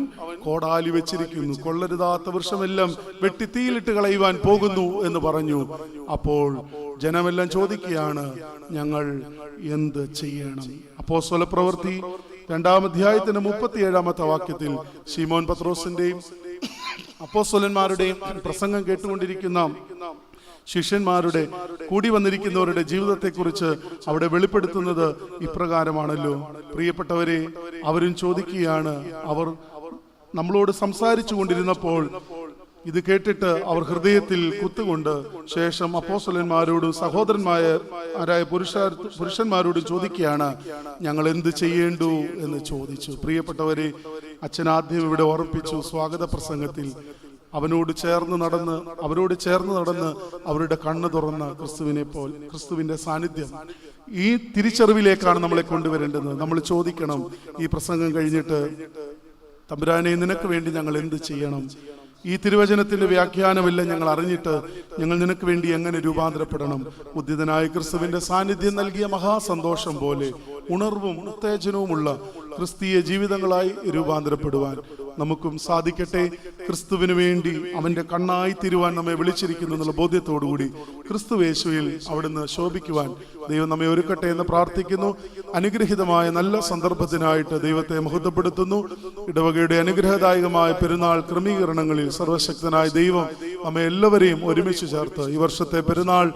കോടാലി വെച്ചിരിക്കുന്നു, കൊള്ളരുതാത്ത വൃക്ഷമെല്ലാം വെട്ടി തീയിലിട്ട് കളയുവാൻ പോകുന്നു എന്ന് പറഞ്ഞു. അപ്പോൾ ജനമെല്ലാം ചോദിക്കുകയാണ്, ഞങ്ങൾ എന്ത് ചെയ്യണം? അപ്പോസ്തല പ്രവൃത്തി 2-ാം അധ്യായത്തിന്റെ 37-ാമത്തെ വാക്യത്തിൽ ശിമോൻ പത്രോസിന്റെയും അപ്പോസ്തലന്മാരുടെയും പ്രസംഗം കേട്ടുകൊണ്ടിരിക്കുന്ന ശിഷ്യന്മാരുടെ കൂടി വന്നിരിക്കുന്നവരുടെ ജീവിതത്തെക്കുറിച്ച് അവിടെ വെളിപ്പെടുത്തുന്നത് ഇപ്രകാരമാണല്ലോ. പ്രിയപ്പെട്ടവരെ, അവരും ചോദിക്കുകയാണ്. അവർ നമ്മളോട് സംസാരിച്ചു കൊണ്ടിരുന്നപ്പോൾ ഇത് കേട്ടിട്ട് അവർ ഹൃദയത്തിൽ കുത്തുകൊണ്ട് ശേഷം അപ്പോസ്തലന്മാരോടും സഹോദരന്മാരായ പുരുഷന്മാരോടും ചോദിക്കുകയാണ്, ഞങ്ങൾ എന്ത് ചെയ്യേണ്ടു എന്ന് ചോദിച്ചു. പ്രിയപ്പെട്ടവരെ, അച്ഛൻ ആദ്യം ഇവിടെ ഓർപ്പിച്ചു, സ്വാഗത പ്രസംഗത്തിൽ അവരോട് ചേർന്ന് നടന്ന് അവരുടെ കണ്ണ് തുറന്ന ക്രിസ്തുവിന്റെ സാന്നിധ്യം, ഈ തിരിച്ചറിവിലേക്കാണ് നമ്മളെ കൊണ്ടുവരേണ്ടത്. നമ്മൾ ചോദിക്കണം, ഈ പ്രസംഗം കഴിഞ്ഞിട്ട്, തമ്പുരാനെ, നിനക്ക് വേണ്ടി ഞങ്ങൾ എന്ത് ചെയ്യണം? ഈ തിരുവചനത്തിന്റെ വ്യാഖ്യാനമെല്ലാം ഞങ്ങൾ അറിഞ്ഞിട്ട് ഞങ്ങൾ നിനക്ക് വേണ്ടി എങ്ങനെ രൂപാന്തരപ്പെടണം? ഉദ്ധിതനായ ക്രിസ്തുവിന്റെ സാന്നിധ്യം നൽകിയ മഹാസന്തോഷം പോലെ ഉണർവും ഉത്തേജനവുമുള്ള ക്രിസ്തീയ ജീവിതങ്ങളായി രൂപാന്തരപ്പെടുവാൻ നമുക്കും സാധിക്കട്ടെ. ക്രിസ്തുവിന് വേണ്ടി അവന്റെ കണ്ണായി തീരുവാൻ നമ്മെ വിളിച്ചിരിക്കുന്നു എന്നുള്ള ബോധ്യത്തോടുകൂടി ക്രിസ്തു യേശുവിൽ അവിടുന്ന് ശോഭിക്കുവാൻ ദൈവം നമ്മെ ഒരുക്കട്ടെ എന്ന് പ്രാർത്ഥിക്കുന്നു. അനുഗ്രഹീതമായ നല്ല സന്ദർഭത്തിനായിട്ട് ദൈവത്തെ മഹത്വപ്പെടുത്തുന്നു. ഇടവകയുടെ അനുഗ്രഹദായകമായ പെരുന്നാൾ ക്രമീകരണങ്ങളിൽ സർവശക്തനായ ദൈവം നമ്മെ എല്ലാവരെയും ഒരുമിച്ച് ചേർത്ത് ഈ വർഷത്തെ പെരുന്നാൾ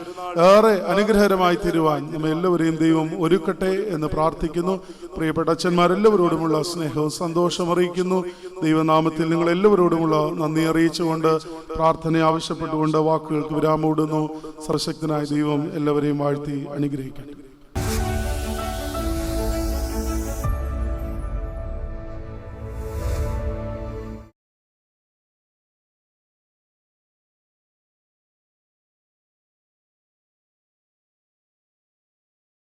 ഏറെ അനുഗ്രഹകരമായി തീരുവാൻ നമ്മെ എല്ലാവരെയും ദൈവം ഒരുക്കട്ടെ എന്ന് പ്രാർത്ഥിക്കുന്നു. പ്രിയപ്പെട്ട അച്ഛന്മാരെല്ലാവരോടുമുള്ള സ്നേഹവും സന്തോഷം അറിയിക്കുന്നു. ദൈവനാമത്തിൽ നിങ്ങൾ എല്ലാവരോടുമുള്ള നന്ദി അറിയിച്ചുകൊണ്ട് പ്രാർത്ഥന ആവശ്യപ്പെട്ടുകൊണ്ട് വാക്കുകൾക്ക് വിരാമമിടുന്നു. സർവശക്തനായ ദൈവം എല്ലാവരെയും വാഴ്ത്തി അനുഗ്രഹിക്കട്ടെ.